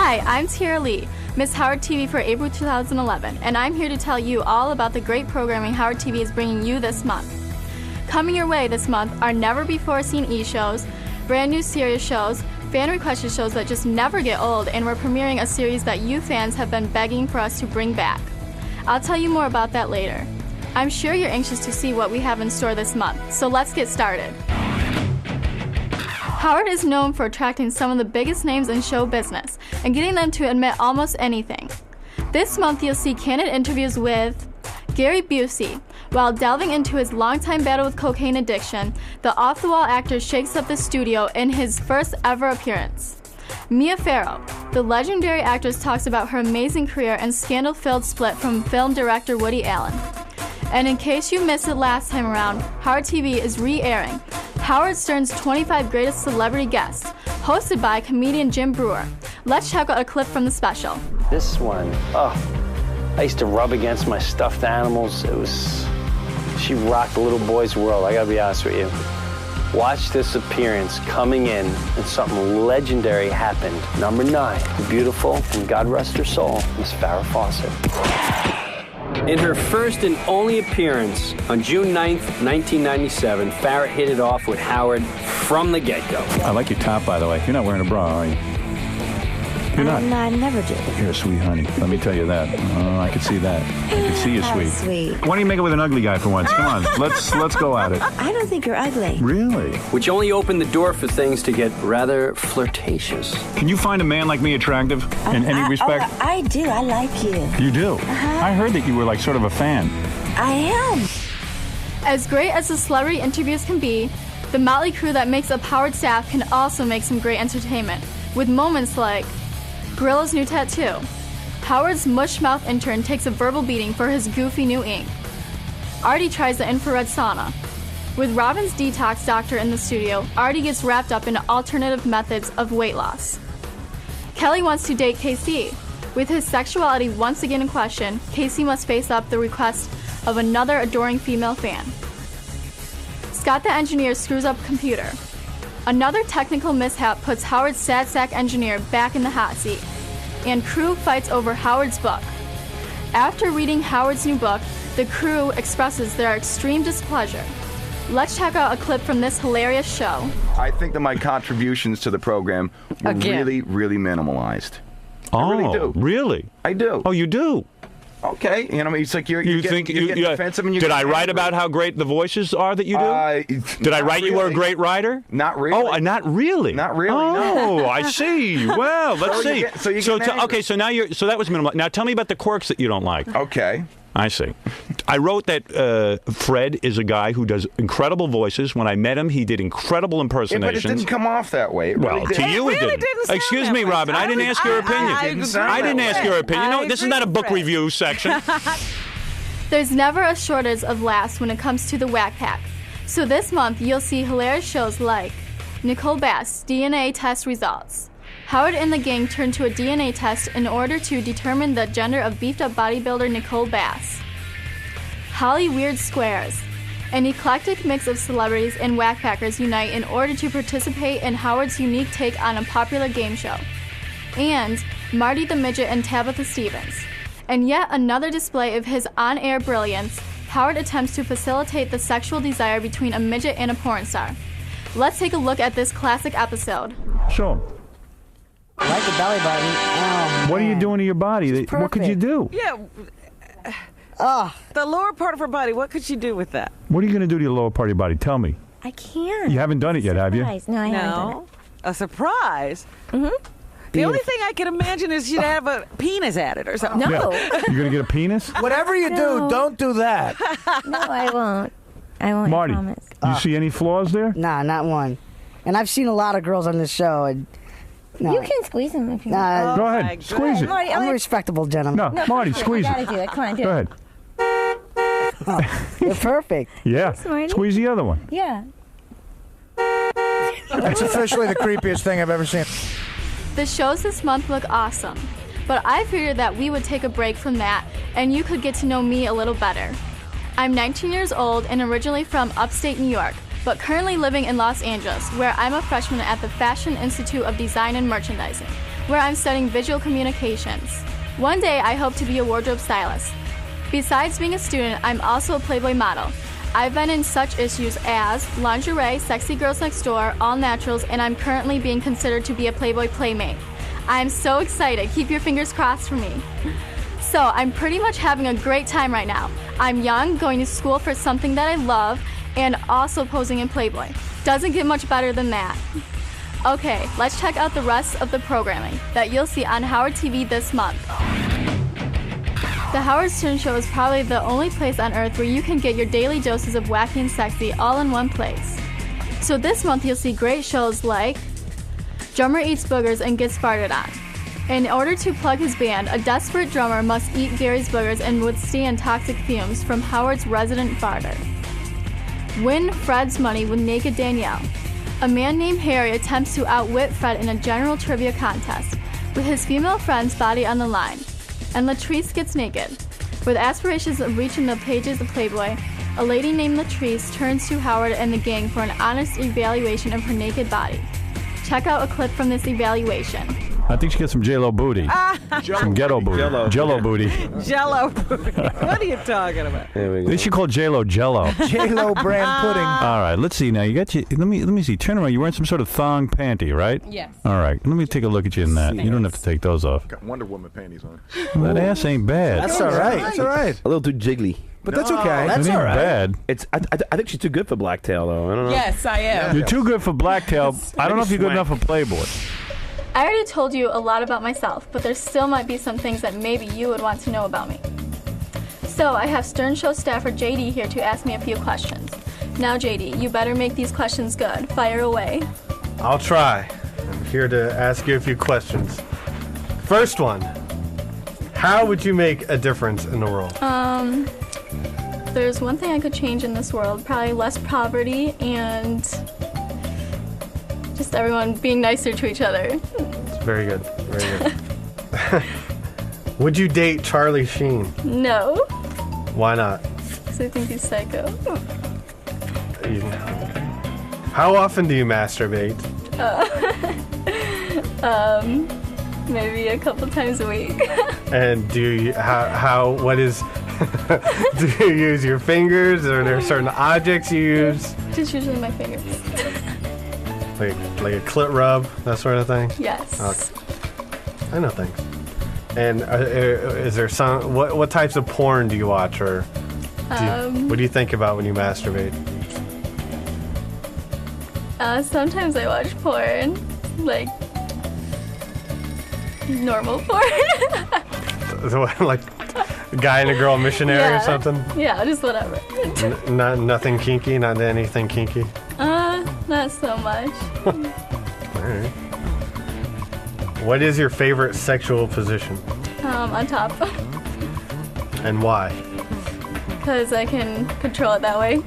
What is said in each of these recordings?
Hi, I'm Tierra, Miss Howard TV for April 2011, and I'm here to tell you all about the great programming Howard TV is bringing you this month. Coming your way this month are never-before-seen e-shows, brand new serious shows, fan-requested shows that just never get old, and we're premiering a series that you fans have been begging for us to bring back. I'll tell you more about that later. I'm sure you're anxious to see what we have in store this month, so let's get started. Howard is known for attracting some of the biggest names in show business and getting them to admit almost anything. This month you'll see candid interviews with Gary Busey. While delving into his longtime battle with cocaine addiction, the off-the-wall actor shakes up the studio in his first ever appearance. Mia Farrow, the legendary actress, talks about her amazing career and scandal-filled split from film director Woody Allen. And in case you missed it last time around, Howard TV is re-airing Howard Stern's 25 Greatest Celebrity Guests, hosted by comedian Jim Breuer. Let's check out a clip from the special. This one, I used to rub against my stuffed animals. She rocked the little boy's world, I gotta be honest with you. Watch this appearance coming in, and something legendary happened. Number 9, the beautiful, and God rest her soul, Miss Farrah Fawcett. In her first and only appearance on June 9th, 1997, Farrah hit it off with Howard from the get-go. I like your top, by the way. You're not wearing a bra, are you? You're not? No, I never do. You're a sweet honey. Let me tell you that. Oh, I can see that. I can see you're sweet. Sweet. Why don't you make it with an ugly guy for once? Come on, let's go at it. I don't think you're ugly. Really? Which only opened the door for things to get rather flirtatious. Can you find a man like me attractive in any respect? I do. I like you. You do? I heard that you were like sort of a fan. I am. As great as the celebrity interviews can be, the motley crew that makes up Howard staff can also make some great entertainment, with moments like Gorilla's new tattoo. Howard's mush-mouth intern takes a verbal beating for his goofy new ink. Artie tries the infrared sauna. With Robin's detox doctor in the studio, Artie gets wrapped up in alternative methods of weight loss. Kelly wants to date KC. With his sexuality once again in question, KC must face up the request of another adoring female fan. Scott the engineer screws up a computer. Another technical mishap puts Howard's sad sack engineer back in the hot seat, and crew fights over Howard's book. After reading Howard's new book, the crew expresses their extreme displeasure. Let's check out a clip from this hilarious show. I think that my contributions to the program were really, really minimalized. I really do. Really? I do. Oh, you do? Okay, it's like you're getting defensive. And did I write about how great the voices are that you do? Did I write you were a great writer? Not really. Oh, not really. Not really. Oh, no. I see. Well, let's see. Okay, so now so that was minimal. Now tell me about the quirks that you don't like. Okay. I see. I wrote that Fred is a guy who does incredible voices. When I met him, he did incredible impersonations. Yeah, but it didn't come off that way. Well, to you it didn't. Excuse me, Robin. I didn't ask your opinion. I didn't ask your opinion. No, this is not a book review section. There's never a shortage of laughs when it comes to the Wack Pack. So this month, you'll see hilarious shows like Nicole Bass DNA test results. Howard and the gang turn to a DNA test in order to determine the gender of beefed-up bodybuilder Nicole Bass. Hollyweird Squares. An eclectic mix of celebrities and whackpackers unite in order to participate in Howard's unique take on a popular game show. And Marty the Midget and Tabitha Stevens. And yet another display of his on-air brilliance, Howard attempts to facilitate the sexual desire between a midget and a porn star. Let's take a look at this classic episode. Sure. I like the belly button. What are you doing to your body? What could you do? Yeah. The lower part of her body, what could she do with that? What are you going to do to your lower part of your body? Tell me. I can't. You haven't done it yet, have you? No, I haven't done it. A surprise? Mm-hmm. The only thing I can imagine is she'd have a penis at it or something. No. Yeah. You're going to get a penis? Whatever you do, don't do that. No, I won't. I won't. Marty, I promise. you see any flaws there? Nah, not one. And I've seen a lot of girls on this show. And no. You can squeeze them if you want. Go ahead. Squeeze it. Marty, I'm a respectable gentleman. No, Marty, squeeze you it. gotta do it. Come on, do Go it. ahead. You're perfect. Yeah. Smarty. Squeeze the other one. Yeah. That's officially the creepiest thing I've ever seen. The shows this month look awesome, but I figured that we would take a break from that and you could get to know me a little better. I'm 19 years old and originally from upstate New York, but currently living in Los Angeles, where I'm a freshman at the Fashion Institute of Design and Merchandising. where I'm studying visual communications. One day, I hope to be a wardrobe stylist. Besides being a student, I'm also a Playboy model. I've been in such issues as Lingerie, Sexy Girls Next Door, All Naturals, and I'm currently being considered to be a Playboy playmate. I'm so excited. Keep your fingers crossed for me. So I'm pretty much having a great time right now. I'm young, going to school for something that I love, and also posing in Playboy. Doesn't get much better than that. Okay, let's check out the rest of the programming that you'll see on Howard TV this month. The Howard Stern Show is probably the only place on earth where you can get your daily doses of wacky and sexy all in one place. So this month you'll see great shows like Drummer Eats Boogers and Gets Farted On. In order to plug his band, a desperate drummer must eat Gary's boogers and withstand toxic fumes from Howard's resident farter. Win Fred's money with Naked Danielle. A man named Harry attempts to outwit Fred in a general trivia contest, with his female friend's body on the line. And Latrice gets naked. With aspirations of reaching the pages of Playboy, a lady named Latrice turns to Howard and the gang for an honest evaluation of her naked body. Check out a clip from this evaluation. I think she gets some J-Lo booty. Some ghetto booty. Jello booty. Jello booty. What are you talking about? They should call J-Lo Jello. J-Lo brand pudding. All right, let's see now. You got you. Let me see. Turn around. You're wearing some sort of thong panty, right? Yes. All right. Let me take a look at you in that. You don't have to take those off. Got Wonder Woman panties on. That ass ain't bad. That's all right. That's all right. A little too jiggly. But that's okay. That's all right. Bad. It's. I think she's too good for Blacktail, though. I don't know. Yes, I am. You're too good for Blacktail. I don't know if you're good enough for Playboy. I already told you a lot about myself, but there still might be some things that maybe you would want to know about me. So I have Stern Show staffer JD here to ask me a few questions. Now JD, you better make these questions good. Fire away. I'll try. I'm here to ask you a few questions. First one, how would you make a difference in the world? There's one thing I could change in this world, probably less poverty and just everyone being nicer to each other. It's very good. Very good. Would you date Charlie Sheen? No, Why not? because I think he's psycho. How often do you masturbate? Maybe a couple times a week. And do you, what is, do you use your fingers? Or are there certain objects you use? Just usually my fingers. Like a clit rub, that sort of thing? Yes. Okay. I know things. And is there some, what types of porn do you watch, or what do you think about when you masturbate? Sometimes I watch porn, like normal porn. Like a guy and a girl missionary or something? Yeah, just whatever. Nothing kinky, not anything kinky? Not so much. Alright. What is your favorite sexual position? On top. And why? Because I can control it that way.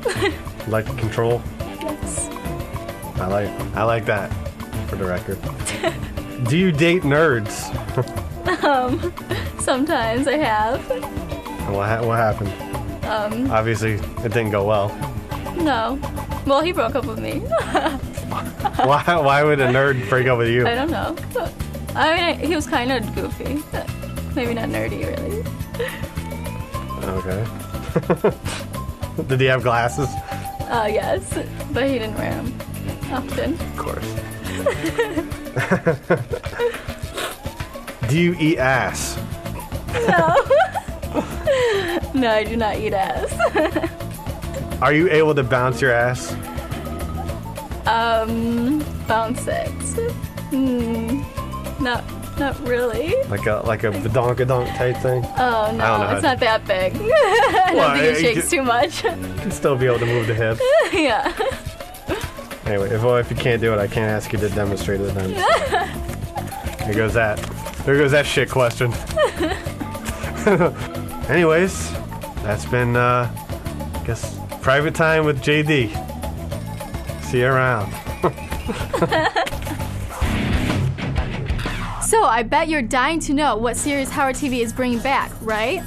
Like control? Yes. I like that, for the record. Do you date nerds? Sometimes I have. What happened? Obviously, it didn't go well. No. Well, he broke up with me. Why would a nerd break up with you? I don't know. I mean, he was kind of goofy. But maybe not nerdy, really. Okay. Did he have glasses? Yes. But he didn't wear them often. Of course. Do you eat ass? No. No, I do not eat ass. Are you able to bounce your ass? Bounce it. Not really. Like a badonkadonk type thing? Oh no, I don't know it's not that big. I don't think it shakes too much. You can still be able to move the hips. Yeah. Anyway, if you can't do it, I can't ask you to demonstrate it then. Here goes that. There goes that shit question. Anyways, that's been, I guess, private time with JD. See you around. So, I bet you're dying to know what series Howard TV is bringing back, right?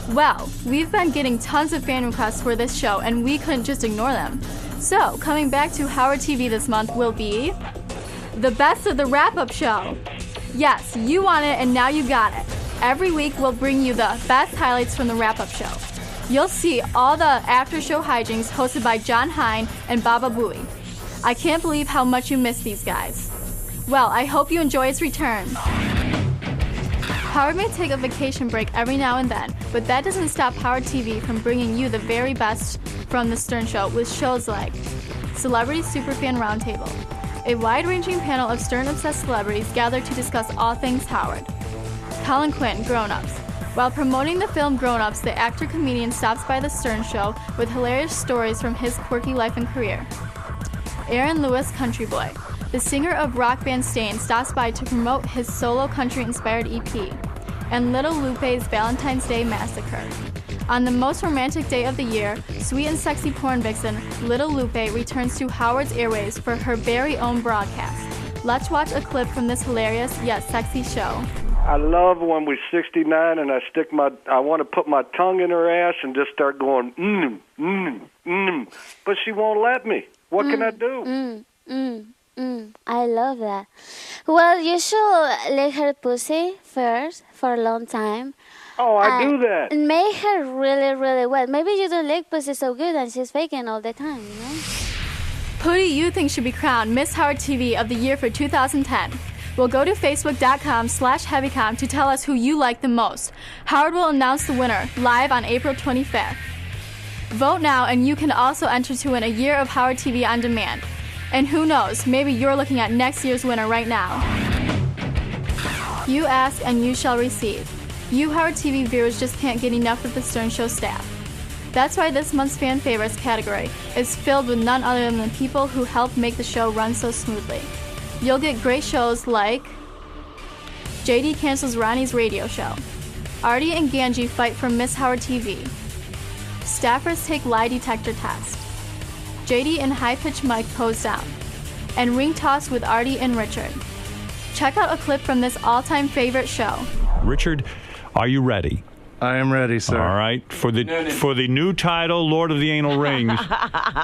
Well, we've been getting tons of fan requests for this show, and we couldn't just ignore them. So, coming back to Howard TV this month will be the best of the wrap-up show. Yes, you want it, and now you got it. Every week, we'll bring you the best highlights from the wrap-up show. You'll see all the after-show hijinks hosted by John Hine and Baba Booey. I can't believe how much you miss these guys. Well, I hope you enjoy its return. Howard may take a vacation break every now and then, but that doesn't stop Howard TV from bringing you the very best from The Stern Show with shows like Celebrity Superfan Roundtable, a wide-ranging panel of Stern-obsessed celebrities gathered to discuss all things Howard. Colin Quinn, Grown Ups. While promoting the film Grown Ups, the actor-comedian stops by The Stern Show with hilarious stories from his quirky life and career. Aaron Lewis, Country Boy. The singer of rock band Stain stops by to promote his solo country-inspired EP. And Little Lupe's Valentine's Day Massacre. On the most romantic day of the year, sweet and sexy porn vixen Little Lupe returns to Howard's airwaves for her very own broadcast. Let's watch a clip from this hilarious yet sexy show. I love when we're 69 and I want to put my tongue in her ass and just start going, but she won't let me. What can I do? I love that. Well, you should lick her pussy first for a long time. Oh, I do that. And make her really, really wet. Maybe you don't lick pussy so good and she's faking all the time, you know? Who do you think should be crowned Miss Howard TV of the year for 2010? Well, go to facebook.com/heavycom to tell us who you like the most. Howard will announce the winner live on April 25th. Vote now, and you can also enter to win a year of Howard TV on demand. And who knows, maybe you're looking at next year's winner right now. You ask and you shall receive. You Howard TV viewers just can't get enough of the Stern Show staff. That's why this month's Fan Favorites category is filled with none other than the people who helped make the show run so smoothly. You'll get great shows like JD cancels Ronnie's radio show, Artie and Ganji fight for Miss Howard TV, staffers take lie detector test, JD and high-pitched Mike pose down, and ring toss with Artie and Richard. Check out a clip from this all-time favorite show. Richard, are you ready? I am ready, sir. All right. For the new title, Lord of the Anal Rings,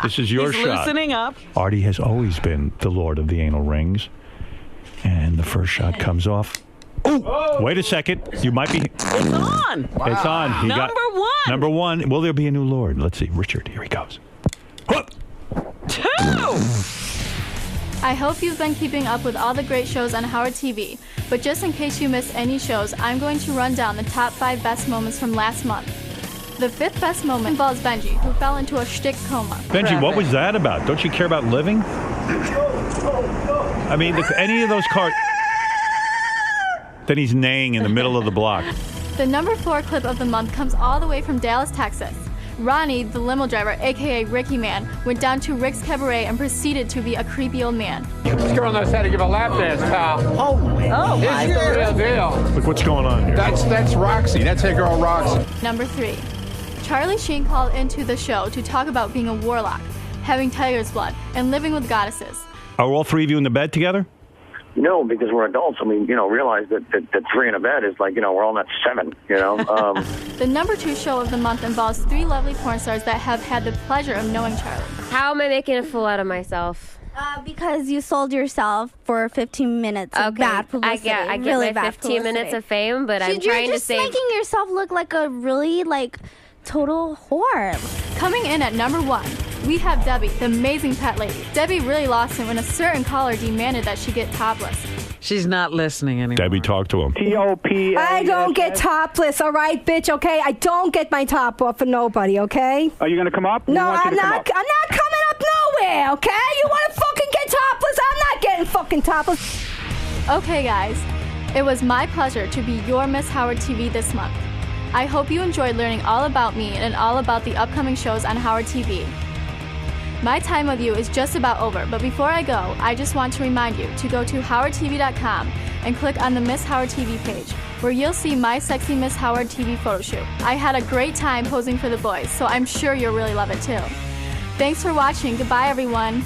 this is your He's shot. loosening up. Artie has always been the Lord of the Anal Rings. And the first shot comes off. Oh! Wait a second. You might be... It's on. Wow. It's on. He Number one. Number one. Will there be a new Lord? Let's see. Richard, here he goes. Two. I hope you've been keeping up with all the great shows on Howard TV, but just in case you missed any shows, I'm going to run down the top 5 best moments from last month. The 5th best moment involves Benji, who fell into a shtick coma. Benji, what was that about? Don't you care about living? I mean, any of those cars... Then he's neighing in the middle of the block. The number 4 clip of the month comes all the way from Dallas, Texas. Ronnie, the limo driver, a.k.a. Ricky Man, went down to Rick's Cabaret and proceeded to be a creepy old man. This girl knows how to give a lap dance, pal. Oh, it's the real deal. Look what's going on here. That's Roxy. That's her girl Roxy. Number 3. Charlie Sheen called into the show to talk about being a warlock, having tiger's blood, and living with goddesses. Are all 3 of you in the bed together? No, because we're adults. I mean, realize that 3 in a bed is like, we're all not 7, The number 2 show of the month involves 3 lovely porn stars that have had the pleasure of knowing Charlie. How am I making a fool out of myself? Because you sold yourself for 15 minutes of bad publicity. I get really my 15 minutes of fame, but I'm trying to save... You're just making yourself look like a really, total whore. Coming in at number 1, we have Debbie, the amazing pet lady. Debbie really lost it when a certain caller demanded that she get topless. She's not listening anymore. Debbie, talk to him. T-O-P. I don't get topless, all right, bitch, okay? I don't get my top off for nobody, okay? Are you going to come up? No, I'm not coming up nowhere, okay? You want to fucking get topless? I'm not getting fucking topless. Okay, guys. It was my pleasure to be your Miss Howard TV this month. I hope you enjoyed learning all about me and all about the upcoming shows on Howard TV. My time with you is just about over, but before I go, I just want to remind you to go to howardtv.com and click on the Miss Howard TV page, where you'll see my sexy Miss Howard TV photo shoot. I had a great time posing for the boys, so I'm sure you'll really love it too. Thanks for watching. Goodbye, everyone.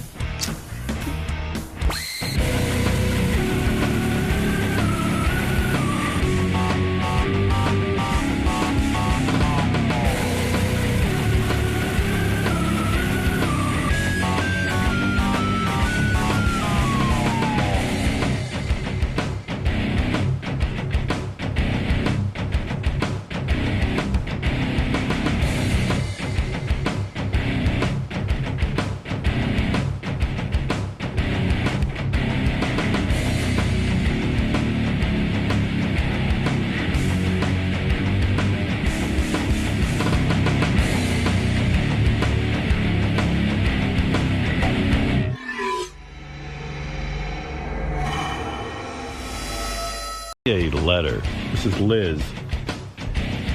letter. This is Liz.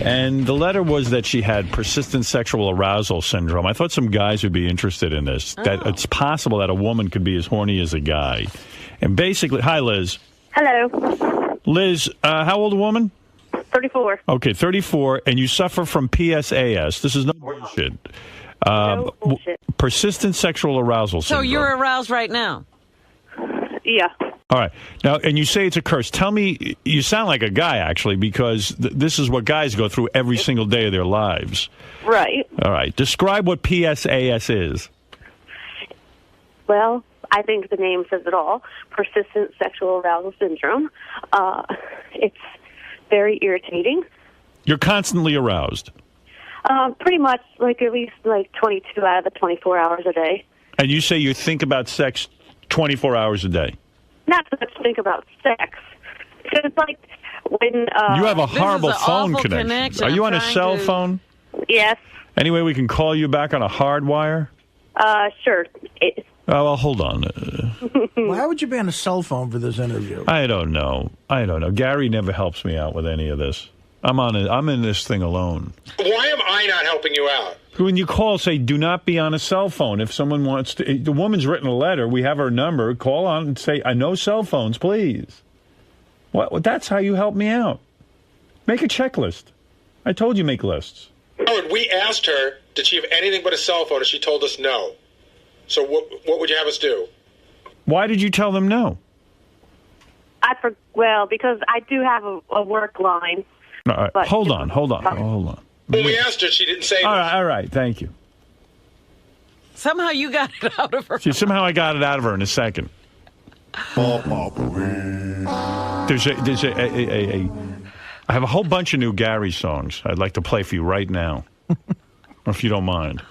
And the letter was that she had persistent sexual arousal syndrome. I thought some guys would be interested in this, that it's possible that a woman could be as horny as a guy. And basically, hi, Liz. Hello. Liz, how old a woman? 34. Okay, 34, and you suffer from PSAS. This is no bullshit. No bullshit. Persistent sexual arousal So syndrome. you're aroused right now? Yeah. All right. Now, and you say it's a curse. Tell me, you sound like a guy, actually, because this is what guys go through every single day of their lives. Right. All right. Describe what PSAS is. Well, I think the name says it all. Persistent sexual arousal syndrome. It's very irritating. You're constantly aroused. Pretty much, like at least like 22 out of the 24 hours a day. And you say you think about sex 24 hours a day. Not so much think about sex. It's like when... You have a This horrible is an phone awful connection. Are I'm you on a trying cell to- phone? Yes. Any way we can call you back on a hard wire? Sure. Oh, well, hold on. Why would you be on a cell phone for this interview? I don't know. Gary never helps me out with any of this. I'm in this thing alone. Why am I not helping you out? When you call, say, do not be on a cell phone. If someone wants to, the woman's written a letter, we have her number, call on and say, no cell phones, please. What? That's how you help me out. Make a checklist. I told you make lists. Howard, we asked her, did she have anything but a cell phone, and she told us no. So what would you have us do? Why did you tell them no? Because I do have a work line. All right. But Hold on. When we asked her, she didn't say All right. Thank you. Somehow you got it out of her. See, somehow I got it out of her in a second. I have a whole bunch of new Gary songs I'd like to play for you right now, if you don't mind.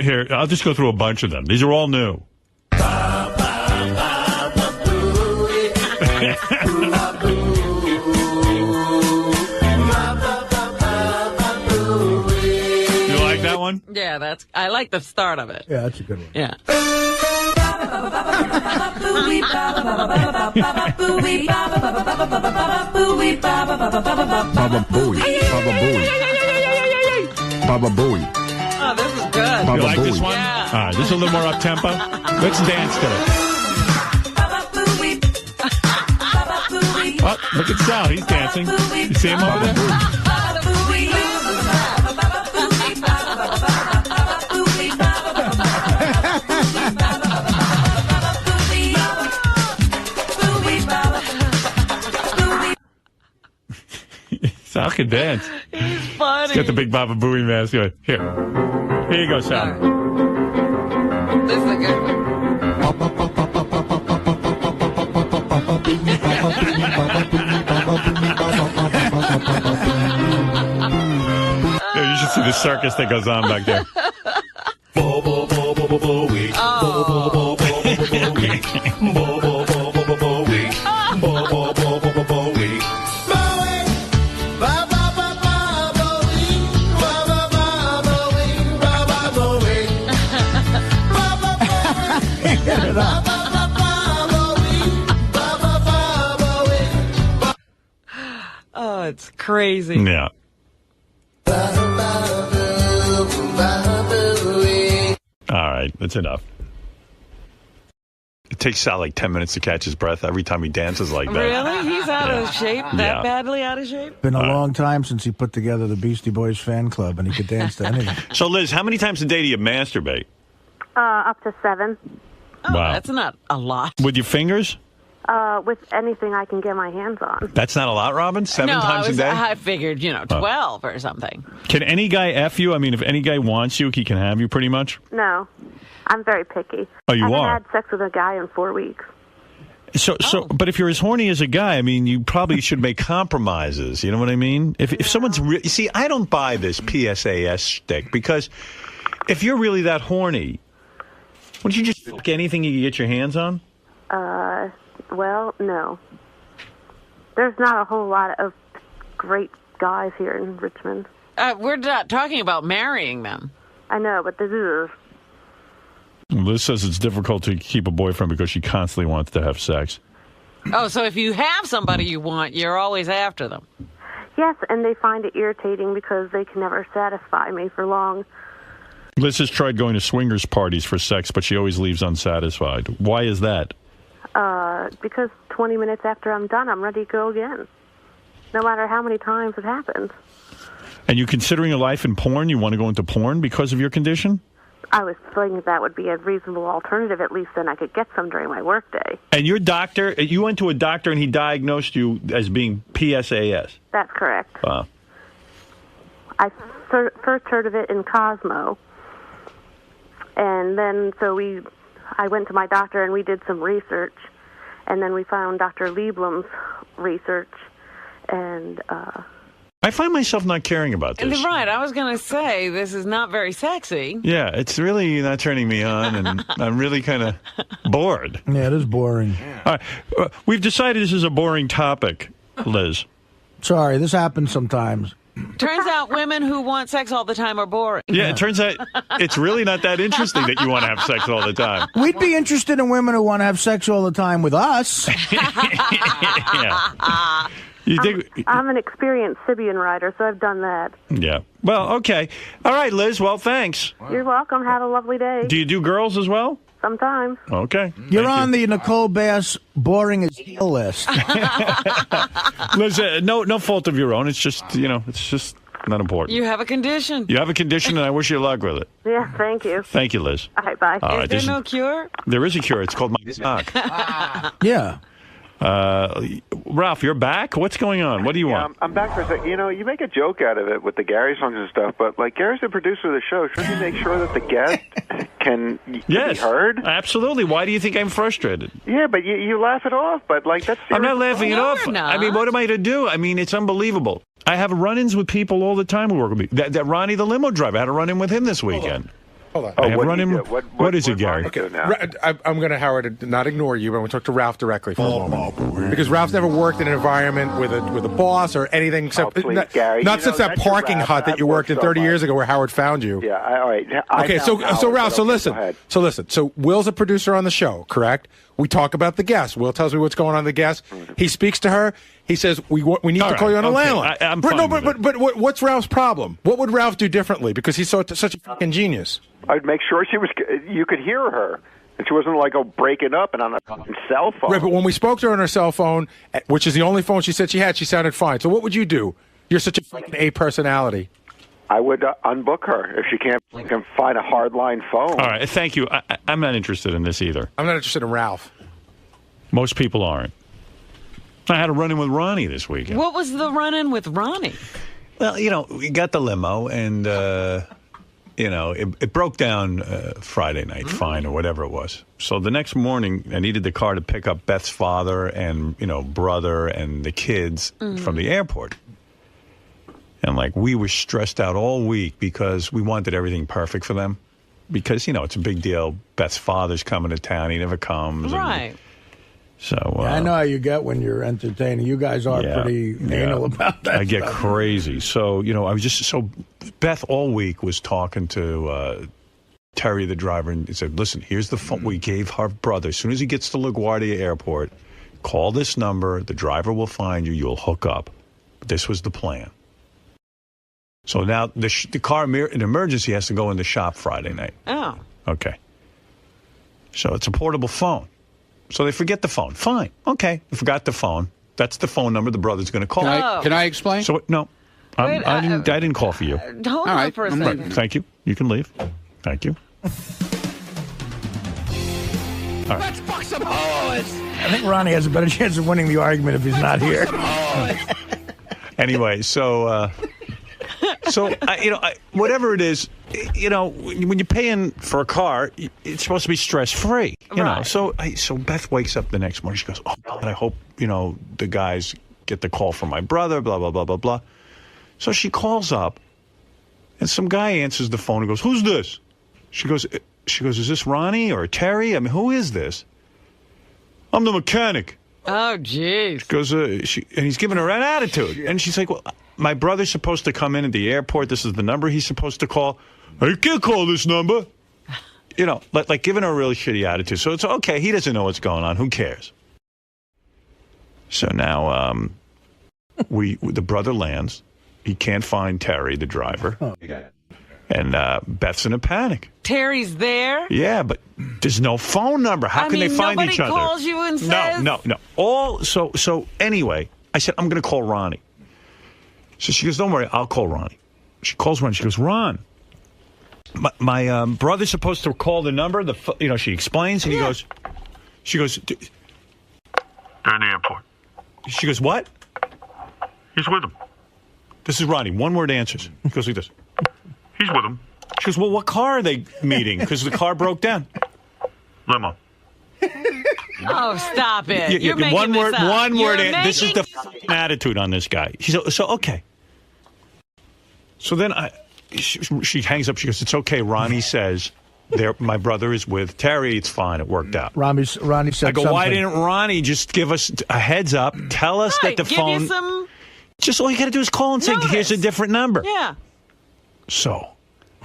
Here, I'll just go through a bunch of them. These are all new. You like that one? Yeah, I like the start of it. Yeah, that's a good one. Yeah. Baba Booey. Baba Booey. Baba Booey. Oh, this is good. You like this one? Yeah. All right, this is a little more up-tempo. Let's dance to it. Oh, look at Sal. He's dancing. You see him over there? Sal can dance. He's funny. He's got the big Baba Booey mask. Here you go, Sal. This is a good one. Yeah, you should see the circus that goes on back there. Oh, it's crazy. Yeah. All right, that's enough. It takes Sal like 10 minutes to catch his breath every time he dances like that. Really? He's out of shape? That Yeah. badly out of shape? Been a long time since he put together the Beastie Boys fan club, and he could dance to anything. So, Liz, how many times a day do you masturbate? Up to 7. Oh, Wow. that's not a lot. With your fingers? With anything I can get my hands on. That's not a lot, Robin? Seven times a day? I figured, 12 or something. Can any guy F you? I mean, if any guy wants you, he can have you pretty much? No. I'm very picky. Oh, you I are? haven't had sex with a guy in 4 weeks. But if you're as horny as a guy, I mean, you probably should make compromises. You know what I mean? If someone's you see, I don't buy this PSAS shtick, because if you're really that horny, wouldn't you just fuck anything you can get your hands on? Well, no. There's not a whole lot of great guys here in Richmond. We're not talking about marrying them. I know, but this is... Liz says it's difficult to keep a boyfriend because she constantly wants to have sex. Oh, so if you have somebody you want, you're always after them. Yes, and they find it irritating because they can never satisfy me for long. Liz has tried going to swingers parties for sex, but she always leaves unsatisfied. Why is that? Because 20 minutes after I'm done, I'm ready to go again. No matter how many times it happens. And you considering a life in porn? You want to go into porn because of your condition? I was thinking that would be a reasonable alternative. At least then I could get some during my workday. And your doctor, you went to a doctor and he diagnosed you as being PSAS? That's correct. Wow. I first heard of it in Cosmo. And then I went to my doctor and we did some research. And then we found Dr. Lieblum's research. And I find myself not caring about this. Right. I was going to say, this is not very sexy. Yeah, it's really not turning me on, and I'm really kind of bored. Yeah, it is boring. All right. We've decided this is a boring topic, Liz. Sorry, this happens sometimes. Turns out women who want sex all the time are boring. Yeah, it turns out it's really not that interesting that you want to have sex all the time. We'd be interested in women who want to have sex all the time with us. Yeah. I'm an experienced Sibian rider, so I've done that. Yeah. Well, okay. All right, Liz. Well, thanks. You're welcome. Have a lovely day. Do you do girls as well? Sometimes. Okay. You're on the Nicole Bass boring as hell list. Liz, no fault of your own. It's just, it's just not important. You have a condition. You have a condition, and I wish you luck with it. Yeah, thank you. Thank you, Liz. All right, bye. All right, Is there no cure? There is a cure. It's called my knock. Yeah. Ralph, you're back? What's going on? What do you want? I'm back for a second. You make a joke out of it with the Gary songs and stuff, but Gary's the producer of the show. Shouldn't you make sure that the guest can be heard? Absolutely. Why do you think I'm frustrated? Yeah, but you laugh it off, but that's serious. I'm not laughing it off. I mean, what am I to do? I mean, it's unbelievable. I have run-ins with people all the time who work with me. That Ronnie, the limo driver, I had a run-in with him this weekend. Hold on. I have run-in. What is it, Gary? Okay. I'm going to, Howard, not ignore you, but I'm going to talk to Ralph directly for a moment. Because Ralph's never worked in an environment with a boss or anything except Gary, not since that parking hut that you worked in 30 years ago where Howard found you. Yeah, all right. Okay, so Ralph, listen. So Will's a producer on the show, correct? We talk about the guest. Will tells me what's going on with the guest. He speaks to her. He says, we need to call you on a landline. I'm fine but what's Ralph's problem? What would Ralph do differently? Because he's such a fucking genius. I'd make sure you could hear her. And she wasn't breaking up and on a cell phone. Right, but when we spoke to her on her cell phone, which is the only phone she said she had, she sounded fine. So what would you do? You're such a fucking A personality. I would unbook her if she can't find a hardline phone. All right, thank you. I'm not interested in this either. I'm not interested in Ralph. Most people aren't. I had a run-in with Ronnie this weekend. What was the run-in with Ronnie? Well, we got the limo, and, it broke down Friday night, fine, or whatever it was. So the next morning, I needed the car to pick up Beth's father and, brother and the kids from the airport. And, we were stressed out all week because we wanted everything perfect for them. Because, it's a big deal. Beth's father's coming to town. He never comes. Right. So I know how you get when you're entertaining. You guys are pretty anal about that. I get crazy. So, I was just Beth all week was talking to Terry, the driver, and he said, listen, here's the phone we gave her brother. As soon as he gets to LaGuardia Airport, call this number. The driver will find you. You'll hook up. This was the plan. So now the car in emergency has to go in the shop Friday night. Oh. Okay. So it's a portable phone. So they forget the phone. Fine. Okay. They forgot the phone. That's the phone number the brother's going to call. Can I explain? So no. Wait, I didn't call for you. Hold on for a second. Thank you. You can leave. Thank you. All right. Let's fuck some hoes! I think Ronnie has a better chance of winning the argument if he's not here. Anyway, so whatever it is, when you're paying for a car, it's supposed to be stress-free, Right. So Beth wakes up the next morning. She goes, "Oh God, I hope the guys get the call from my brother." Blah blah blah blah blah. So she calls up, and some guy answers the phone and goes, "Who's this?" She goes, "Is this Ronnie or Terry? I mean, who is this?" "I'm the mechanic." Oh, jeez. She goes, and he's giving her an attitude, and she's like, "Well, my brother's supposed to come in at the airport. This is the number he's supposed to call. I can't call this number. You know, like giving her a really shitty attitude. So it's okay. He doesn't know what's going on. Who cares? So now the brother lands. He can't find Terry, the driver. Oh. And Beth's in a panic. Terry's there? Yeah, but there's no phone number. How can they find each other? Nobody calls you and says... No. So anyway, I said, I'm going to call Ronnie. So she goes, don't worry, I'll call Ronnie. She calls Ronnie. She goes, Ron, my brother's supposed to call the number. She explains, and she goes, they're in the airport. She goes, what? He's with him. This is Ronnie. One word answers. He goes like this. He's with him. She goes, well, what car are they meeting? Because the car broke down. Limo. Oh, stop it. You're making one word. this up. One word. This is the making- attitude on this guy. So okay. So then she hangs up. She goes, it's okay. Ronnie says my brother is with Terry. It's fine. It worked out. Ronnie said I go, something. why didn't Ronnie just give us a heads up? Tell us that the give phone. You some just all you got to do is call and say, here's a different number. Yeah. So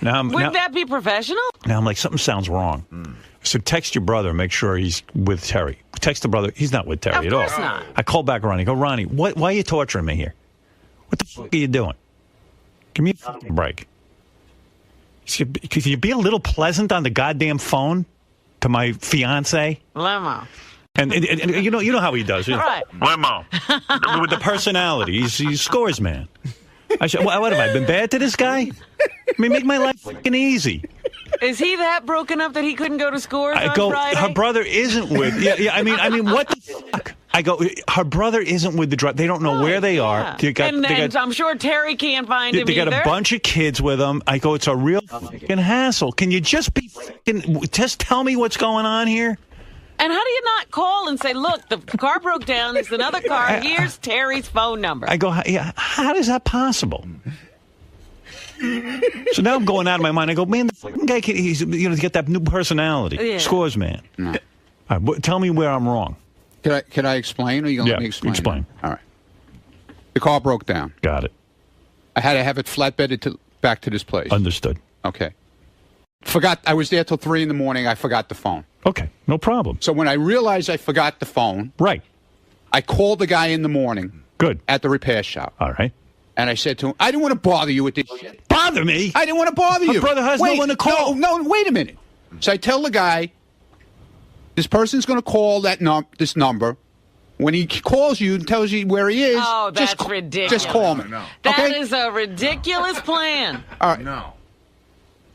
now Wouldn't that be professional? Now I'm like, something sounds wrong. So text your brother, make sure he's with Terry. Text the brother, he's not with Terry at all. Of course not. I call back Ronnie. Go, Ronnie, why are you torturing me here? What the fuck are you doing? Give me a fucking break. Could you be a little pleasant on the goddamn phone to my fiance? Limo. And you know how he does. Right. Limo. With the personality. He's scores man. I said, what have I been bad to this guy? I mean, make my life fucking easy. Is he that broken up that he couldn't go to Scores on Friday? Her brother isn't with. Yeah. I mean, what the fuck? I go, her brother isn't with the drug. They don't know where they are. And I'm sure Terry can't find him They got either. a bunch of kids with them. I go, it's a real fucking hassle. Can you just just tell me what's going on here? And how do you not call and say, look, the car broke down. There's another car. Here's Terry's phone number. I go, how is that possible? So now I'm going out of my mind. I go, man, the fucking guy, he's get that new personality. Yeah. Scores man. No. All right, tell me where I'm wrong. Can I explain, or are you going to let me explain? Explain. All right. The car broke down. Got it. I had to have it flatbedded back to this place. Understood. Okay. I was there till 3 in the morning. I forgot the phone. Okay, no problem. So when I realized I forgot the phone, right, I called the guy in the morning. Good. At the repair shop. All right. And I said to him, I didn't want to bother you with this shit. Bother me? I didn't want to bother you. My brother has no one to call. No, wait a minute. So I tell the guy, this person's going to call this number. When he calls you and tells you where he is, that's ridiculous. Just call me. That is a ridiculous plan. All right. No.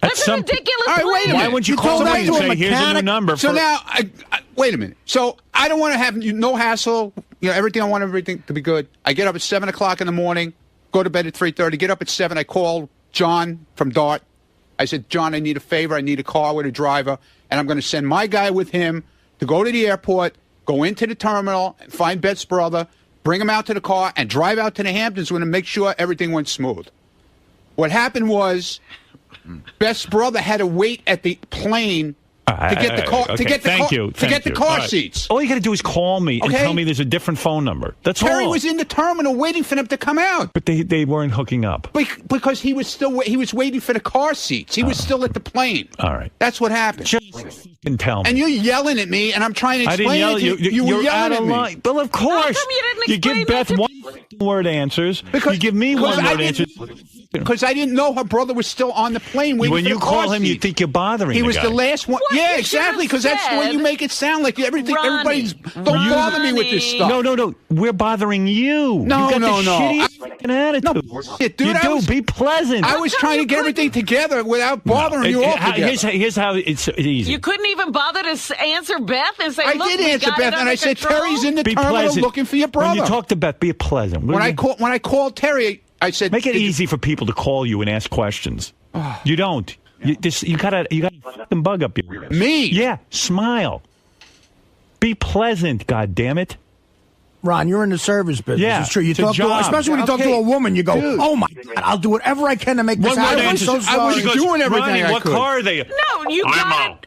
That's a ridiculous plan. All right, wait a minute. Why wouldn't you call somebody and say, here's a new number? So now, wait a minute. So I don't want to have no hassle. Everything. I want everything to be good. I get up at 7 o'clock in the morning, go to bed at 3:30, get up at 7. I call John from Dart. I said, John, I need a favor. I need a car with a driver, and I'm going to send my guy with him to go to the airport, go into the terminal, and find Beth's brother, bring him out to the car, and drive out to the Hamptons to make sure everything went smooth. What happened was Beth's brother had to wait at the plane to get the car. Okay. To get the car seats. All you got to do is call me and Okay? tell me there's a different phone number. That's all. Terry was in the terminal waiting for them to come out. But they weren't hooking up. Because he was waiting for the car seats. He was still at the plane. All right. That's what happened. Just fucking tell me. And you're yelling at me, and I'm trying to explain I didn't yell it to you. You were You're out yelling at of me. line. Well, of course. You give Beth one word answers. You give me one word answers. Because I didn't know her brother was still on the plane waiting When for you the car call him, you seats. think you're bothering He the was guy. the last one. What Yeah, you exactly. Because that's the way you make it sound like everything. Everybody's don't bother me with this stuff. No. We're bothering you. No, you got no, the no. shittiest fucking attitude. Shit, dude, you do. Be pleasant. I was trying to get everything together without bothering you all together. Here's how it's easy. You couldn't even bother to answer Beth and say, I look, did we answer got Beth, it and I under said, control. Terry's in the Be terminal pleasant. looking for your brother. When you talk to Beth, be pleasant. When I called Terry, I said, make it easy for people to call you and ask questions. You don't. You gotta fucking bug up your me. Yeah, smile. Be pleasant. God damn it. Ron, you're in the service business. Yeah, It's true. You it's a talk to, job. especially when you talk to a woman, you go, Dude. "Oh my God, I'll do whatever I can to make this happen." I'm so sorry. I was doing everything Ronnie, I what could. car are they? No, you got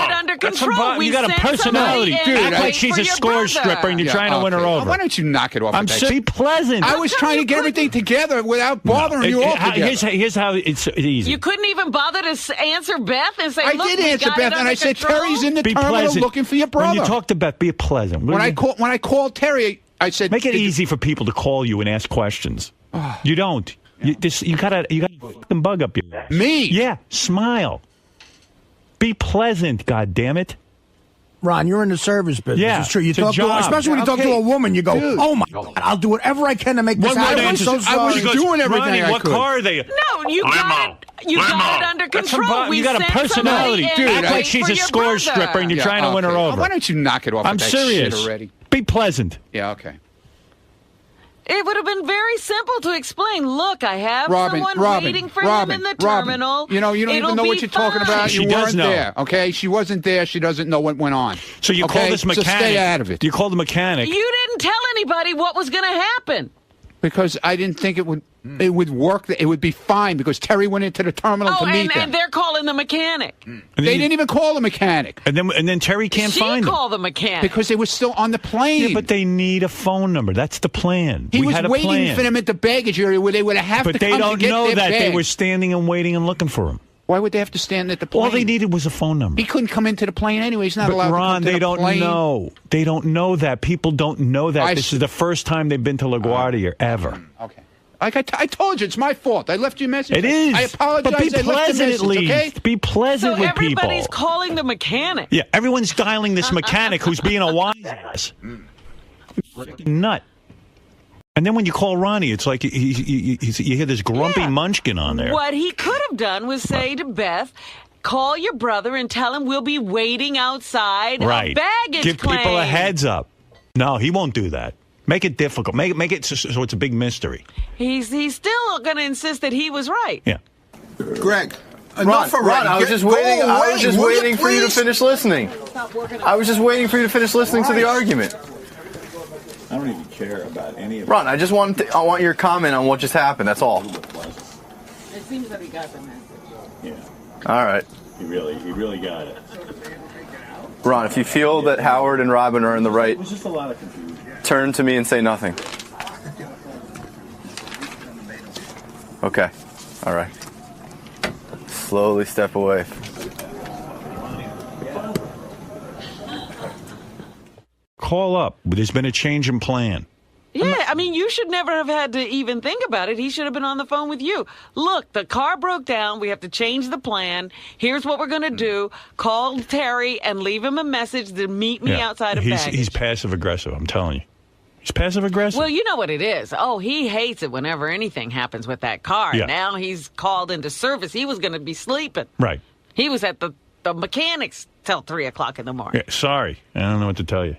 it under control. You got a personality, dude. Act like she's a score stripper and you're trying to win her over. Why don't you knock it off? I'm be pleasant. I was trying to get everything together without bothering you all together. Here's how it's easy. You couldn't even bother to answer Beth and say, I "Look, did we answer got Beth, it and I under said control." Terry's in the Be terminal pleasant. looking for your brother. When you talk to Beth, be pleasant. When I called Terry, I said, make it easy for people to call you and ask questions. You don't. You got a fucking bug up your ass. Me? Yeah. Smile. Be pleasant. God damn it. Ron, you're in the service business. Yeah, It's true. You it's a talk to, job. especially when you talk to a woman, you go, Dude. "Oh my God, I'll do whatever I can to make this happen." I'm so sorry. I was doing everything Ronnie, I what could. car are they? No, you got it under control. You got a personality, dude. Act like she's a score stripper and you're trying to win her over. Why don't you knock it off? I'm with that serious. Shit already. Be pleasant. Yeah, okay. It would have been very simple to explain. Look, I have someone waiting for him in the terminal. You don't even know what you're talking about. She You does weren't know. there, okay? She wasn't there. She doesn't know what went on. So you call this mechanic. So stay out of it. You call the mechanic. You didn't tell anybody what was going to happen. Because I didn't think it would work. It would be fine because Terry went into the terminal to meet them. And they're calling the mechanic. They didn't even call the mechanic. And then Terry can't find She him. called the mechanic. Because they were still on the plane. Yeah, but they need a phone number. That's the plan. He We was had a waiting plan. for them at the baggage area where they would have But to they come to don't get know their that. They bags. were standing and waiting and looking for him. Why would they have to stand at the plane? All they needed was a phone number. He couldn't come into the plane anyway. He's not But allowed Ron, to come to they the don't plane. know. They don't know that. People don't know that. This is the first time they've been to LaGuardia ever. Okay. Like I told you, it's my fault. I left you a message. It is. I apologize. But be I left a pleasant message, at least. okay? Be pleasant So with people. everybody's calling the mechanic. Yeah, everyone's dialing this mechanic who's being a wise ass. Freaking nut. And then when you call Ronnie, it's like you hear this grumpy munchkin on there. What he could have done was say to Beth, call your brother and tell him we'll be waiting outside Right. a baggage Give claim. people a heads up. No, he won't do that. Make it difficult. Make it so it's a big mystery. He's still going to insist that he was right. Yeah. Greg, Ron, I was just waiting. I was just waiting for you to finish listening. I was just waiting for you to finish listening to the argument. I don't even care about any of Ron, I want your comment on what just happened. That's all. It seems that he got the message. Yeah. All right. He really got it. Ron, if you feel that Howard and Robin are in the right, It was just a lot of confusion. turn to me and say nothing. Okay. All right. Slowly step away. Call up. There's been a change in plan. Yeah, I mean, you should never have had to even think about it. He should have been on the phone with you. Look, the car broke down. We have to change the plan. Here's what we're going to do. Call Terry and leave him a message to meet me outside of baggage. He's passive-aggressive, I'm telling you. He's passive-aggressive. Well, you know what it is. Oh, he hates it whenever anything happens with that car. Yeah. Now he's called into service. He was going to be sleeping. Right. He was at the mechanics till 3 o'clock in the morning. Yeah, sorry. I don't know what to tell you.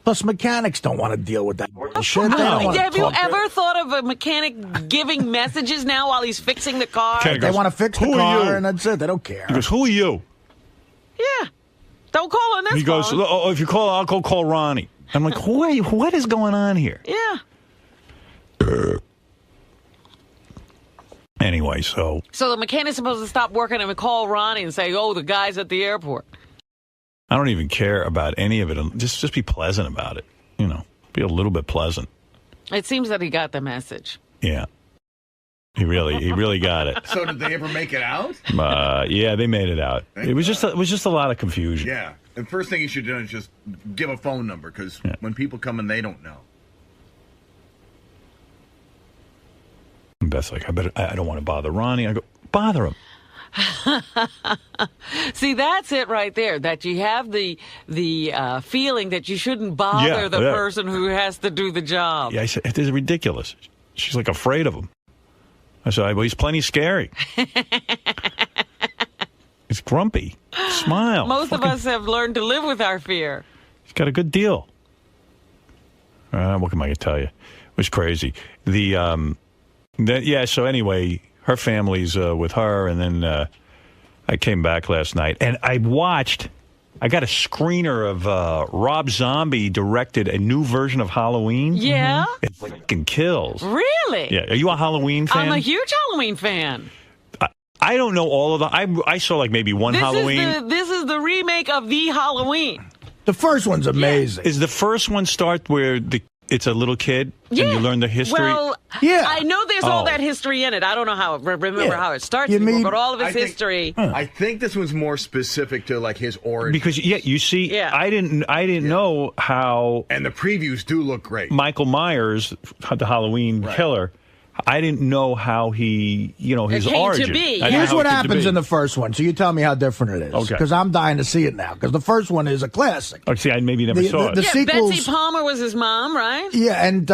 Plus, mechanics don't want to deal with that bullshit. Have you ever thought of a mechanic giving messages now while he's fixing the car? They want to fix the "Who are car, you?" and that's it. They don't care. He goes, "Who are you?" Yeah. Don't call on this He goes, phone. "Oh, if you call, I'll go call Ronnie." I'm like, "Who are you? What is going on here?" Yeah. Anyway, so So the mechanic's supposed to stop working and call Ronnie and say, oh, the guy's at the airport. I don't even care about any of it. Just be pleasant about it. You know, be a little bit pleasant. It seems that he got the message. Yeah. He really got it. So did they ever make it out? Yeah, they made it out. It was just a lot of confusion. Yeah. The first thing you should do is just give a phone number, because when people come in, they don't know. And Beth's like, I don't want to bother Ronnie. I go, bother him. See, that's it right there. That you have the feeling that you shouldn't bother the person who has to do the job. Yeah, I said, it is ridiculous. She's like afraid of him. I said, well, he's plenty scary. He's grumpy. Smile. Most of us have learned to live with our fear. He's got a good deal. What am I going to tell you? It was crazy. So anyway, her family's with her, and then I came back last night, and I watched I got a screener of Rob Zombie directed a new version of Halloween. Yeah? It fucking kills. Really? Yeah. Are you a Halloween fan? I'm a huge Halloween fan. I don't know all of the... I saw like maybe one Halloween. This is the remake of the Halloween. The first one's amazing. Is the first one start where it's a little kid and you learn the history? Well, I know there's all that history in it. I don't know how how it starts, but all of his history. I think this was more specific to like his origin. Because you see, I didn't know how. And the previews do look great. Michael Myers, the Halloween killer. I didn't know how he, his origin. Here's what happens in the first one. So you tell me how different it is. Okay. Because I'm dying to see it now. Because the first one is a classic. Oh, see, I maybe never saw it. The sequels, Betsy Palmer was his mom, right? Yeah, and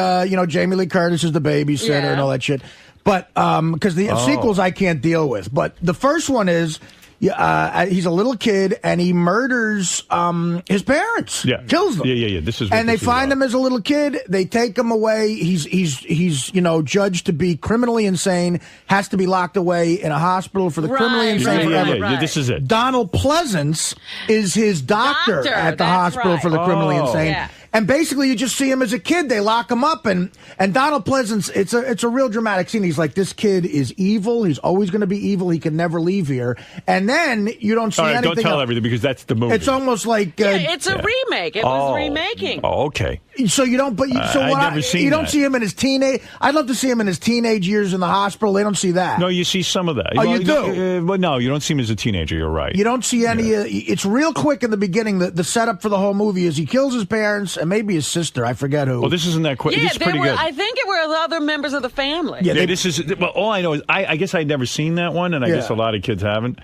Jamie Lee Curtis is the babysitter and all that shit. But because the sequels I can't deal with. But the first one is. He's a little kid and he murders his parents. Yeah, kills them. Yeah. This is. And they find him as a little kid. They take him away. He's judged to be criminally insane. Has to be locked away in a hospital for the criminally insane forever. Yeah, this is it. Donald Pleasance is his doctor at the hospital for the criminally insane. Yeah. And basically, you just see him as a kid. They lock him up, and Donald Pleasance. It's a real dramatic scene. He's like, this kid is evil. He's always going to be evil. He can never leave here. And then you don't see anything. Don't tell everything because that's the movie. It's almost like it's a remake. It was remaking. Oh, okay. So you don't. But you don't see him in his teenage. I'd love to see him in his teenage years in the hospital. They don't see that. No, you see some of that. Oh, you do. But no, you don't see him as a teenager. You're right. You don't see any. It's real quick in the beginning. The setup for the whole movie is he kills his parents and maybe his sister. I forget who. Well, this isn't that quick. Yeah, this is pretty good. I think it were other members of the family. Yeah, this is. Well, all I know is I guess I'd never seen that one, and I guess a lot of kids haven't.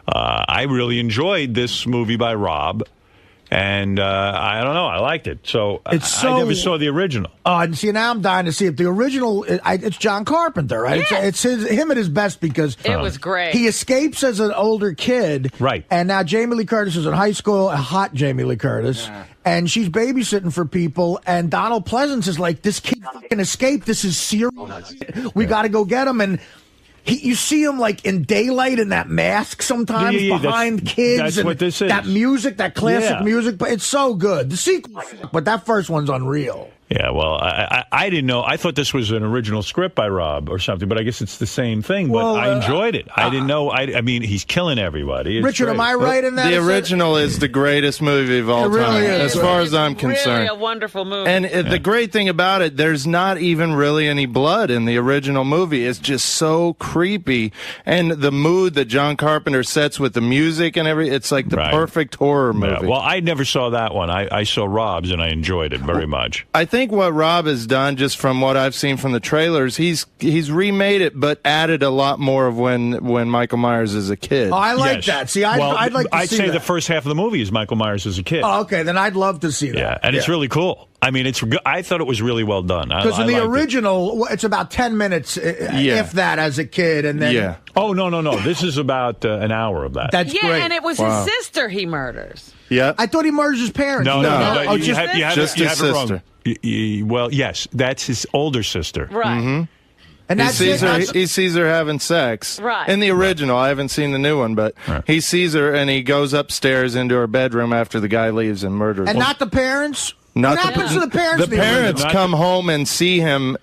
I really enjoyed this movie by Rob, and I don't know, I liked it. So I never saw the original. And see, now I'm dying to see it. The original, it's John Carpenter, right? Yeah. It's him at his best because it was great. He escapes as an older kid, right? And now Jamie Lee Curtis is in high school, a hot Jamie Lee Curtis. Yeah. And she's babysitting for people, and Donald Pleasance is like, this kid can escape. This is serious. We got to go get him. And you see him like in daylight in that mask sometimes behind kids. That's and what this is. That music, that classic music, but it's so good. The sequel, but that first one's unreal. Yeah, well, I didn't know. I thought this was an original script by Rob or something, but I guess it's the same thing. But I enjoyed it. I didn't know. I mean, he's killing everybody. It's Richard, great. am I right in that? The original is the greatest movie of all time, as far as I'm concerned. Really a wonderful movie. And the great thing about it, there's not even really any blood in the original movie. It's just so creepy. And the mood that John Carpenter sets with the music and everything, it's like the perfect horror movie. Yeah, well, I never saw that one. I saw Rob's, and I enjoyed it very much. I think what Rob has done, just from what I've seen from the trailers, he's remade it, but added a lot more of when Michael Myers is a kid. Oh, I like that. See, I'd like to see say that. The first half of the movie is Michael Myers as a kid. Oh, okay, then I'd love to see that. Yeah, and it's really cool. I mean, I thought it was really well done. Because in the original, it's about 10 minutes, if that, as a kid, and then... Yeah. Oh, no. This is about an hour of that. That's great. And it was his sister he murders. Yeah. I thought he murders his parents. No. You have his sister. Well, yes, that's his older sister. Right. Mm-hmm. And he sees her having sex. Right. In the original, I haven't seen the new one, but he sees her and he goes upstairs into her bedroom after the guy leaves and murders her. And not the parents? What happens to the parents? The parents come home and see him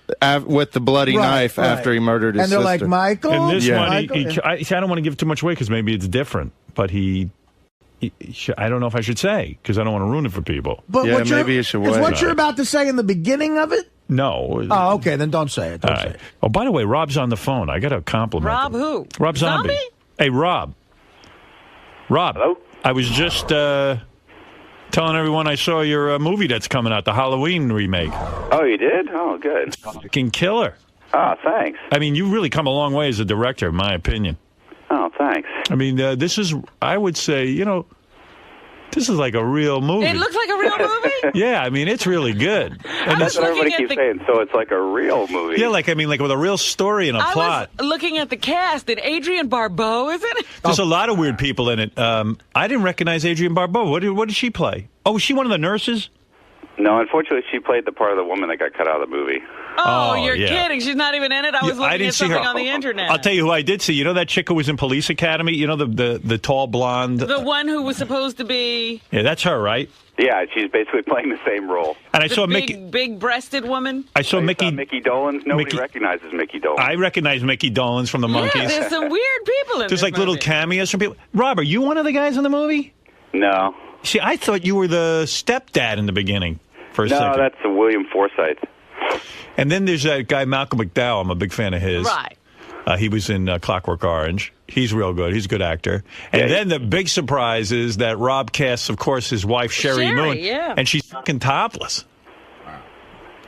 with the bloody knife after he murdered his sister. And they're like, Michael? In this one, I don't want to give too much away because maybe it's different, but I don't know if I should say because I don't want to ruin it for people. But maybe you should wait. Is what you're about to say in the beginning of it? No. Oh, okay, then don't say it. Don't say it. Oh, by the way, Rob's on the phone. I got to compliment Rob him. who? Rob Zombie. Hey, Rob. Hello? I was just telling everyone I saw your movie that's coming out, the Halloween remake. Oh, you did? Oh, good. It's fucking killer. Oh, thanks. I mean, you've really come a long way as a director, in my opinion. Oh, thanks. I mean, this is, I would say, this is like a real movie. It looks like a real movie? Yeah, I mean, it's really good. And that's what everybody keeps saying, so it's like a real movie. Yeah, like with a real story and a plot. I was looking at the cast. Did Adrienne Barbeau, is it? There's a lot of weird people in it. I didn't recognize Adrienne Barbeau. What did she play? Oh, was she one of the nurses? No, unfortunately, she played the part of the woman that got cut out of the movie. Oh, you're kidding. She's not even in it? I was looking at something on the internet. I'll tell you who I did see. You know that chick who was in Police Academy? You know, the tall blonde? The one who was supposed to be... Yeah, that's her, right? Yeah, she's basically playing the same role. And I saw big-breasted woman? I saw Mickey Dolenz. Nobody recognizes Mickey Dolenz. I recognize Mickey Dolenz from the Monkees. Yeah, there's some weird people in There's like little cameos from people. Rob, are you one of the guys in the movie? No. See, I thought you were the stepdad in the beginning for a second. No, that's William Forsythe. And then there's that guy, Malcolm McDowell. I'm a big fan of his. Right. He was in Clockwork Orange. He's real good. He's a good actor. And then the big surprise is that Rob casts, of course, his wife, Sherry Moon. Yeah. And she's fucking topless.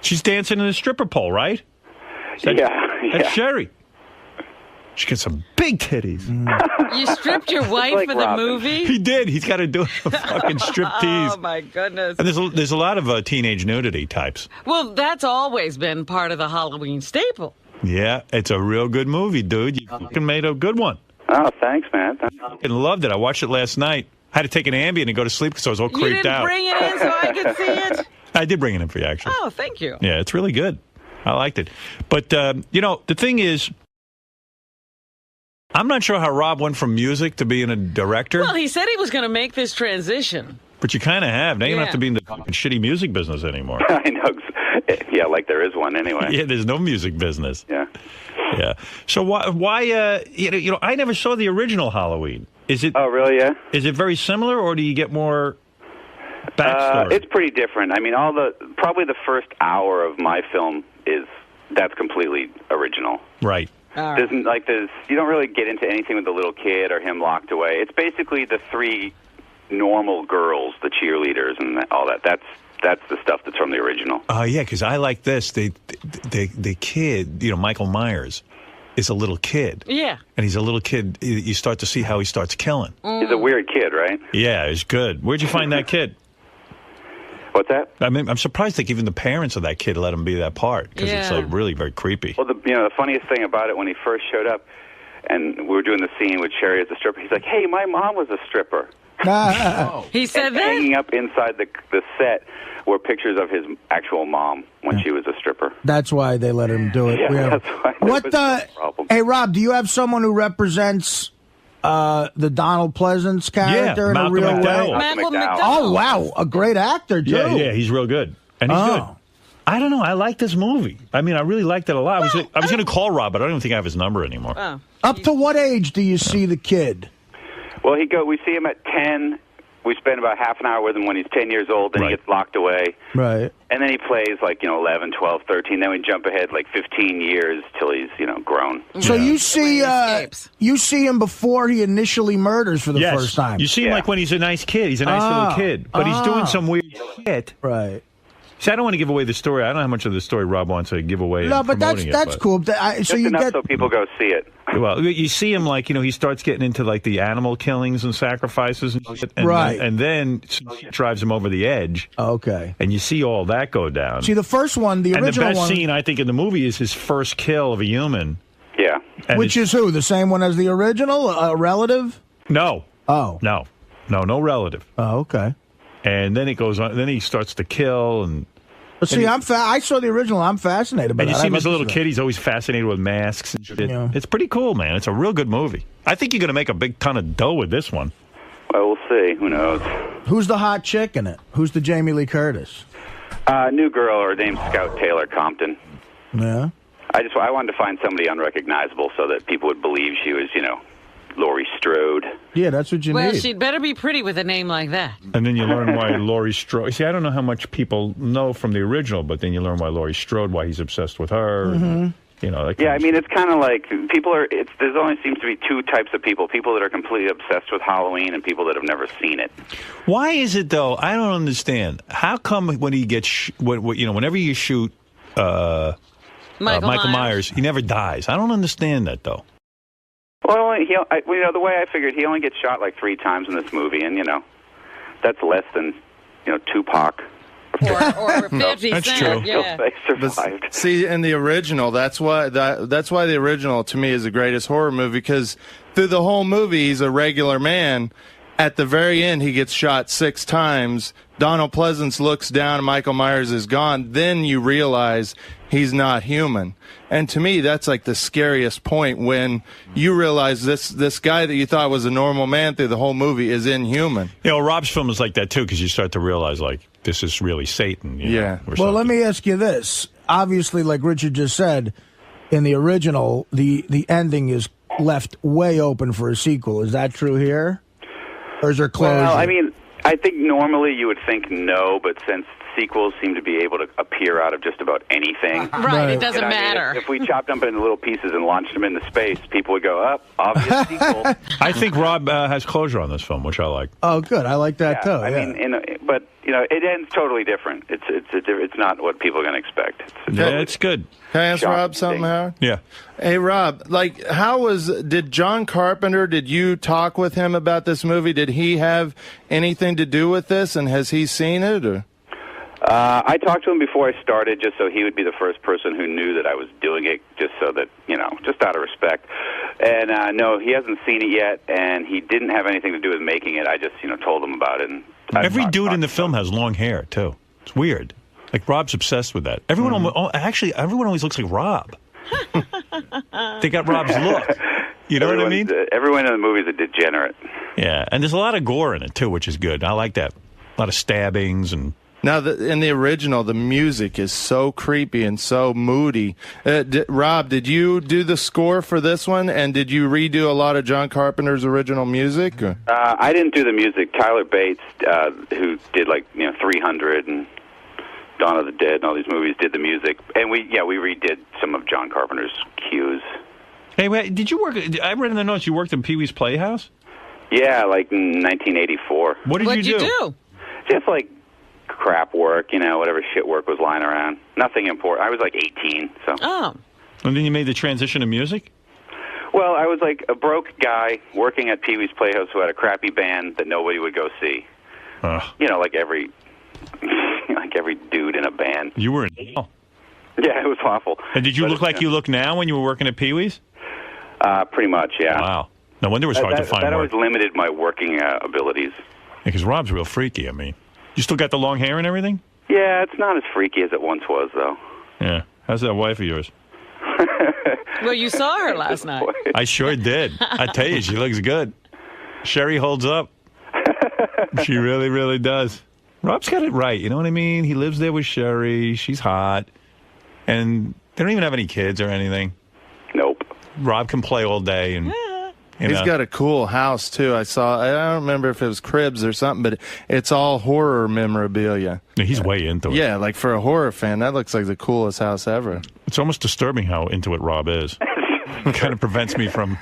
She's dancing in a stripper pole, right? That's Sherry. She gets some big titties. You stripped your wife for the movie? He did. He's got to do a fucking striptease. Oh, my goodness. And there's a lot of teenage nudity types. Well, that's always been part of the Halloween staple. Yeah, it's a real good movie, dude. You fucking made a good one. Oh, thanks, man. I loved it. I watched it last night. I had to take an Ambien and go to sleep because I was all creeped out. You didn't bring it in so I could see it? I did bring it in for you, actually. Oh, thank you. Yeah, it's really good. I liked it. But, the thing is, I'm not sure how Rob went from music to being a director. Well, he said he was going to make this transition. But you kind of have. Now you don't have to be in the fucking shitty music business anymore. I know. Yeah, like there is one anyway. Yeah, there's no music business. Yeah. Yeah. So why I never saw the original Halloween. Is it? Oh, really? Yeah. Is it very similar, or do you get more backstory? It's pretty different. I mean, probably the first hour of my film that's completely original. Right. You don't really get into anything with the little kid or him locked away. It's basically the three normal girls, the cheerleaders, and all that. That's the stuff that's from the original. Yeah, because I like this. The kid, Michael Myers, is a little kid. Yeah. And he's a little kid. You start to see how he starts killing. He's a weird kid, right? Yeah, he's good. Where'd you find that kid? What's that? I mean, I'm surprised that even the parents of that kid let him be that part because it's like really very creepy. Well, the funniest thing about it when he first showed up, and we were doing the scene with Sherry as a stripper, he's like, "Hey, my mom was a stripper." He said that? Hanging up inside the set were pictures of his actual mom when she was a stripper. That's why they let him do it. Yeah, that's why. Hey, Rob, do you have someone who represents the Donald Pleasance character in a real way? Malcolm McDowell. Oh, wow. A great actor, too. Yeah, he's real good. And he's good. I don't know. I like this movie. I mean, I really liked it a lot. I was going to call Rob, but I don't even think I have his number anymore. Oh. Up to what age do you see the kid? Well, we see him at 10. We spend about half an hour with him when he's 10 years old, then he gets locked away. Right. And then he plays 11, 12, 13. Then we jump ahead 15 years till he's, grown. So you see him before he initially murders for the first time. You see him when he's a nice kid. He's a nice little kid. But he's doing some weird shit. Right. See, I don't want to give away the story. I don't know how much of the story Rob wants to give away. No, but that's cool. So people go see it. Well, you see him he starts getting into the animal killings and sacrifices and shit. And right. And then drives him over the edge. Okay. And you see all that go down. See, the first one, the original one. And the best scene, I think, in the movie is his first kill of a human. Yeah. And which is who? The same one as the original? A relative? No. Oh. No relative. Oh, okay. And then it goes on. Then he starts to kill and. But see, I saw the original. I'm fascinated by it. And you see him as a little kid. He's always fascinated with masks and shit. Yeah. It's pretty cool, man. It's a real good movie. I think you're going to make a big ton of dough with this one. Well, we'll see. Who knows? Who's the hot chick in it? Who's the Jamie Lee Curtis? New girl. Her name's Scout Taylor Compton. Yeah. I wanted to find somebody unrecognizable so that people would believe she was, Laurie Strode. Yeah, that's what you need. Well, she'd better be pretty with a name like that. And then you learn why Laurie Strode... See, I don't know how much people know from the original, but then you learn why Laurie Strode, why he's obsessed with her. Mm-hmm. And, I mean, it's kind of like there only seems to be two types of people that are completely obsessed with Halloween and people that have never seen it. Why is it, though? I don't understand. How come when he gets... whenever you shoot Michael Myers, he never dies? I don't understand that, though. Well, the way I figured, he only gets shot 3 times in this movie, and that's less than Tupac. Or 50 That's Cent. true. Yeah. They survived. But see, in the original, that's why the original to me is the greatest horror movie, because through the whole movie he's a regular man, at the very end, he gets shot 6 times. Donald Pleasance looks down and Michael Myers is gone. Then you realize he's not human. And to me, that's like the scariest point when you realize this guy that you thought was a normal man through the whole movie is inhuman. You know, Rob's film is like that, too, because you start to realize, like, this is really Satan. You know, well, let me ask you this. Obviously, like Richard just said, in the original, the ending is left way open for a sequel. Is that true here? Or is there closure? Well, I mean, I think normally you would think no, but since sequels seem to be able to appear out of just about anything. Right, it doesn't matter. If we chopped them into little pieces and launched them into space, people would go, up, obvious sequel. I think Rob has closure on this film, which I like. Oh, good. I like that, too. I mean, but, you know, it ends totally different. It's not what people are going to expect. It's good. Can I ask Rob something, Howard? Yeah. Hey, Rob, like, did John Carpenter, did you talk with him about this movie? Did he have anything to do with this, and has he seen it, or? I talked to him before I started, just so he would be the first person who knew that I was doing it, just so that, you know, just out of respect. And no, he hasn't seen it yet, and he didn't have anything to do with making it. I just, you know, told him about it. And every dude in the film has long hair, too. It's weird. Like, Rob's obsessed with that. Everyone always looks like Rob. They got Rob's look. You know what I mean? Everyone in the movie is a degenerate. Yeah, and there's a lot of gore in it, too, which is good. I like that. A lot of stabbings and... Now, in the original, the music is so creepy and so moody. Rob, did you do the score for this one, and did you redo a lot of John Carpenter's original music? I didn't do the music. Tyler Bates, who did, like, you know, 300 and Dawn of the Dead and all these movies, did the music. And we redid some of John Carpenter's cues. Hey, wait, did you work... I read in the notes you worked in Pee-wee's Playhouse? Yeah, like in 1984. What'd you do? Just, like... crap work, you know, whatever shit work was lying around. Nothing important. I was like 18, so. Oh. And then you made the transition to music? Well, I was like a broke guy working at Pee-wee's Playhouse who had a crappy band that nobody would go see. You know, like every dude in a band. You were in hell. Yeah, it was awful. And did you look like you look now when you were working at Pee-wee's? Pretty much, yeah. Wow. No wonder it was hard to find that work. always limited my working abilities. Because Rob's real freaky, I mean. You still got the long hair and everything? Yeah, it's not as freaky as it once was, though. Yeah. How's that wife of yours? Well, you saw her last night. I sure did. I tell you, she looks good. Sherry holds up. She really, really does. Rob's got it right. You know what I mean? He lives there with Sherry. She's hot. And they don't even have any kids or anything. Nope. Rob can play all day and... He's got a cool house, too. I don't remember if it was Cribs or something, but it's all horror memorabilia. Yeah, he's way into it. Yeah, like for a horror fan, that looks like the coolest house ever. It's almost disturbing how into it Rob is. It kind of prevents me from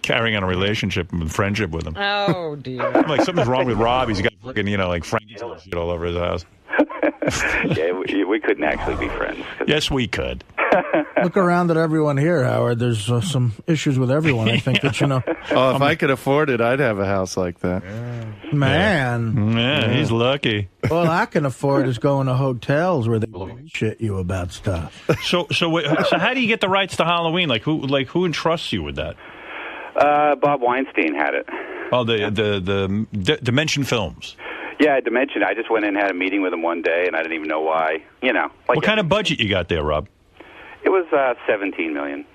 carrying on a relationship and friendship with him. Oh, dear. I'm like, something's wrong with Rob. He's got fucking, you know, like Frankie's shit all over his house. Yeah, we couldn't actually be friends. Yes, we could. Look around at everyone here, Howard. There's some issues with everyone, I think, that you know. Oh, if I could afford it, I'd have a house like that. Man. Yeah, he's lucky. All I can afford is going to hotels where they shit you about stuff. So how do you get the rights to Halloween? Like who entrusts you with that? Bob Weinstein had it. Oh, the Dimension Films. Yeah, Dimension. I just went in and had a meeting with him one day, and I didn't even know why. You know. Like what kind of budget you got there, Rob? It was $17 million.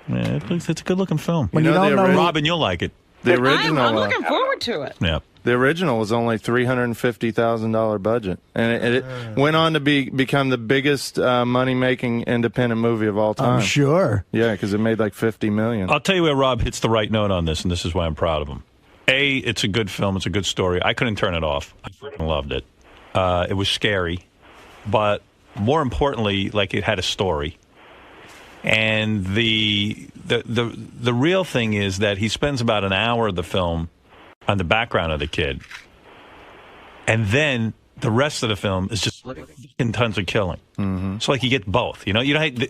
Yeah, it's a good-looking film. When you don't know, Robin, you'll like it. The original. I'm looking forward to it. Yeah. The original was only $350,000 budget, and it went on to become the biggest money-making independent movie of all time. I'm sure. Yeah, because it made like $50 million. I'll tell you where Rob hits the right note on this, and this is why I'm proud of him. A, it's a good film. It's a good story. I couldn't turn it off. I freaking loved it. It was scary, but more importantly, like it had a story. And the real thing is that he spends about an hour of the film on the background of the kid, and then the rest of the film is just tons of killing. Mm-hmm. So like you get both. You know,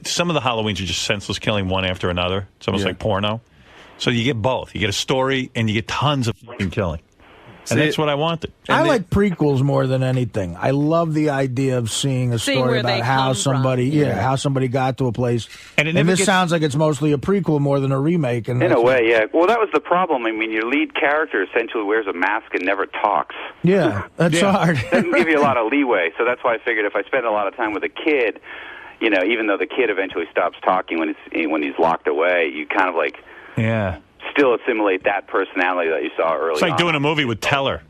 some of the Halloweens are just senseless killing one after another. It's almost like porno. So you get both. You get a story and you get tons of fucking killing. And that's what I wanted. I like prequels more than anything. I love the idea of seeing a story about how somebody, how somebody got to a place. And this sounds like it's mostly a prequel more than a remake. And in a way, yeah. Well, that was the problem. I mean, your lead character essentially wears a mask and never talks. Yeah, that's hard. It doesn't give you a lot of leeway. So that's why I figured if I spend a lot of time with a kid, you know, even though the kid eventually stops talking when he's locked away, you kind of like still assimilate that personality that you saw earlier. It's like doing a movie with Teller.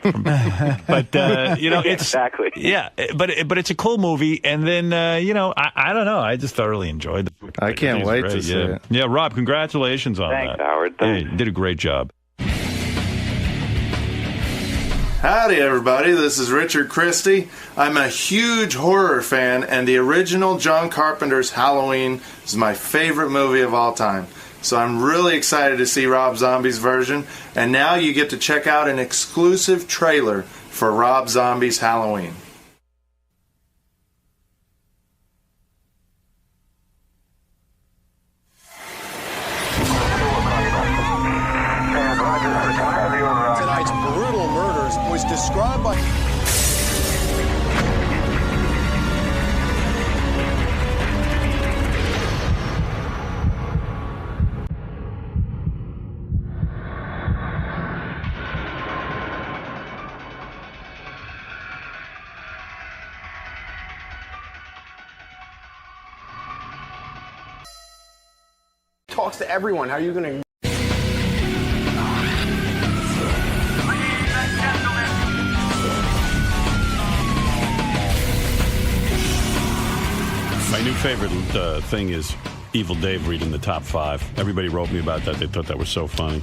But you know, it's exactly but it's a cool movie, and then you know, I don't know, I just thoroughly enjoyed it. I can't wait to see it. Yeah, Rob, congratulations on Thanks, that. Howard. Thanks. Yeah, you did a great job. Howdy, everybody. This is Richard Christie. I'm a huge horror fan, and the original John Carpenter's Halloween is my favorite movie of all time. So I'm really excited to see Rob Zombie's version, and now you get to check out an exclusive trailer for Rob Zombie's Halloween. Tonight's brutal murders was described by... Talks to everyone. How are you going to... My new favorite thing is Evil Dave reading the top 5. Everybody wrote me about that. They thought that was so funny.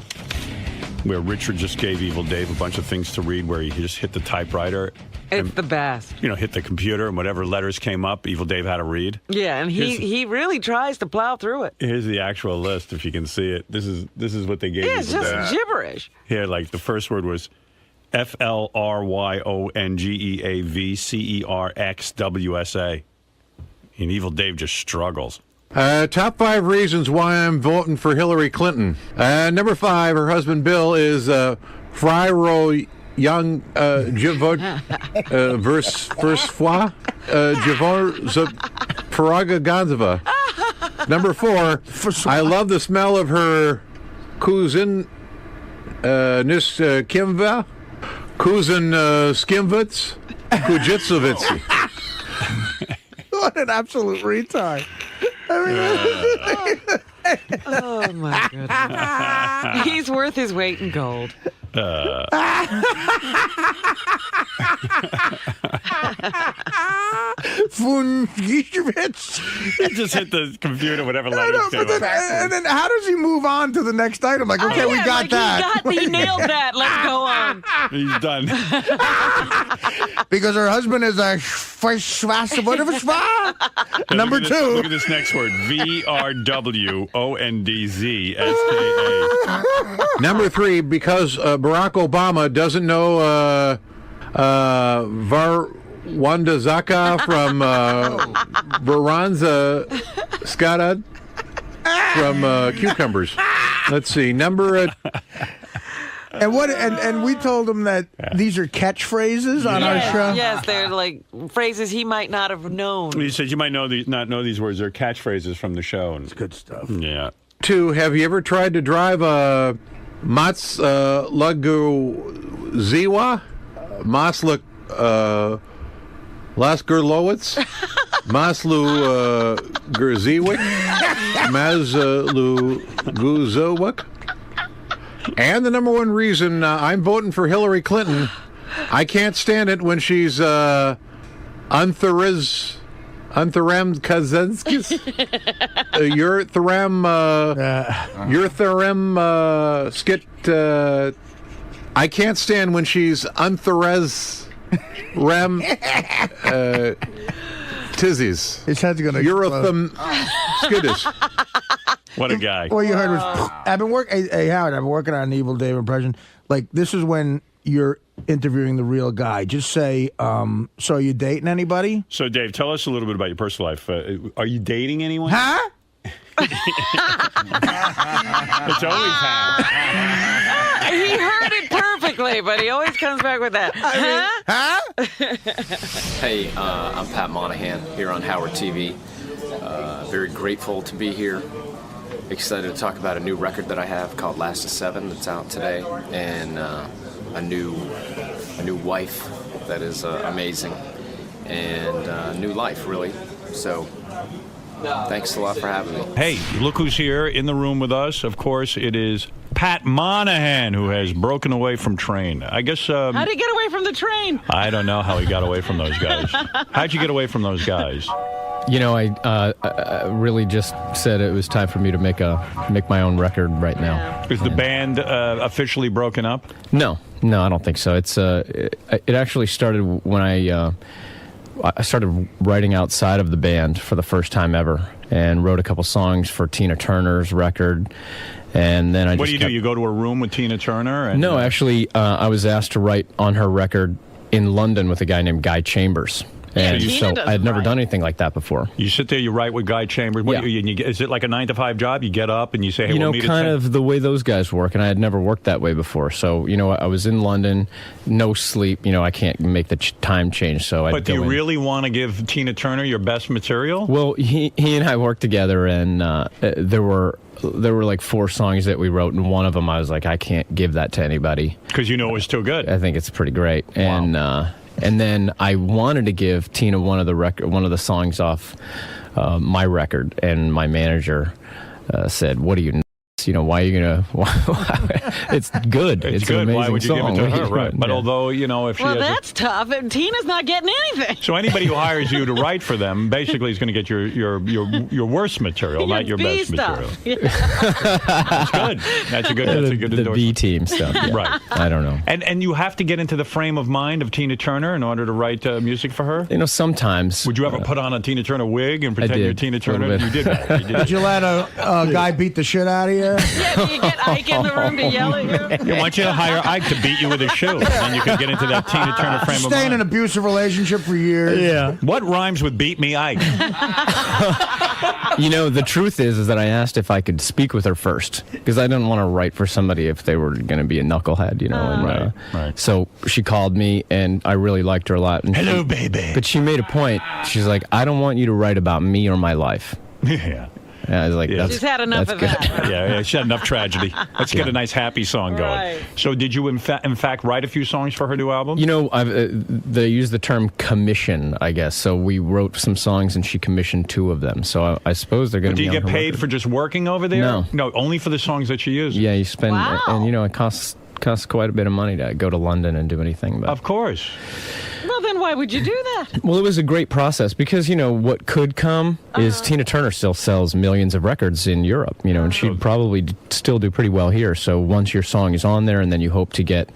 Where Richard just gave Evil Dave a bunch of things to read, where he just hit the typewriter. It's the best. You know, hit the computer, and whatever letters came up, Evil Dave had to read. Yeah, and he really tries to plow through it. Here's the actual list, if you can see it. This is what they gave you. Yeah, it's just gibberish. Here, like the first word was FLRYONGEAVCERXWSA. And Evil Dave just struggles. Top 5 reasons why I'm voting for Hillary Clinton. Number 5, her husband Bill is Friro Young Javot verse foi Javor Paraga Gonzava. Number 4, I love the smell of her cousin Nis Kimva, cousin Skimvitz, Kujitsovitz. What an absolute retard. Oh, my goodness. He's worth his weight in gold. He just hit the computer, whatever letters came up. And then how does he move on to the next item? Like, okay, we got that. He nailed that. Let's go on. He's done. Because her husband is a number 2. Look at this next word. VRWONDZSKA. Number 3, because Barack Obama doesn't know Varwanda Zaka from Varanza Skadad from Cucumbers. Let's see. Number... And we told him that these are catchphrases on our show. Yes, they're like phrases he might not have known. He said you might not know these words. They're catchphrases from the show. And it's good stuff. Yeah. 2, have you ever tried to drive a Maslaguziwa? Maslak Las Gerlowitz? Maslu Gerziewicz? Maslu Guzowik? And the number 1 reason I'm voting for Hillary Clinton, I can't stand it when she's Untharem Kazenskis, Urtharem Skit. I can't stand when she's Untharez Rem Tizzies. His head's gonna Urothem Skiddish. What a guy. What you heard was, I've been working, hey Howard, I've been working on an Evil Dave impression. Like, this is when you're interviewing the real guy. Just say, so are you dating anybody? So, Dave, tell us a little bit about your personal life. Are you dating anyone? Huh? It's always He heard it perfectly, but he always comes back with that. Hey, I'm Pat Monahan here on Howard TV. Very grateful to be here. Excited to talk about a new record that I have called Last of Seven that's out today, and a new wife that is amazing, and new life, really. So thanks a lot for having me. Hey, look who's here in the room with us. Of course, it is Pat Monahan, who has broken away from Train. I guess... How'd he get away from the train? I don't know how he got away from those guys. How'd you get away from those guys? You know, I really just said it was time for me to make my own record right now. Is the band officially broken up? No, I don't think so. It actually started when I started writing outside of the band for the first time ever, and wrote a couple songs for Tina Turner's record. And then What do you do? You go to a room with Tina Turner? And, no, actually, I was asked to write on her record in London with a guy named Guy Chambers. And so I had never done anything like that before. You sit there, you write with Guy Chambers. What, is it like a 9-to-5 job? You get up and you say, hey, we'll meet at 10? Kind of the way those guys work, and I had never worked that way before. So, I was in London, no sleep. I can't make the time change. So, But do you really want to give Tina Turner your best material? Well, he and I worked together, and there were like 4 songs that we wrote, and one of them I was like, I can't give that to anybody. Because it was too good. I think it's pretty great. Wow. And then I wanted to give Tina one of the songs off my record, and my manager said, "What are you? Why are you gonna? It's good. It's good. An amazing Why would you song. give it to her? Right. But although if she has that's tough. And Tina's not getting anything. So anybody who hires you to write for them basically is going to get your worst material, not your best material. That's good. That's a good endorsement. The B team stuff. Yeah. Right. I don't know. And you have to get into the frame of mind of Tina Turner in order to write music for her. Sometimes. Would you ever put on a Tina Turner wig and pretend you're Tina Turner? You did that. Did you let a guy beat the shit out of you? Yeah, do you get Ike in the room to yell at you? I want you to hire Ike to beat you with a shoe, and then you could get into that Tina Turner frame of mind. Stay in an abusive relationship for years. Yeah. What rhymes with beat me Ike? The truth is that I asked if I could speak with her first, because I didn't want to write for somebody if they were going to be a knucklehead, Right. So she called me, and I really liked her a lot. And hello, baby. But she made a point. She's like, I don't want you to write about me or my life. Yeah. And I was like, she's had enough of that. Yeah, she had enough tragedy. Let's get a nice happy song going. Right. So did you in fact write a few songs for her new album? They use the term commission, I guess. So we wrote some songs, and she commissioned 2 of them. So I suppose they're going to be. Do you get paid for just working over there? No, only for the songs that she uses. Yeah, you spend, and it costs quite a bit of money to go to London and do anything. But of course. Well, then why would you do that? Well, it was a great process because, what could come is Tina Turner still sells millions of records in Europe, and she'd probably still do pretty well here. So once your song is on there and then you hope to get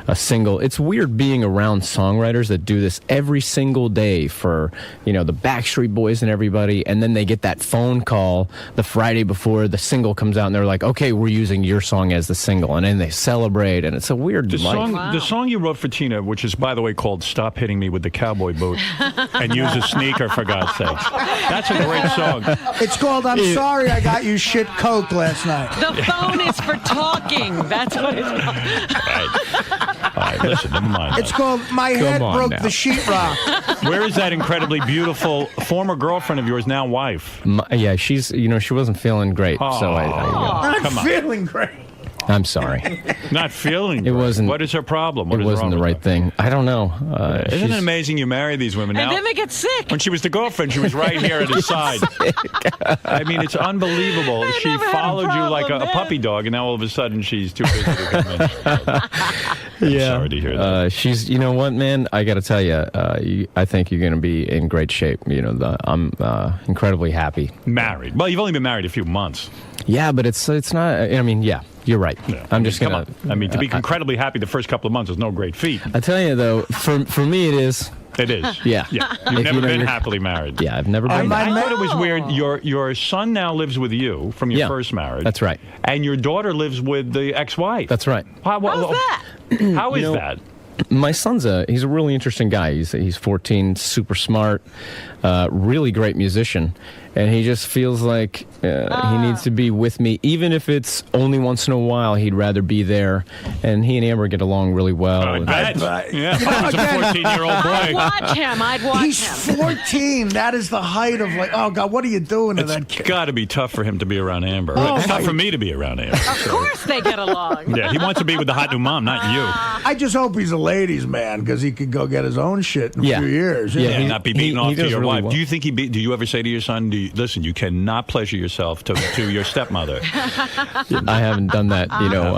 a single, it's weird being around songwriters that do this every single day for, the Backstreet Boys and everybody, and then they get that phone call the Friday before the single comes out, and they're like, okay, we're using your song as the single, and then they celebrate, and it's a weird life. The song you wrote for Tina, which is, by the way, called Stop Hitting Me with the Cowboy Boot and Use a Sneaker, for God's sakes. That's a great song. It's called I'm Sorry I Got You Shit Coke Last Night. The phone is for talking. That's what it's called. All right, listen, never mind. It's called My Head Broke the Sheetrock. Where is that incredibly beautiful former girlfriend of yours, now wife? She's, she wasn't feeling great. So Not feeling great. I'm sorry. Not feeling it wasn't. What is her problem? It wasn't the right thing. I don't know. Isn't it amazing you marry these women now? And then they get sick. When she was the girlfriend, she was right here at his side. I mean, it's unbelievable. She followed you like a puppy dog, and now all of a sudden she's too busy to come in. I'm sorry to hear that. She's, you know what, man? I got to tell you, I think you're going to be in great shape. I'm incredibly happy. Married. Well, you've only been married a few months. Yeah, but it's not. I mean, yeah. You're right. Yeah. I'm just gonna. I mean, to be incredibly happy the first couple of months is no great feat. I tell you though, for me it is. It is. Yeah. You've never been happily married. Yeah, I've never been. I thought it was weird. Your son now lives with you from your first marriage. That's right. And your daughter lives with the ex-wife. That's right. How's that? How is that? My son's he's a really interesting guy. He's 14, super smart, really great musician. And he just feels like he needs to be with me, even if it's only once in a while. He'd rather be there. And he and Amber get along really well. Yeah, he's a 14-year-old boy. I'd watch him. He's 14. That is the height of like, oh God, what are you doing to that kid? It's got to be tough for him to be around Amber. It's tough for me to be around Amber. Of course they get along. Yeah, he wants to be with the hot new mom, not you. I just hope he's a ladies' man because he could go get his own shit in a few years. Yeah, and not be beaten off to your really wife. well. Do you think do you ever say to your son, listen, you cannot pleasure yourself to your stepmother? I haven't done that. You know,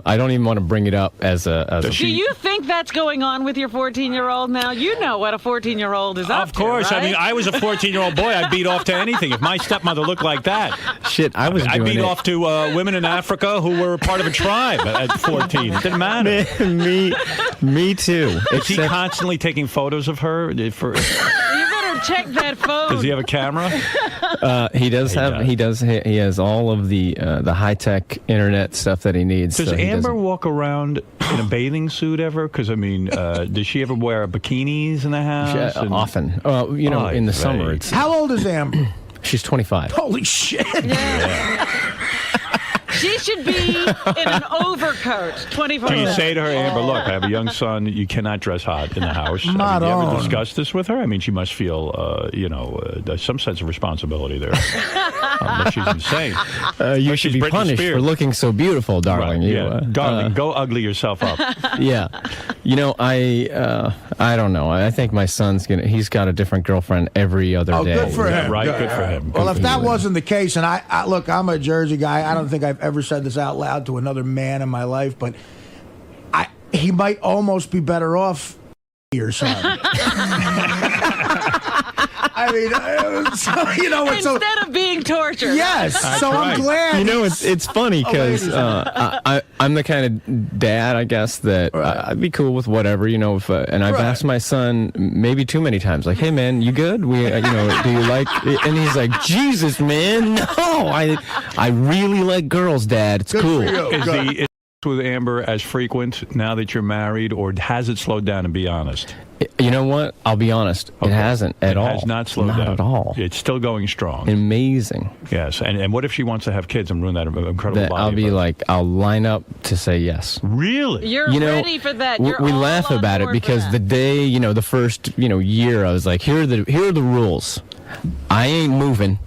I don't even want to bring it up as a. Do you think that's going on with your 14-year-old now? You know what a 14-year-old is up to, Of course. right? I mean, I was a 14-year-old boy. I'd beat off to anything. If my stepmother looked like that. Shit, I beat doing off to women in Africa who were part of a tribe at 14. It didn't matter. Me too. Is he constantly taking photos of her? You better check that phone. Does he have a camera? He does have. He has all of the high-tech internet stuff that he needs. Does so Amber walk around in a bathing suit ever? Because I mean, does she ever wear bikinis in the house? Often. In the summer. It's How old is Amber? She's 25. Holy shit! She should be in an overcoat 24/7. Do you say to her, Amber, look, I have a young son. You cannot dress hot in the house. Do you ever discuss this with her? I mean, she must feel, some sense of responsibility there. But she's insane. You should be punished for looking so beautiful, darling. Right, darling, go ugly yourself up. Yeah. You know, I don't know. I think my son's he's got a different girlfriend every other day. Good for him. Right, good for him. Well, if that wasn't the case, and I look, I'm a Jersey guy. I don't think I've ever said this out loud to another man in my life, but he might almost be better off your son. I mean, instead of being tortured. Yes. So I'm glad. You know, it's funny because I'm the kind of dad, I guess, that I'd be cool with whatever, you know. And I've asked my son maybe too many times, like, "Hey, man, you good? Do you like?" And he's like, "Jesus, man, no, I really like girls, Dad. It's cool." Is the with Amber as frequent now that you're married, or has it slowed down? And be honest. You know what? I'll be honest. Okay. It hasn't at all. It has not slowed down. Not at all. It's still going strong. Amazing. Yes. And what if she wants to have kids and ruin that incredible body? I'll be like, I'll line up to say yes. Really? You're ready for that. We laugh about it because the day, the first, year, I was like, here are the rules. I ain't moving.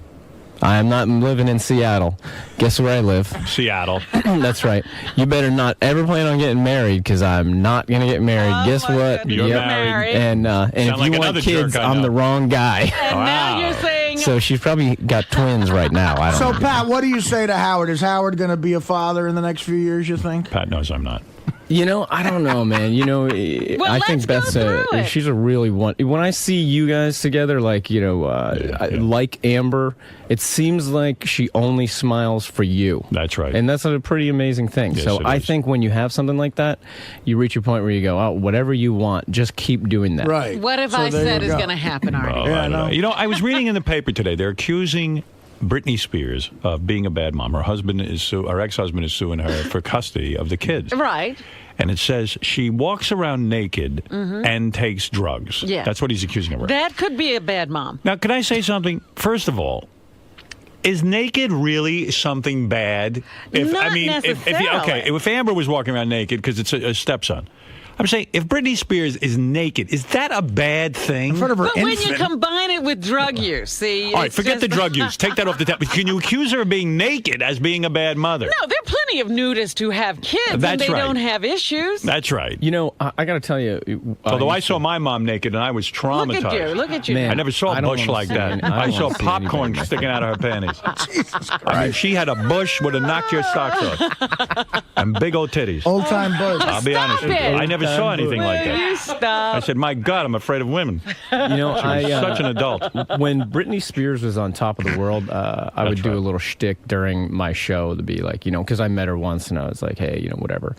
I am not living in Seattle. Guess where I live? Seattle. That's right. You better not ever plan on getting married because I'm not going to get married. Guess what? You're married. And if you want kids, I'm the wrong guy. And now you're saying... So she's probably got twins right now. I don't know. So, Pat, what do you say to Howard? Is Howard going to be a father in the next few years, you think? Pat knows I'm not. I don't know, man. I think Beth's she's a really one. When I see you guys together, like, like Amber, it seems like she only smiles for you. That's right. And that's a pretty amazing thing. Yes, so I is. think when you have something like that, you reach a point where you go, oh, whatever you want, just keep doing that. Right. What have I said is going to happen, Artie? I don't know. I was reading in the paper today, they're accusing Britney Spears of being a bad mom. Her ex-husband is suing her for custody of the kids. Right. And it says she walks around naked and takes drugs. Yeah. That's what he's accusing her of. That could be a bad mom. Now, can I say something? First of all, is naked really something bad? Not necessarily. If Amber was walking around naked because it's a stepson, I'm saying, if Britney Spears is naked, is that a bad thing? In front of her But when you combine it with drug use, see... All right, forget the drug use. Take that off the table. Can you accuse her of being naked as being a bad mother? No, there are plenty of nudists who have kids and they don't have issues. That's right. I got to tell you... Although I saw my mom naked and I was traumatized. Look at you. Man, I never saw a bush like that. I saw popcorn sticking out of her panties. Jesus Christ. I mean, she had a bush would have knocked your socks off. And big old titties. Old-time bush. I'll be honest with you. I never saw anything like that. You stop. I said, my God, I'm afraid of women. I such an adult. When Britney Spears was on top of the world, I would do a little shtick during my show to be like, because I met her once and I was like, hey, whatever.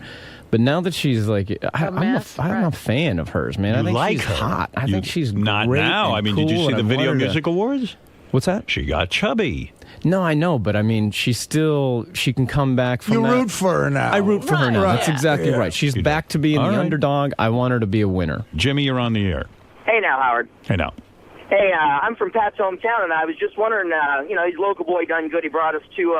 But now that she's like, I'm a fan of hers, man. I think she's hot. I think she's not great now. And I mean, cool, did you see and the I Video wanted to- Music Awards? What's that? She got chubby. No, I know, but I mean, she can come back from that. You root for her now. I root for her now. Right. That's exactly right. She's back to being the underdog. I want her to be a winner. Jimmy, you're on the air. Hey now, Howard. Hey now. Hey, I'm from Pat's hometown, and I was just wondering, he's a local boy, done good. He brought us two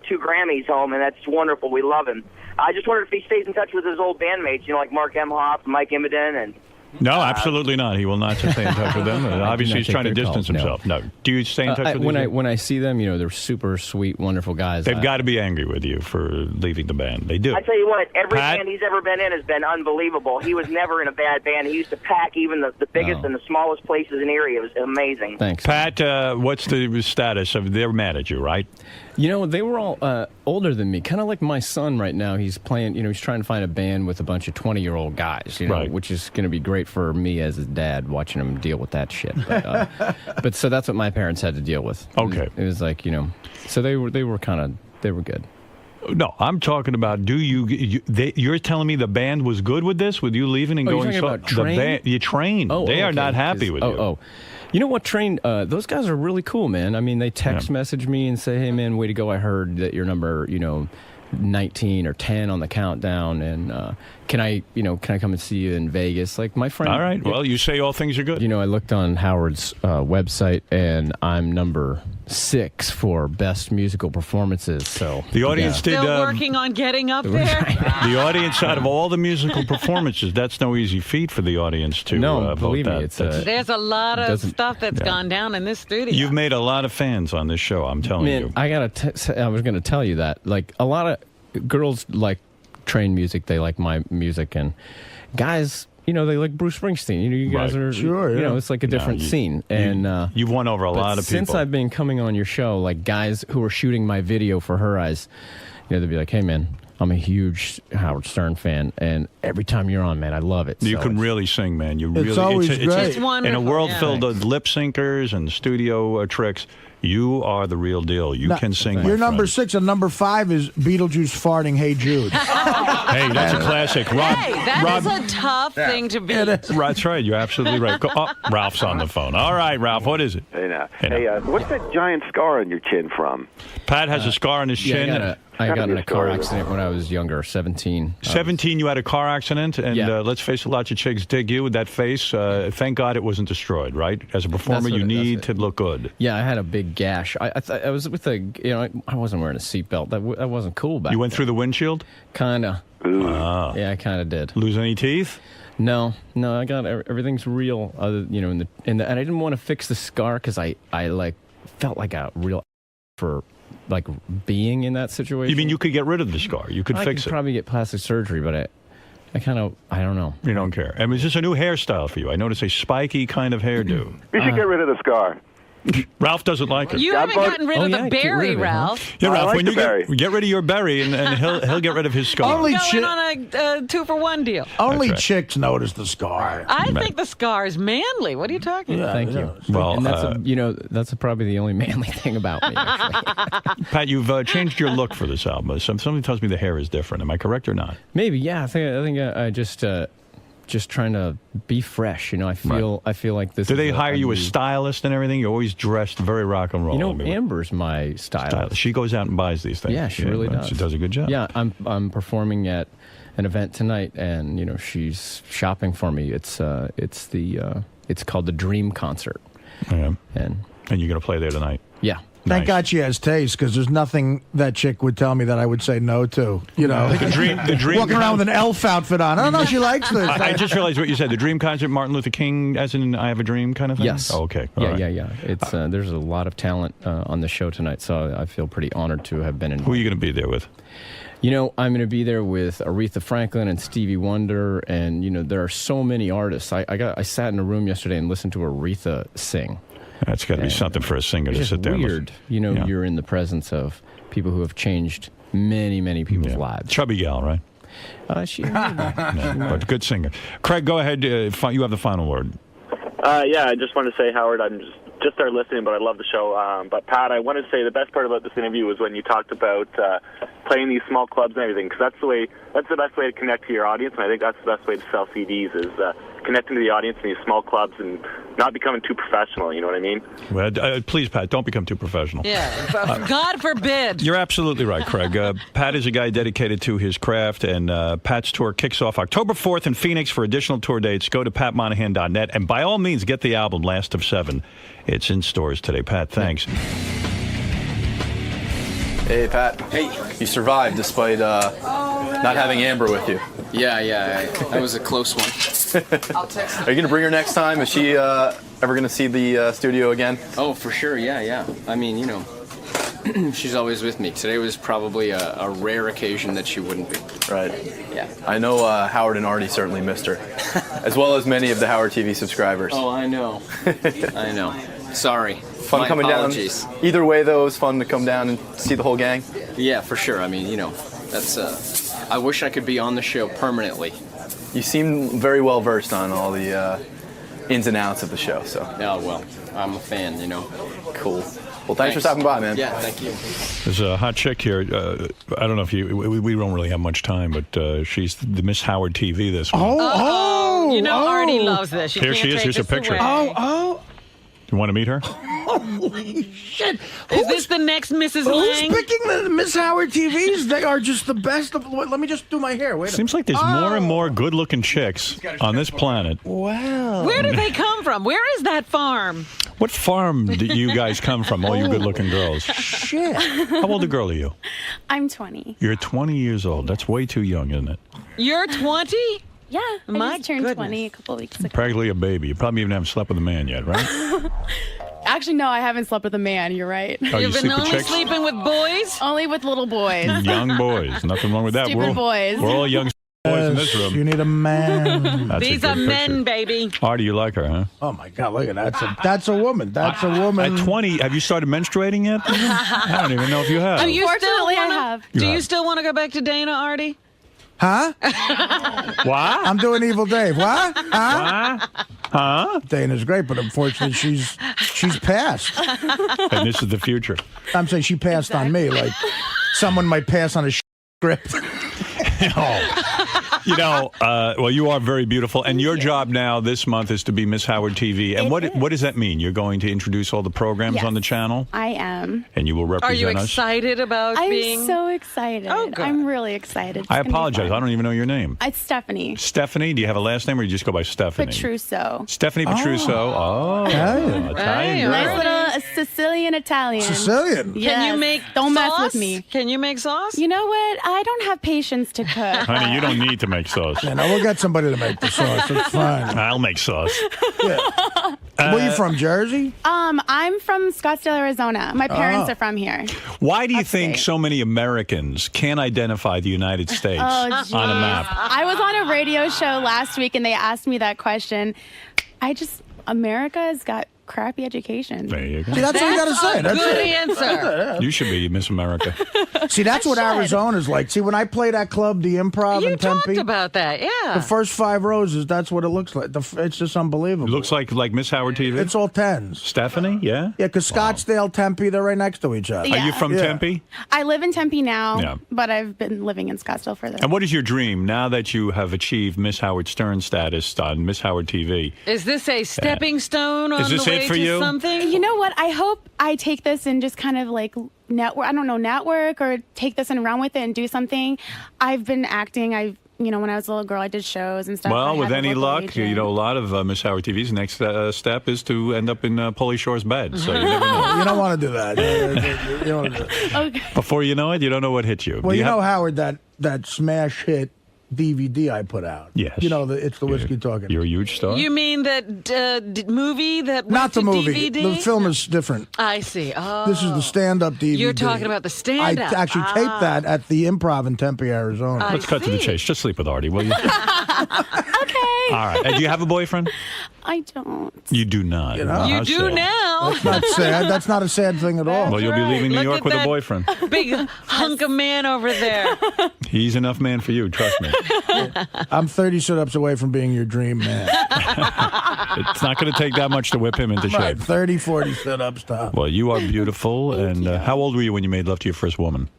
Grammys home, and that's wonderful. We love him. I just wondered if he stays in touch with his old bandmates, like Mark Emhoff, Mike Immoden, and... No, absolutely not. He will not stay in touch with them. Obviously, he's trying to distance himself. No. Do you stay in touch with them? When I see them, they're super sweet, wonderful guys. They've got to be angry with you for leaving the band. They do. I tell you what, every band he's ever been in has been unbelievable. He was never in a bad band. He used to pack even the biggest and the smallest places in the area. It was amazing. Thanks. Pat, what's the status of their manager, right? They were all older than me, kind of like my son right now. He's playing, he's trying to find a band with a bunch of 20-year-old guys, right. Which is going to be great for me as his dad, watching him deal with that shit. But so that's what my parents had to deal with. Okay. It was like, so they were good. No, I'm talking about. You're telling me the band was good with this, with you leaving and going? You're talking about Train? You Train. They are not happy with you. Oh. You know what, Train? Those guys are really cool, man. I mean, they text message me and say, "Hey, man, way to go! I heard that you're number, 19 or 10 on the countdown, and can I come and see you in Vegas?" Like my friend. All right. Well, you say all things are good. I looked on Howard's website, and I'm number 6 for best musical performances. So the audience did. Still working on getting up there. The audience, out of all the musical performances, that's no easy feat for the audience to. No, vote believe that. me, there's a lot of stuff that's gone down in this studio. You've made a lot of fans on this show. I'm telling you. I was going to tell you that. Like a lot of girls like Train music. They like my music, and guys, they like Bruce Springsteen. You guys are sure. Yeah. It's like a different scene. And you've won over a lot of people. Since I've been coming on your show, like guys who are shooting my video for Her Eyes, they'd be like, "Hey, man, I'm a huge Howard Stern fan, and every time you're on, man, I love it." You can really sing, man. It's always great. It's wonderful. In a world filled with lip syncers and studio tricks, you are the real deal. You can sing. You're number 6, and number 5 is Beetlejuice farting "Hey Jude." Hey, that's a classic. Rob, that is a tough thing to beat. That's right. You're absolutely right. Ralph's on the phone. All right, Ralph, what is it? Hey, now. Hey, what's that giant scar on your chin from? Pat has a scar on his chin. I got in a car accident when I was younger, 17. 17, you had a car accident, and let's face it, lots of chicks dig you with that face. Thank God it wasn't destroyed, right? As a performer, you need to look good. Yeah, I had a big gash. I was with I wasn't wearing a seatbelt. That wasn't cool back then. You went through the windshield? Kinda. Yeah, I kind of did. Lose any teeth? No, I got everything's real. And I didn't want to fix the scar because I felt like a real for like being in that situation. You mean you could get rid of the scar? You could fix it? Probably get plastic surgery, but I don't know. You don't care. I mean, is this a new hairstyle for you? I noticed a spiky kind of hairdo. You should get rid of the scar. Ralph doesn't like it. You haven't gotten rid of the berry, Ralph. Yeah, Ralph, like when you get rid of your berry, and he'll get rid of his scar. Only going on a 2-for-1 deal. Only chicks notice the scar. I think the scar is manly. What are you talking about? Thank you. Well, and that's probably the only manly thing about me, actually. Pat, you've changed your look for this album. Somebody tells me the hair is different. Am I correct or not? Maybe, yeah. I think I just trying to be fresh. I feel like this. Do they hire you as stylist and everything? You're always dressed very rock and roll. Amber's my stylist. She goes out and buys these things. Yeah, she really does. She does a good job. Yeah, I'm performing at an event tonight, and she's shopping for me. It's called the Dream Concert. Yeah. And you're gonna play there tonight. Yeah. Thank God she has taste, because there's nothing that chick would tell me that I would say no to. The dream walking around with an elf outfit on. I don't know. She likes this. I just realized what you said. The Dream Concert, Martin Luther King, as in "I Have a Dream" kind of thing. Yes. Oh, okay. Yeah. It's there's a lot of talent on the show tonight, so I feel pretty honored to have been invited. Who are you going to be there with? I'm going to be there with Aretha Franklin and Stevie Wonder, and there are so many artists. I sat in a room yesterday and listened to Aretha sing. That's got to be something for a singer to sit there. It's weird. You're in the presence of people who have changed many, many people's lives. Chubby gal, right? But good singer. Craig, go ahead. You have the final word. I just wanted to say, Howard, I'm just started listening, but I love the show. But Pat, I wanted to say the best part about this interview was when you talked about playing these small clubs and everything, because that's the best way to connect to your audience, and I think that's the best way to sell CDs is connecting to the audience in these small clubs and not becoming too professional. You know what I mean? Well, please, Pat, don't become too professional. Yeah, God forbid. You're absolutely right, Craig. Pat is a guy dedicated to his craft, and Pat's tour kicks off October 4th in Phoenix. For additional tour dates, go to patmonahan.net, and by all means, get the album Last of Seven. It's in stores today. Pat, thanks. Hey, Pat. Hey. You survived despite not having Amber with you. Yeah, that was a close one. Are you going to bring her next time? Is she ever going to see the studio again? Oh, for sure, yeah. I mean, you know, she's always with me. Today was probably a rare occasion that she wouldn't be. Right. Yeah. I know Howard and Artie certainly missed her, as well as many of the Howard TV subscribers. Oh, I know. I know. Sorry. Fun coming apologies. Down. Either way, though, it was fun to come down and see the whole gang. Yeah, for sure. I mean, you know, that's. I wish I could be on the show permanently. You seem very well versed on all the ins and outs of the show. So. Yeah, well, I'm a fan. You know. Cool. Well, thanks for stopping by, man. Yeah, thank you. There's a hot chick here. I don't know if we don't really have much time, but she's the Miss Howard TV this week. You know, Artie loves this. Here she is. Here's a picture. Away. You want to meet her? Holy shit. Is this the next Mrs. Lang? Who's picking the Miss Howard TVs? They are just the best of... Let me just do my hair. Wait. Seems like there's more and more good-looking chicks on this planet. Wow. Where did they come from? Where is that farm? What farm do you guys come from, all you good-looking girls? Shit. How old a girl are you? I'm 20. You're 20 years old. That's way too young, isn't it? You're 20? Yeah, My I just turned goodness. 20 a couple weeks ago. Practically a baby. You probably even haven't slept with a man yet, right? Actually, no, I haven't slept with a man. You're right. Oh, you You've been sleep with only chicks? sleeping with boys? Only with little boys. Young boys. Nothing wrong with that. Stupid boys. We're all young boys in this room. You need a man. That's These a are good men, picture. baby. Artie, you like her, huh? Oh, my God. Look at that. That's a woman. That's a woman. At 20, have you started menstruating yet? I don't even know if you have. Do you still Fortunately, I wanna, have. Do You you have. still want to go back to Dana, Artie? Huh? What? I'm doing Evil Dave. What? Huh? What? Huh? Dana's great, but unfortunately, she's passed. And this is the future. I'm saying she passed on me, like someone might pass on a script. You know, well, you are very beautiful, and your job now this month is to be Miss Howard TV. And what does that mean? You're going to introduce all the programs Yes. on the channel, I am. and you will Are represent you us. excited about being... I'm so excited. Oh, good. I'm really excited. It's I gonna be apologize. fun. I don't even know your name. It's Stephanie. Stephanie. Do you have a last name, or you just go by Stephanie? Petruso. Stephanie Petruso. Oh, Italian. Italian girl. Nice little Sicilian Italian. Sicilian. Yes. Can you make Don't mess sauce? with me. Can you make sauce? You know what? I don't have patience to cook. Honey, you don't need to make sauce. Yeah, no, we'll get somebody to make the sauce. It's fine. I'll make sauce. Where are you from, Jersey? I'm from Scottsdale, Arizona. My parents are from here. Why do you think so many Americans can't identify the United States on a map? I was on a radio show last week and they asked me that question. America's got crappy education. There you go. See, that's what you got to say. That's Good it. answer. You should be Miss America. See, that's what Arizona's like. See, when I play that club, the Improv You in talked Tempe, about that, yeah. the first 5 roses, that's what it looks like. It's just unbelievable. It looks like Miss Howard TV. It's all 10s. Stephanie, yeah? Yeah, because Scottsdale, Tempe, they're right next to each other. Are you from Tempe? I live in Tempe now, Yeah. but I've been living in Scottsdale for this. And what is your dream now that you have achieved Miss Howard Stern status on Miss Howard TV? Is this a stepping stone on Is this the it way for to you? something? You know what? I hope I take this and just kind of like network or take this and run with it and do something. I've been acting. When I was a little girl, I did shows and stuff. Well, I with had a any local luck, agent. you know, a lot of Miss Howard TV's next step is to end up in Pauly Shore's bed. So you never know. You don't want to do that. You don't wanna do that. Okay. Before you know it, you don't know what hit you. Well, Do you have- know, Howard, that smash hit DVD I put out. Yes. You know, it's the Whiskey Talking. You're a huge star. You mean that movie that went Not the to movie. DVD? The film is different. I see. Oh. This is the stand-up DVD. You're talking about the stand-up. I actually taped that at the Improv in Tempe, Arizona. Let's cut to the chase. Just sleep with Artie, will you? Okay. All right. Do you have a boyfriend? I don't. You do not. You know? You How do sad. now. That's not sad. That's not a sad thing at all. Well, you'll be leaving New Look York at with a that boyfriend. Big hunk of man over there. He's enough man for you, trust me. I'm 30 sit-ups away from being your dream man. It's not going to take that much to whip him into Right, shape. 30, 40 sit-ups, Tom. Well, you are beautiful. And how old were you when you made love to your first woman?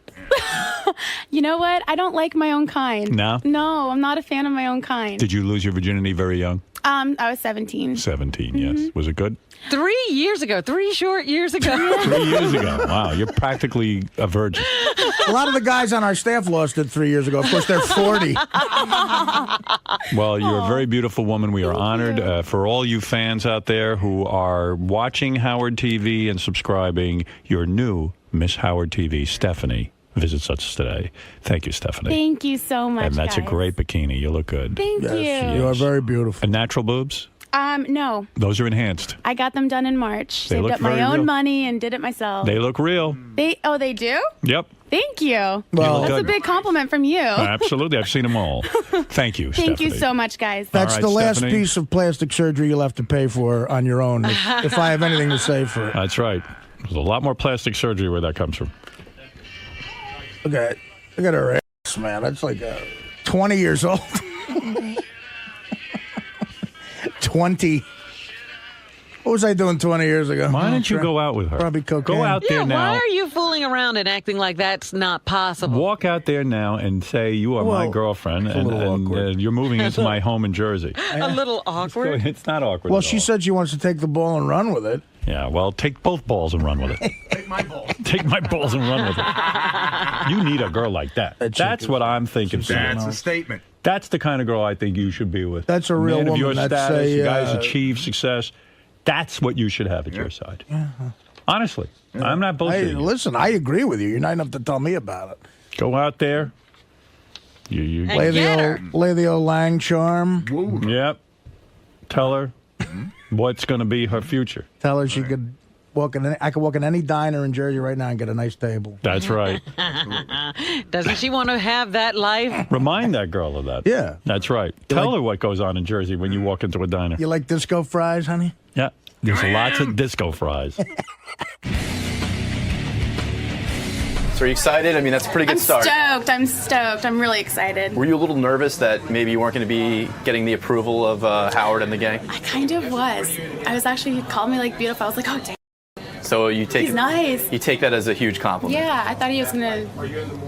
You know what? I don't like my own kind. No? No, I'm not a fan of my own kind. Did you lose your virginity very young? I was 17. 17, yes. Was it good? 3 years ago. 3 short years ago. 3 years ago. Wow, you're practically a virgin. A lot of the guys on our staff lost it 3 years ago. Of course, they're 40. Well, you're a very beautiful woman. We are honored. For all you fans out there who are watching Howard TV and subscribing, your new Miss Howard TV, Stephanie, visits us today. Thank you, Stephanie. Thank you so much, And that's guys. a great bikini. You look good. Thank you. You are very beautiful. And natural boobs? No. Those are enhanced. I got them done in March. They Saved look up my very own real. money and did it myself. They look real. They do? Yep. Thank you. Well, That's good. a big compliment from you. Absolutely. I've seen them all. Thank you, Thank you Stephanie. so much, guys. That's All right, the last Stephanie. piece of plastic surgery you'll have to pay for on your own, if I have anything to say for it. That's right. There's a lot more plastic surgery where that comes from. Look at her ass, man. That's like 20 years old. 20. What was I doing 20 years ago? Why don't you go out with her? Probably cocaine. Go out there now. Why are you fooling around and acting like that's not possible? Walk out there now and say, you are my girlfriend, and you're moving into my home in Jersey. A little awkward. It's not awkward. Well, at she all. said she wants to take the ball and run with it. Yeah, well, take both balls and run with it. Take my ball. Take my balls and run with it. You need a girl like that. That's what I'm thinking. That's a statement. That's the kind of girl I think you should be with. That's a real Man of woman. your That's status, a, you guys achieve success. That's what you should have at your side. Honestly, I'm not bullshitting. Listen, I agree with you. You're not enough to tell me about it. Go out there. You Lay the old Lang charm. Yep. Tell her what's going to be her future. Tell her she could walk in. I could walk in any diner in Jersey right now and get a nice table. That's right. Doesn't she want to have that life? Remind that girl of that. Yeah. That's right. Tell her what goes on in Jersey when you walk into a diner. You like disco fries, honey? Yeah. There's lots of disco fries. So are you excited? I mean, that's a pretty good start. I'm stoked. I'm really excited. Were you a little nervous that maybe you weren't going to be getting the approval of Howard and the gang? I kind of was. I was actually, he called me like beautiful. I was like, oh, dang. So you take He's nice. You take that as a huge compliment. Yeah, I thought he was gonna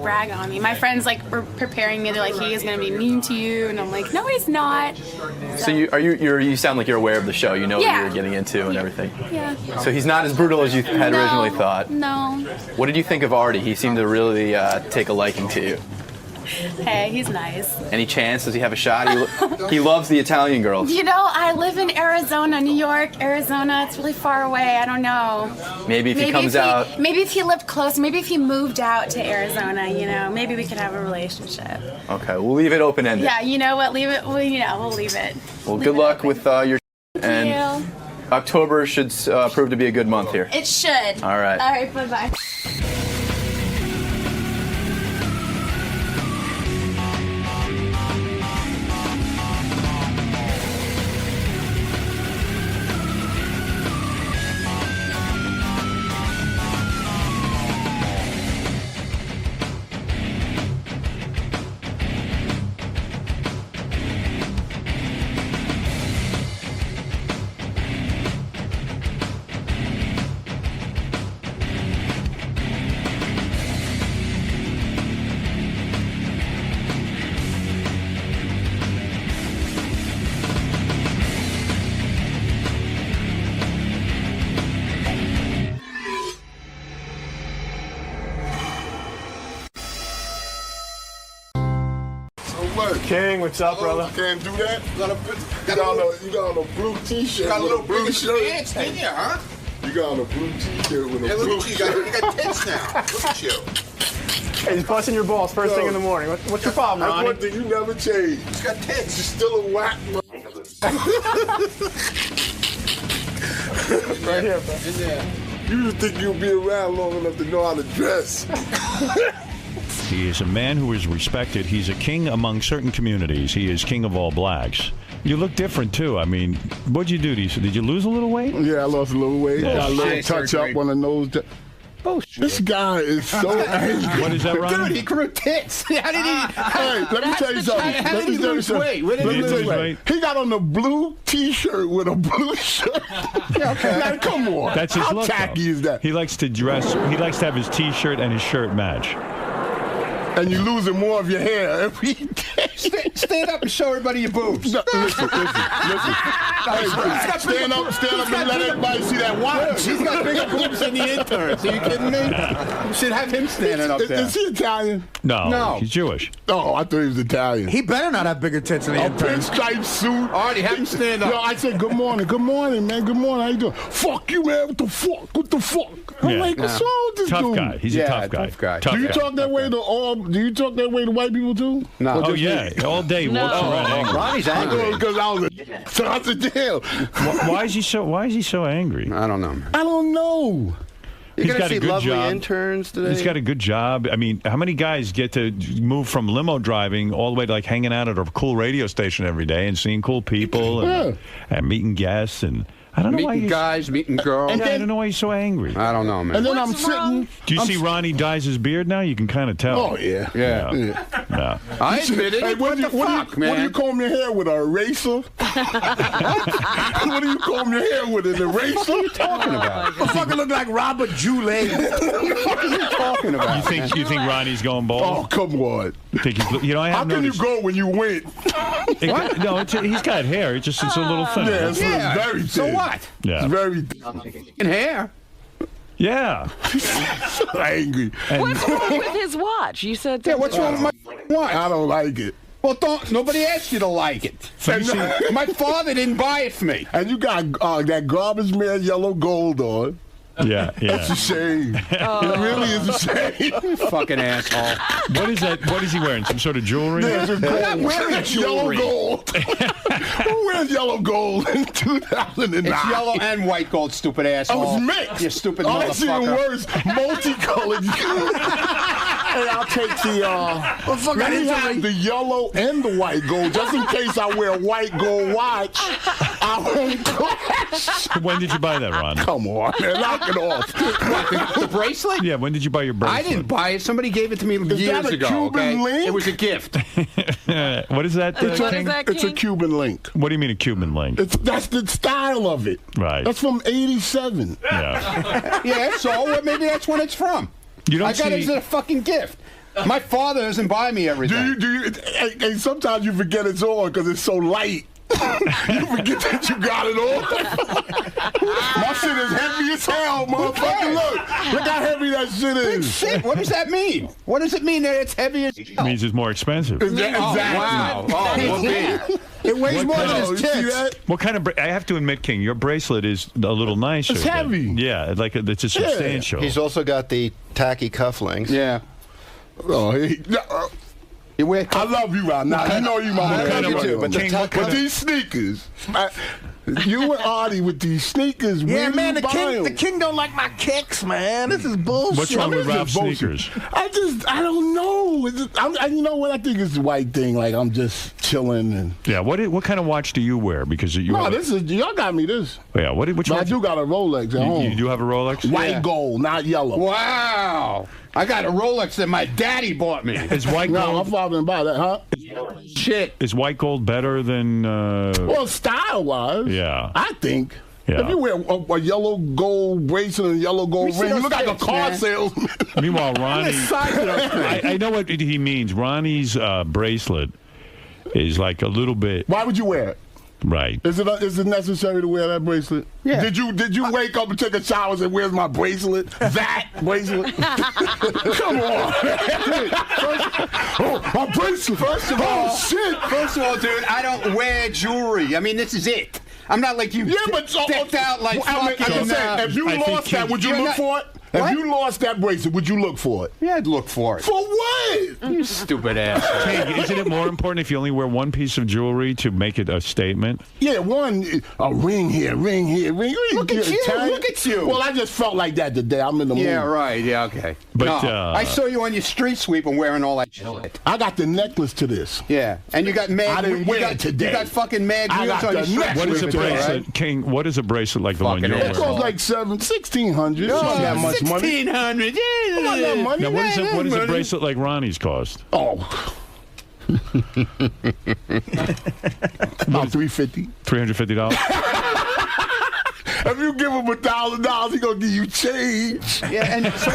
brag on me. My friends like were preparing me. They're like, he is gonna be mean to you, and I'm like, no, he's not. So you sound like you're aware of the show. You know what you're getting into and everything. Yeah. So he's not as brutal as you had originally thought. No. What did you think of Artie? He seemed to really take a liking to you. Hey, he's nice. Any chance? Does he have a shot? He loves the Italian girls. You know, I live in Arizona, New York, Arizona. It's really far away. I don't know. Maybe if he comes out. Maybe if he lived close. Maybe if he moved out to Arizona. You know, maybe we could have a relationship. Okay, we'll leave it open-ended. Yeah, you know what? Leave it. Well, we'll leave it. Well, good luck with your. And October should prove to be a good month here. It should. All right. All right. Bye-bye. King, what's up, brother? Can't do that. You got on a blue t-shirt. Got a little blue shirt. pants in there, huh? You got on a blue t-shirt with a Look blue at you, shirt. you got tits now. Look at you. Hey, he's busting your balls first thing in the morning. What's your problem, That's Ronnie? one thing you never change. He's got tits. You're still a whack Right here, bro. In there. You just think you'll be around long enough to know how to dress. He is a man who is respected. He's a king among certain communities. He is king of all blacks. You look different, too. I mean, what'd you do? Did you lose a little weight? Yeah, I lost a little weight. Oh, Got a little shit. touch up on the nose. This guy is so angry. What is that, Ronnie? Dude, he grew tits. How did he? Hey, let me tell you something. How did he lose weight? Where did he lose weight? He got on a blue t-shirt with a blue shirt. Now, come on. That's his How look, tacky though. is that? He likes to dress. He likes to have his T-shirt and his shirt match. And you're losing more of your hair every day. Stand up and show everybody your boobs. No, listen. Stand up and let everybody see that watch. He's got bigger boobs than the interns. Are you kidding me? You should have him standing up there. Is he Italian? No, he's Jewish. Oh, I thought he was Italian. He better not have bigger tits than the interns. Pinstripe suit. Already have him stand up. Yo, I said, good morning, man. Good morning. How you doing? Fuck you, man. What the fuck? I'm like, what's wrong with this tough dude? guy. He's a tough guy. Do you talk that way to white people too? No. Oh yeah, all day. No. Walks around angry. Ronnie's angry because I was so I said, damn. Why is he so angry? I don't know. I don't know. You're He's going got to a see good lovely job. interns today. He's got a good job. I mean, how many guys get to move from limo driving all the way to like hanging out at a cool radio station every day and seeing cool people and meeting guests and. I don't know why meeting guys, meeting girls. I don't know why he's so angry. I don't know, man. And then I'm sitting. Do you see Ronnie dyes his beard now? You can kind of tell. Oh yeah. Yeah. I admit it. Hey, what the fuck, man? What do you comb your hair with? A eraser? What do you comb your hair with? An eraser? What are you talking about? You fucking look like Robert Joulay. What are you talking about? You think Ronnie's going bald? Oh come on. I have How can you go when you win? He's got hair. It's a little thin. Yeah, it's very thin. So what? Yeah. It's very thin. In hair. Yeah. So angry. What's wrong with his watch? You said. Yeah, what's wrong with my watch? I don't like it. Well, nobody asked you to like it. My father didn't buy it for me. And you got that garbage man yellow gold on. Yeah. That's a shame. It really is a shame. Fucking asshole. What is that? What is he wearing? Some sort of jewelry? Yeah, it's gold. I'm wearing Yellow gold. Who wears yellow gold in 2009? It's yellow and white gold, stupid asshole. Oh, it's mixed. You stupid That's even motherfucker. worse. Multicolored. Hey, I'll take the let me have the yellow and the white gold, just in case I wear a white gold watch. I won't clash. When did you buy that, Ron? Come on, man. Knock it off. What, the bracelet? Yeah, when did you buy your bracelet? I didn't buy it. Somebody gave it to me years that a ago. Cuban link? It was a gift. What is that? King? It's a Cuban link. What do you mean a Cuban link? That's the style of it. Right. That's from '87. Yeah. Yeah, so maybe that's when it's from. You don't I got it as a fucking gift. My father doesn't buy me everything. Do you? And sometimes you forget it's on because it's so light. You forget that you got it on. My shit is heavy as hell, motherfucker. Look how heavy that shit is. Shit, what does that mean? What does it mean that it's heavy as hell? It means it's more expensive. Exactly. Wow. Oh, well, damn. It weighs more than his tits. What kind of? I have to admit, King, your bracelet is a little nicer. It's heavy. Yeah, it's a substantial. He's also got the tacky cufflinks. Yeah. Oh, I love you, Ron. Now, you know you my man. I love you too, but these sneakers. You and Artie with these sneakers. Yeah, when man, you buy the them? king don't like my kicks, man. This is bullshit. What's wrong with Rob's sneakers? I don't know. You know what? I think it's a white thing. Like, I'm just chilling. And Yeah, what kind of watch do you wear? Because you y'all got me this. Yeah, which But one? I do got a Rolex at home. You do have a Rolex? White gold, not yellow. Wow. I got a Rolex that my daddy bought me. Is white No, gold? my father didn't buy that, huh? Shit. Is white gold better than? Well, style-wise, Yeah. I think. Yeah. If you wear a yellow gold bracelet and a yellow gold see ring, you those look like a things, car man. salesman. Meanwhile, Ronnie. I know what he means. Ronnie's bracelet is like a little bit. Why would you wear it? Right. Is it necessary to wear that bracelet? Yeah. Did you wake up and take a shower and say, "Where's my bracelet?" That bracelet. Come on, dude. My bracelet. First of all, shit. First of all, dude, I don't wear jewelry. I mean, this is it. I'm not like you. Yeah, but decked out like fucking. If you lost that, would you look for it? If you lost that bracelet, would you look for it? Yeah, I'd look for it. For what? You stupid ass. King, isn't it more important if you only wear one piece of jewelry to make it a statement? Yeah, a ring here, ring here, ring. Look at you, look at you. Well, I just felt like that today. I'm in the mood. Yeah, right. Yeah, okay. But, no, I saw you on your street sweeping wearing all that shit. I got the necklace to this. Yeah, and you got mad. I didn't wear it today. You got fucking mad I wheels got on your the street necklace. What is a Today, bracelet, right? King? What is a bracelet like the one Fucking you're It wearing? costs like $1,600. It's not that much money. $1,600. It's not that money. Now, what is a bracelet like Ronnie's cost? Oh. About $350. $350? If you give him $1,000, he gonna give you change. Yeah, and if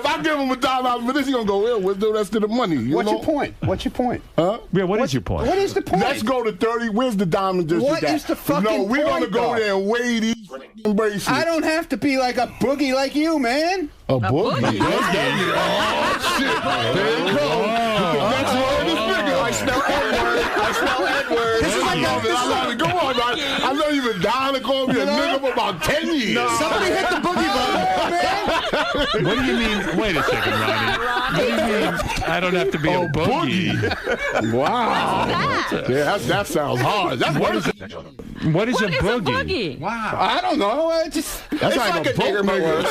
I give him $1,000 for this, he gonna go, well, where's the rest of the money? What's your point? What's your point? Huh? Yeah, what is your point? What is the point? Let's go to 30. Where's the diamond district? What is the fucking No, we're point, gonna go though? there and weigh these bracelets. I don't have to be like a boogie like you, man. A boogie? Oh, shit. There you go. That's word is nigga. I smell N-word. I smell N-word. This is like I love it. Go on, man. I know you've been down to call me a nigga for about 10 years. No. Somebody hit the boogie button. What do you mean? Wait a second, Ronnie. What do you mean? I don't have to be a boogie. Wow. Yeah, that sounds hard. That's What is a boogie? Wow. I don't know. That's like a nigger word. A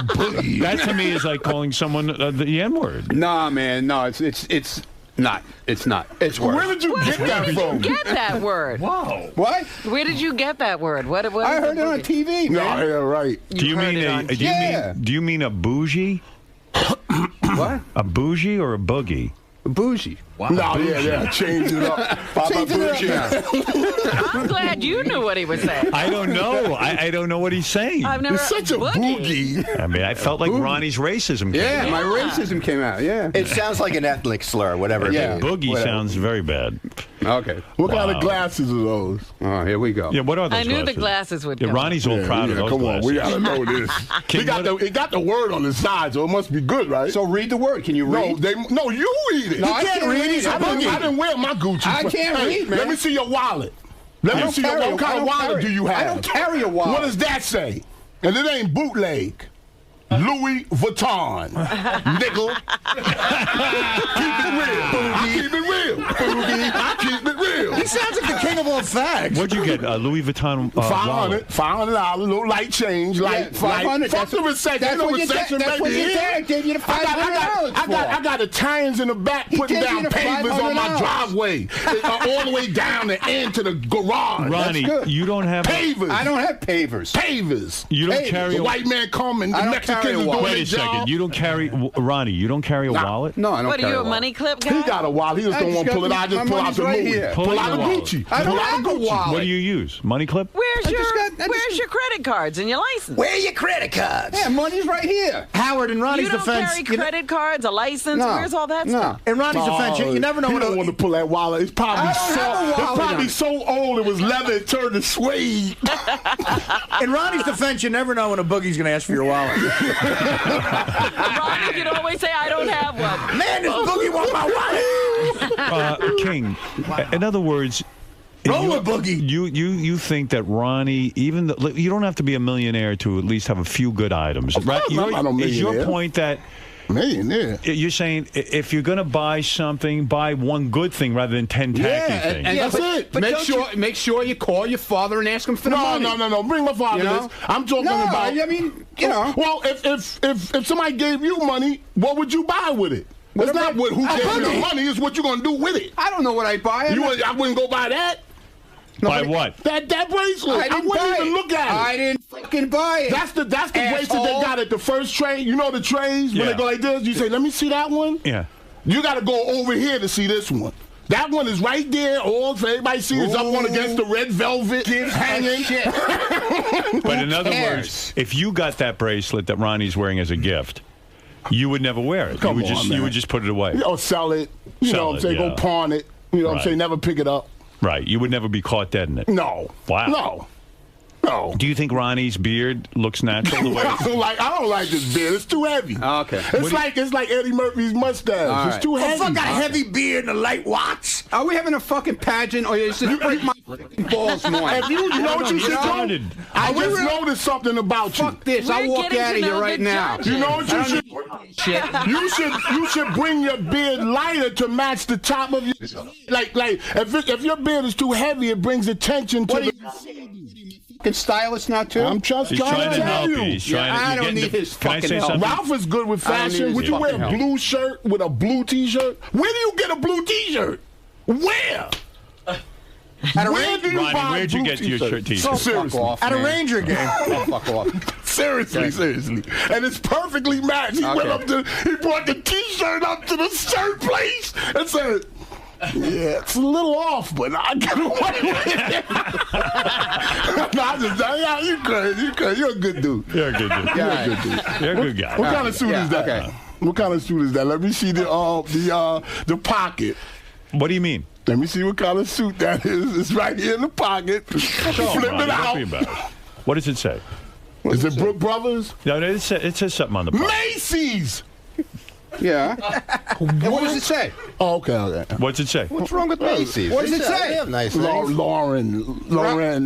boogie. That to me is like calling someone the N-word. Nah, man. No, it's not. It's not. It's worse. Where did you get that from? Where did you get that word? Wow. What? Where did you get that word? What I heard it on TV, No, man. yeah, right. Do you mean do you mean a bougie? What? A bougie or a boogie? Bougie. Wow. No, yeah, change it up. Change it up. I'm glad you knew what he was saying. I don't know. I don't know what he's saying. I've never It's such a boogie. I mean, I felt like Ronnie's racism came Yeah, out. my racism came out. Yeah. It sounds like an ethnic slur, whatever it Yeah. is. Boogie Whatever. sounds very bad. Okay. What kind of glasses are those? Oh, here we go. Yeah, what are those I knew glasses? the glasses would Yeah, come. Ronnie's all proud of those come on, glasses. we gotta know this. It got the word on the side, so it must be good, right? So read the word. Can you read? No, you read it. No, You I can't read it. I didn't wear my Gucci. I can't read, man. Let me see your wallet. Let me see what kind of wallet do you have? I don't carry a wallet. What does that say? And it ain't bootleg. Louis Vuitton. Nickel. Keep it real. I keep it real. I keep it real. He sounds like the king of all facts. What'd you get? Louis Vuitton $500, little light change, light, $500. Fuck the recession. That's what your dad gave you the $500 I got Italians in the back putting gave down you the pavers on my $500. driveway, all the way down the end to the garage. Ronnie, you don't have pavers. I don't have pavers. Pavers. You don't Pavers. carry The a white man coming. The I don't Mexicans carry a is doing wallet. Wait their a second. job. You don't carry Ronnie. You don't carry a wallet. No, I don't What, are carry you a a wallet. money clip guy? He got a wallet. He just don't want to pull it out. Just pull out the right Louis. here. Pull out the Pull it Gucci. I don't Pull out have the a Gucci. wallet. What do you use? Money clip? Where's your credit cards and your license? Where are your credit cards? Yeah, money's right here. Howard, in Ronnie's You don't defense, carry credit cards, a license. No. Where's all that No. stuff? in Ronnie's defense, you never know He what don't want to pull that wallet. It's probably I don't have a wallet so old it was leather. It turned to suede. in Ronnie's defense, you never know when a boogie's going to ask for your wallet. Ronnie can always say, I don't have one. Man, this boogie want my wallet. King. In other words. Roll a boogie. You think that Ronnie, even though you don't have to be a millionaire to at least have a few good items, right? I'm not a Is your millionaire. point that Millionaire. you're saying if you're going to buy something, buy one good thing rather than 10 tacky things? and That's it. But make sure you call your father and ask him for the money. No. Bring my father. You know? This. I'm talking about. I mean, you know. Well, if somebody gave you money, what would you buy with it? It's not who gave you the money. It's what you're gonna do with it. I don't know what I buy. I wouldn't go buy that. Buy what? That bracelet. I wouldn't even look at it. I didn't fucking buy it. That's the bracelet they got at the first tray. You know the trays when they go like this. You say, "Let me see that one." Yeah. You got to go over here to see this one. That one is right there. All for everybody see is up one against the red velvet hanging. But in other words, if you got that bracelet that Ronnie's wearing as a gift, you would never wear it. Come you would on, just man. you would just put it away. Or sell it. You know what I'm saying? yeah. Go pawn it. You know what I'm Right. saying? Never pick it up. Right. You would never be caught dead in it. No. Wow. No. Do you think Ronnie's beard looks natural the way? I don't like this beard. It's too heavy. Okay. It's like Eddie Murphy's mustache. All It's right. too heavy. Fuck, got a heavy beard and a light watch. Are we having a fucking pageant, or is it break my fucking balls more? If you know what you should do? I just noticed something about you. Fuck this! I'll walk out of here right now. You know what you should? You should bring your beard lighter to match the top of your. Like if your beard is too heavy, it brings attention to the. Fucking stylist now too. I'm just He's trying to tell help you. you. He's trying to. I you're don't getting need the- his Can I fucking say help. something? Ralph is good with I don't need fashion. his Would you wear a fucking help. blue shirt with a blue T-shirt? Where do you get a blue T-shirt? Where? Where do you Ronnie, buy where'd you blue get your T-shirts? shirt T-shirt? Oh, Seriously. fuck off, At a man. Ranger game. Oh, fuck off. Seriously. And it's perfectly matched. He went up to, he brought the T-shirt up to the shirt place and said, "Yeah, it's a little off, but I get away with it." You crazy. You're a good dude. You're a good dude. You're a good dude. You're a good guy. What kind of suit is that? Okay. What kind of suit is that? Let me see the pocket. What do you mean? Let me see what kind of suit that is. It's right here in the pocket. Flip it out. What does it say? Is it Brook Brothers? No, it says something on the pocket. Macy's. Yeah. What does it say? Oh, okay. What's it say? What's wrong with Macy's? What does it say? They have nice Lauren.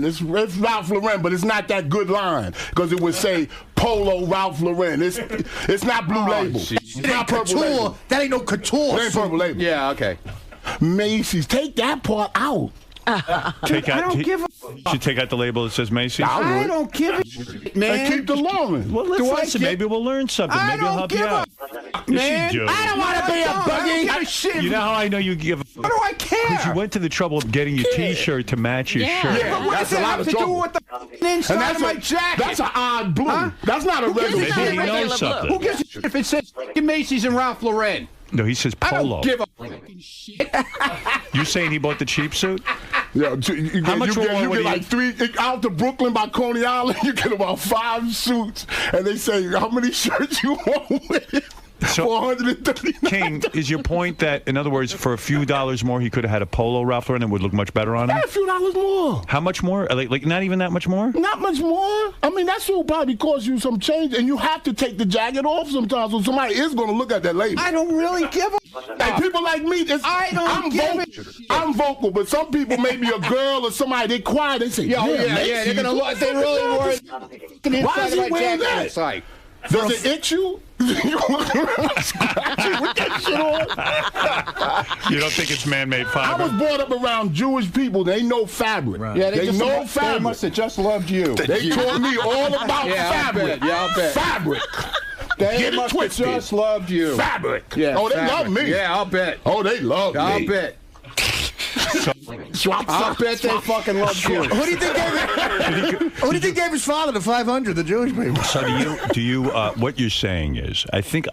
It's Ralph Lauren, but it's not that good line because it would say Polo Ralph Lauren. It's not Blue Label. It's not Purple Label. That ain't no couture. That ain't Purple Label. Yeah, okay. Macy's. Take that part out. I don't give a Should take out the label that says Macy's? I don't give a shit, man. And keep the Lauren. Well, listen. Maybe we'll learn something. Maybe I'll help you out. Man, I don't want to be a boogie. I shit. You know how I know you give a fuck? What do I care? Because you went to the trouble of getting your T-shirt to match your shirt. Yeah, but what does that have to do with the inside of my jacket? That's an odd blue. Huh? That's not a regular blue. Maybe he knows something. Who gives a shit if it says Macy's and Ralph Lauren? No, he says Polo. I don't give a fucking shit. You saying he bought the cheap suit? Yeah, how much you get like 3 out to Brooklyn by Coney Island. You get about 5 suits, and they say how many shirts you want with it. So, $439. King, is your point that, in other words, for a few dollars more, he could have had a Polo Ralph Lauren and would look much better on him? Yeah, a few dollars more. How much more? Like not even that much more? Not much more. I mean, that suit probably cost you some change, and you have to take the jacket off sometimes, so somebody is going to look at that label. I don't really give a and people like me, I'm vocal, but some people, maybe a girl or somebody, they quiet. They say, yeah, they're going to look. They really worry. Why is he wearing that? Does it itch you? You walk around scratching with that shit on? You don't think it's man-made fiber? I was brought up around Jewish people. They know fabric. Right. Yeah, they know fabric. They must have just loved you. They taught me all about fabric. I'll bet. Fabric. They must have just loved you. Fabric. Yeah, oh, they love me. Yeah, I'll bet. Oh, they love me. I'll bet. I'll bet they fucking love you. Who do you think gave his father the 500? The Jewish people. So do you? What you're saying is, I think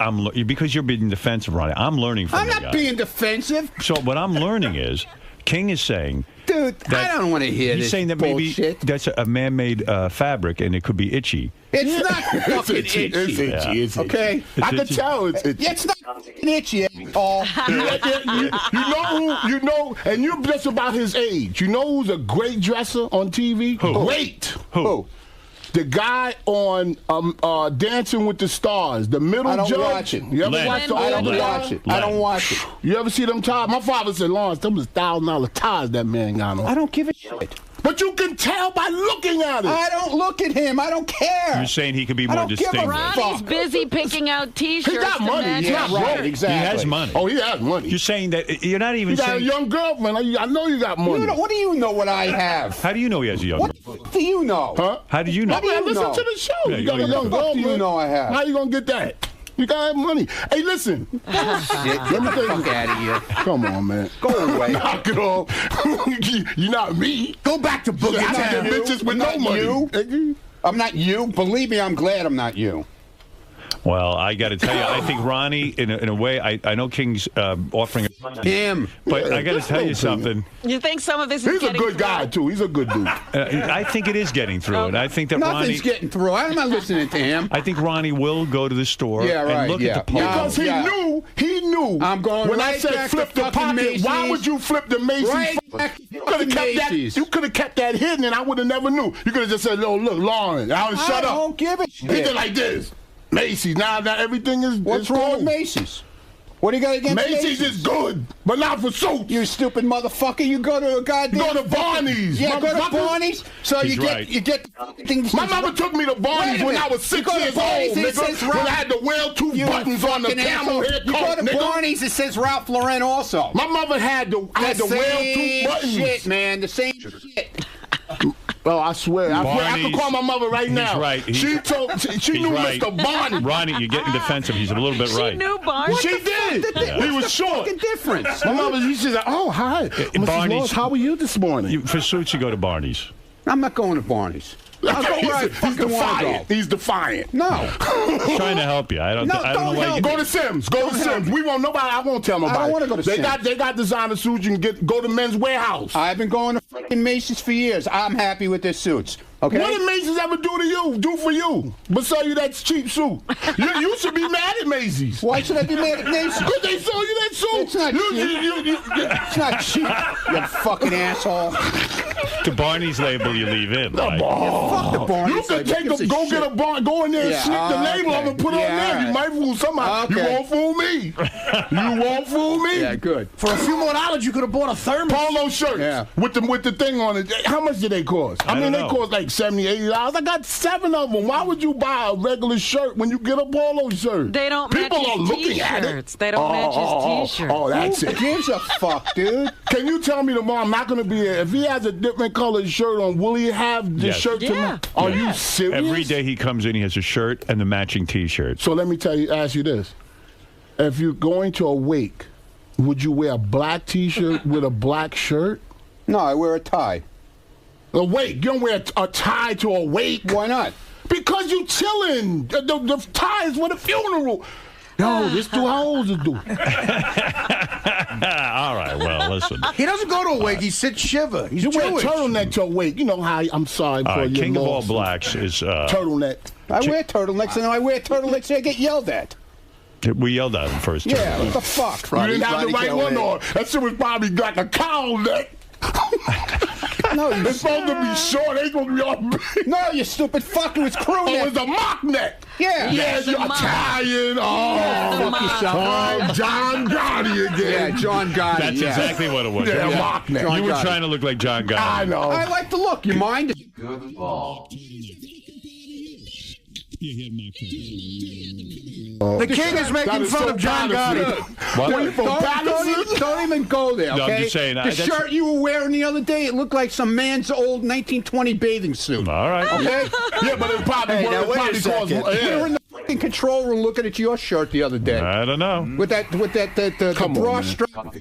because you're being defensive, Ronnie. I'm learning from. I'm not being defensive. So what I'm learning is, King is saying. Dude, I don't want to hear this. He's saying that bullshit. Maybe that's a man-made fabric and it could be itchy. It's not fucking itchy. It's itchy. Yeah. It's itchy. Okay? I can tell it's itchy. It's not itchy, Paul. You know, and you're just about his age. You know who's a great dresser on TV? Who? Great. Who? The guy on Dancing with the Stars, the middle judge. I don't watch it. You ever watch the I don't watch it. I don't watch it. You ever see them ties? My father said, Lawrence, them was $1,000 ties that man got on. I don't give a shit. But you can tell by looking at it. I don't look at him. I don't care. You're saying he could be more distinguished. Ronnie's busy picking out T-shirts. He got money. Yeah, right. Exactly. He has money. Oh, he has money. You're saying that you're not even. You got saying, a young girlfriend. I know you got money. What do you know what I have? How do you know he has a young girlfriend? What do you know? Huh? How do you know? How do you listen know? to the show. Yeah, you got a young girlfriend. What do you know I have? How you gonna get that? You gotta have money. Hey, listen. Get the fuck out of here. Come on, man. Go away. Knock it off. You're not me. Go back to Boogie I Town. get bitches with no money. You. I'm not you. Believe me, I'm glad I'm not you. Well, I got to tell you, I think Ronnie, in a way, I know King's offering him, but I got to tell you something. You think some of this is He's getting a good guy too. He's a good dude. I think it is getting through, and I think that Nothing's getting through. I'm not listening to him. I think Ronnie will go to the store and look at the post. Because he knew. I'm going when right I said back flip to the fucking pocket. Macy's. Why would you flip the Macy's? Right back You could have kept Macy's. that. You could have kept that hidden, and I would have never knew. You could have just said, "Oh, look, Lauren." I would shut up. I don't give a shit. He did like this. Macy's. Now everything is. What's wrong with Macy's? What do you got against Macy's? Macy's is good, but not for suits. You stupid motherfucker! You go to a goddamn. Go to Barney's. Yeah, go to Barney's. So you get things. My mother took me to Barney's when I was 6 years old, nigga. When I had to wear 2 buttons on the camel head coat, You go to nigga. Barney's. It says Ralph Lauren also. My mother had to wear 2 buttons. Shit, man. The same shit. Oh, I swear. I could call my mother right now. He's right. She knew right. Mr. Barney. Ronnie, you're getting defensive. He's a little bit right. She knew Barney. She did. He was short. What's the difference? My mother, she said, "Oh, hi, Mrs. Barney's. Laws, how are you this morning?" For suits, you go to Barney's. I'm not going to Barney's. I'll go where I fucking want to go. He's defiant. No. He's trying to help you. I don't know why you... Go to Sims. Go to Sims. We won't. Nobody. I won't tell nobody. I don't want to go to Sims. They got designer suits. You can go to Men's Warehouse. I've been going to fucking Macy's for years. I'm happy with their suits. Okay. What did Macy's ever do for you? But sell you that cheap suit. You should be mad at Macy's. Why should I be mad at Macy's? Because they sold you that suit. It's not cheap. It's not cheap, you fucking asshole. The Barney's label you leave in. Right? Fuck the Barney's. You can go in there and sneak the label up and put it on there. You might fool somebody. You won't fool me. You won't fool me. Yeah, good. For a few more dollars, you could have bought a thermos. Polo shirts with the thing on it. How much did they cost? I mean, they cost like $70, $80. I got 7 of them. Why would you buy a regular shirt when you get a polo shirt? They don't People match are his looking at it. T-shirts. They don't match his T-shirts. Oh, that's it. Who gives a fuck, dude? Can you tell me tomorrow I'm not going to be there? If he has a different colored shirt on, will he have the shirt tomorrow? Are you serious? Every day he comes in, he has a shirt and the matching T-shirt. So let me ask you this. If you're going to a wake, would you wear a black T-shirt with a black shirt? No, I wear a tie. A wake. You don't wear a tie to a wake. Why not? Because you chilling. The tie is for the funeral. Yo, this do how old is do. All right, well, listen. He doesn't go to a wake. He sits shiva. He's Jewish. Wear a turtleneck to a wake. You know how I'm sorry for your King of All loss. Blacks is... turtleneck. I wear turtlenecks, and I wear turtlenecks and I get yelled at. We yelled at him first. Yeah, what the fuck? You didn't have the right one on. That shit was probably like a cow neck. No, it's supposed to be short. Ain't supposed to be all big. No, you stupid fuck. It was crew neck. Oh, it's a mock neck. Yeah. Yeah, you're Italian. Oh, John Gotti again. Yeah, John Gotti. That's exactly what it was. Yeah, mock neck. You were trying to look like John Gotti. I know. I like the look. You mind? Good ball. The king is making fun of John Gotti. Don't even go there, okay? No, I'm just saying, the shirt you were wearing the other day, it looked like some man's old 1920 bathing suit. All right. Okay? Yeah, but it probably We were in the fucking control room looking at your shirt the other day. I don't know. With that the bra strap.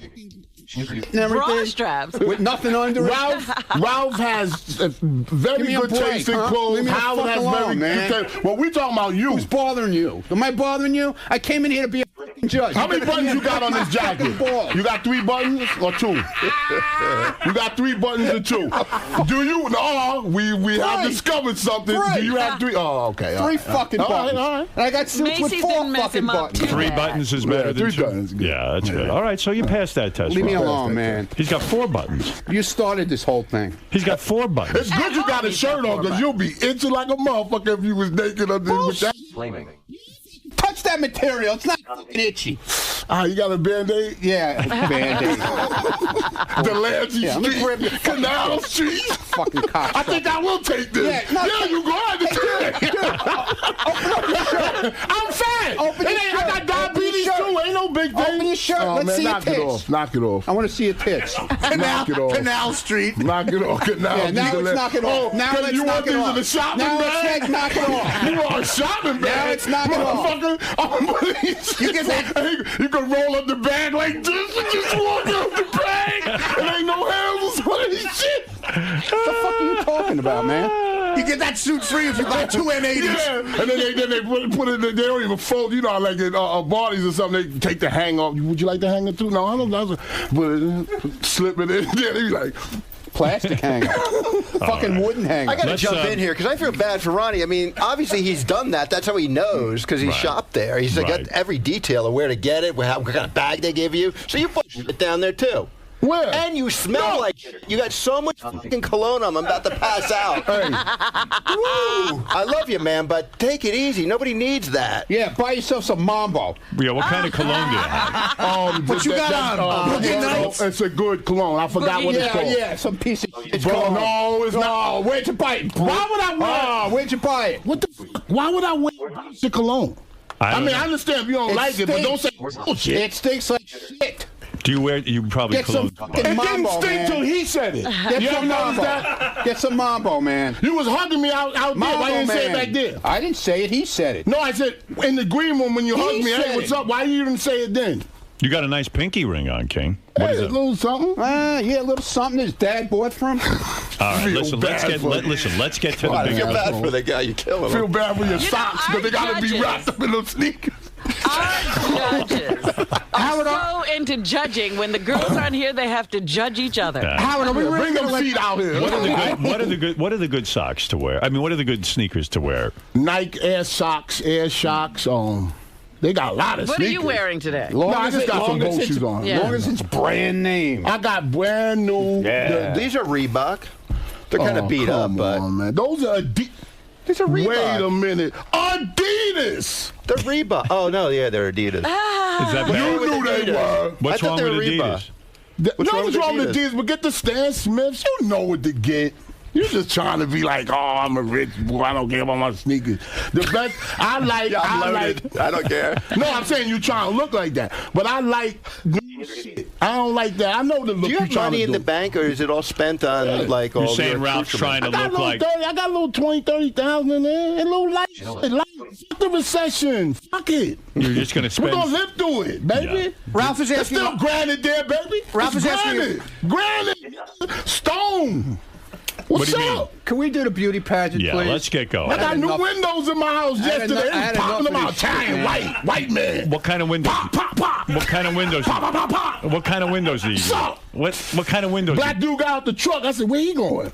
Bra straps. With nothing under it. Ralph has very good taste in clothes. Howard has very good taste. Well, we talking about you. Who's bothering you? Am I bothering you? I came in here to be a fucking judge. How many buttons you got on this jacket? You got 3 buttons or 2? You got 3 buttons or 2? Do you? No, we have discovered something. Do you have 3? Oh, okay. 3 fucking buttons. All right. And I got suits with 4 fucking buttons. 3 buttons is better than 3 buttons. Yeah, that's good. All right, so you passed that test. Leave me alone, man. He's got 4 buttons. You started this whole thing. He's got 4 buttons. It's good you got a shirt on because you'll be itching like a motherfucker if you was naked under with that. Flaming. Touch that material. It's not fucking itchy. You got a Band-Aid? Yeah, Band-Aid. Delancey Street, Canal Street. Fucking cock. I think I will take this. Yeah, you go ahead and take it. Open up your shirt. I'm fat. I got diabetes too. Ain't no big thing. Open your shirt. Let's see your tits. Knock it off. I want to see your tits. Canal Street. Knock it off. Yeah, now let's knock it off. Now let's knock it off. In the shopping now bag? let's knock it off. You are a shopping bag. Now let's knock it off. Motherfucker. You get that? You can roll up the bag like this and just walk out the bag. And ain't no handles on any shit. What the fuck are you talking about, man? You get that suit free if you buy 2 M80s. Yeah, and then they put it. They don't even fold. You know, like at bodies or something, they take the hang off. Would you like the hanger too? No, I don't know. But slip it in. Yeah, they be like. Plastic hanger. Fucking wooden hanger. I got to jump in here because I feel bad for Ronnie. I mean, obviously he's done that. That's how he knows because he shopped there. He's got every detail of where to get it, what kind of bag they give you. So you put it down there too. Where? And you smell like shit. You got so much fucking cologne on. I'm about to pass out. Hey. Woo! I love you, man, but take it easy. Nobody needs that. Yeah, buy yourself some Mambo. Yeah, what kind of cologne do you have? What you got on? It's a good cologne. I forgot what it's called. Yeah, some piece of shit. No, it's not. Where'd you buy it? Why would I wear it? Where'd you buy it? What the fuck? Why would I wear the cologne? I mean, I understand if you don't like it, but don't say bullshit. It stinks like shit. Do you wear? You probably get some fucking It Mambo, didn't stink till he said it. Get some Mambo. Get some Mambo, man. You was hugging me out there. Why you didn't say it back there? I didn't say it. He said it. No, I said in the green room when you hugged me. Hey, what's up? Why you didn't say it then? You got a nice pinky ring on, King. What is a it? little something. Yeah, a little something his dad bought from. All right, listen, let's get to the I big feel bad for the guy you killing. Feel bad for your socks, but they got to be wrapped up in those sneakers. Our judges are so into judging. When the girls aren't here, they have to judge each other. Howard, are we really Bring them feet out here. What are the good socks to wear? I mean, what are the good sneakers to wear? Nike Air Shocks. They got a lot of What sneakers. are you wearing today? I just got some boat shoes on. Yeah. Long as it's brand name. I got brand new. These are Reebok. They're kind of beat up, but man. Those are Adidas. These are Reebok. Wait a minute. Adidas. They're Reebok. Oh no, yeah, they're Adidas. Is that bad? You knew they were. What's wrong with Adidas? What's wrong with Adidas? But get the Stan Smiths. You know what to get. You're just trying to be like, oh, I'm a rich boy. I don't care about my sneakers. The best I like. I don't care. No, I'm saying you trying to look like that. But I like new shit. I don't like that. I know the look. Do you have money in the bank, or is it all spent on like all? You're saying Ralph's trying to look like. I got a little 20, 30,000 in there. A little light. Fuck the recession. Fuck it. You're just going to spend. We're going to live through it, baby. Yeah. Ralph is asking. It's still granted there, baby. Ralph is asking. Granted. Stone. What's what do you up? mean? Can we do the beauty pageant, Yeah, please? let's get going. I got new windows in my house yesterday. They was popping them out. Italian, white man. What kind of windows? Pop. What kind of windows? Pop. What kind of windows do you use? What kind of windows? Black dude got out the truck. I said, where he going?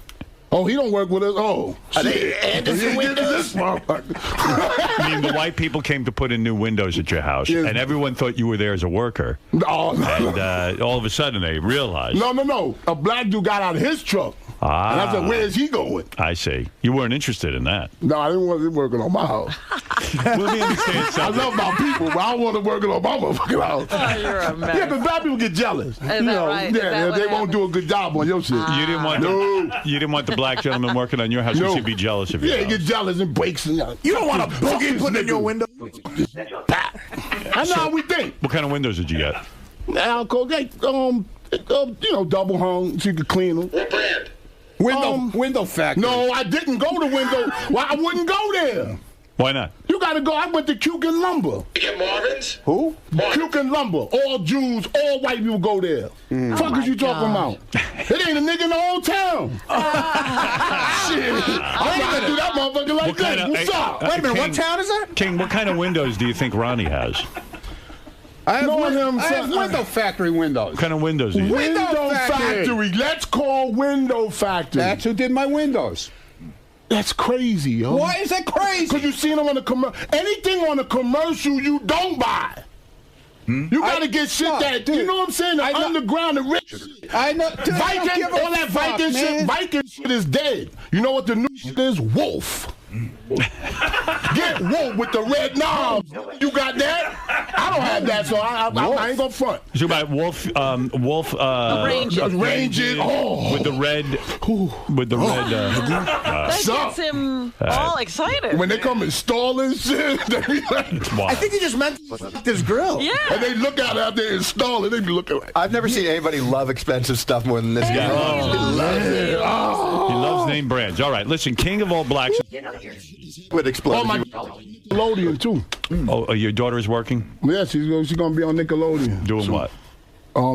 Oh, he don't work with us. Oh, shit. Anderson windows? I mean, the white people came to put in new windows at your house, and everyone thought you were there as a worker. No. And all of a sudden, they realized. No. A black dude got out of his truck. And I said, where's he going? I see. You weren't interested in that. No, I didn't want him working on my house. Let me understand something. I love my people, but I don't want him working on my motherfucking house. Oh, you're a mess. Yeah, but black people get jealous. Is that right? Yeah, if they won't do a good job on your shit. You didn't want the black gentleman working on your house. You should be jealous of you. Yeah, he get jealous and breaks. And, You don't want a boogie put in your window. I know how we think. What kind of windows did you get? Alcohol, double hung, so you could clean them. What brand? Window Factory. No, I didn't go to Window. Well, I wouldn't go there. Why not? You got to go. I went to Cucan Lumber. You get Marvin's? Who? Cucan Lumber. All Jews, all white people go there. Fuck is you talking about? It ain't a nigga in the whole town. Shit. I'm riding through that motherfucker like that. What's up? Wait a minute, what town is that? King, what kind of windows do you think Ronnie has? I have Window Factory windows. What kind of windows do you think? Window Factory. Let's call Window Factory. That's who did my windows. That's crazy, yo. Why is that crazy? Because you seen them on the commercial. Anything on the commercial you don't buy. You gotta get shit you know what I'm saying? The underground, the rich shit. I know. Viking, all that Viking shit. Viking shit is dead. You know what the new shit is? Wolf. Get Wolf with the red knobs. You got that? I don't have that, so I ain't gonna front. So about Wolf, Rangers. With the red, That gets him all excited. When they come installing shit, they be like, I think he just meant this grill. Yeah. And they look at it after they install it, they be looking like. I've never seen anybody love expensive stuff more than this guy. He loves name brands. All right, listen, King of all blacks. Would explode. Oh, my Nickelodeon too. Oh, your daughter is working? Yeah, she's gonna be on Nickelodeon. Doing what?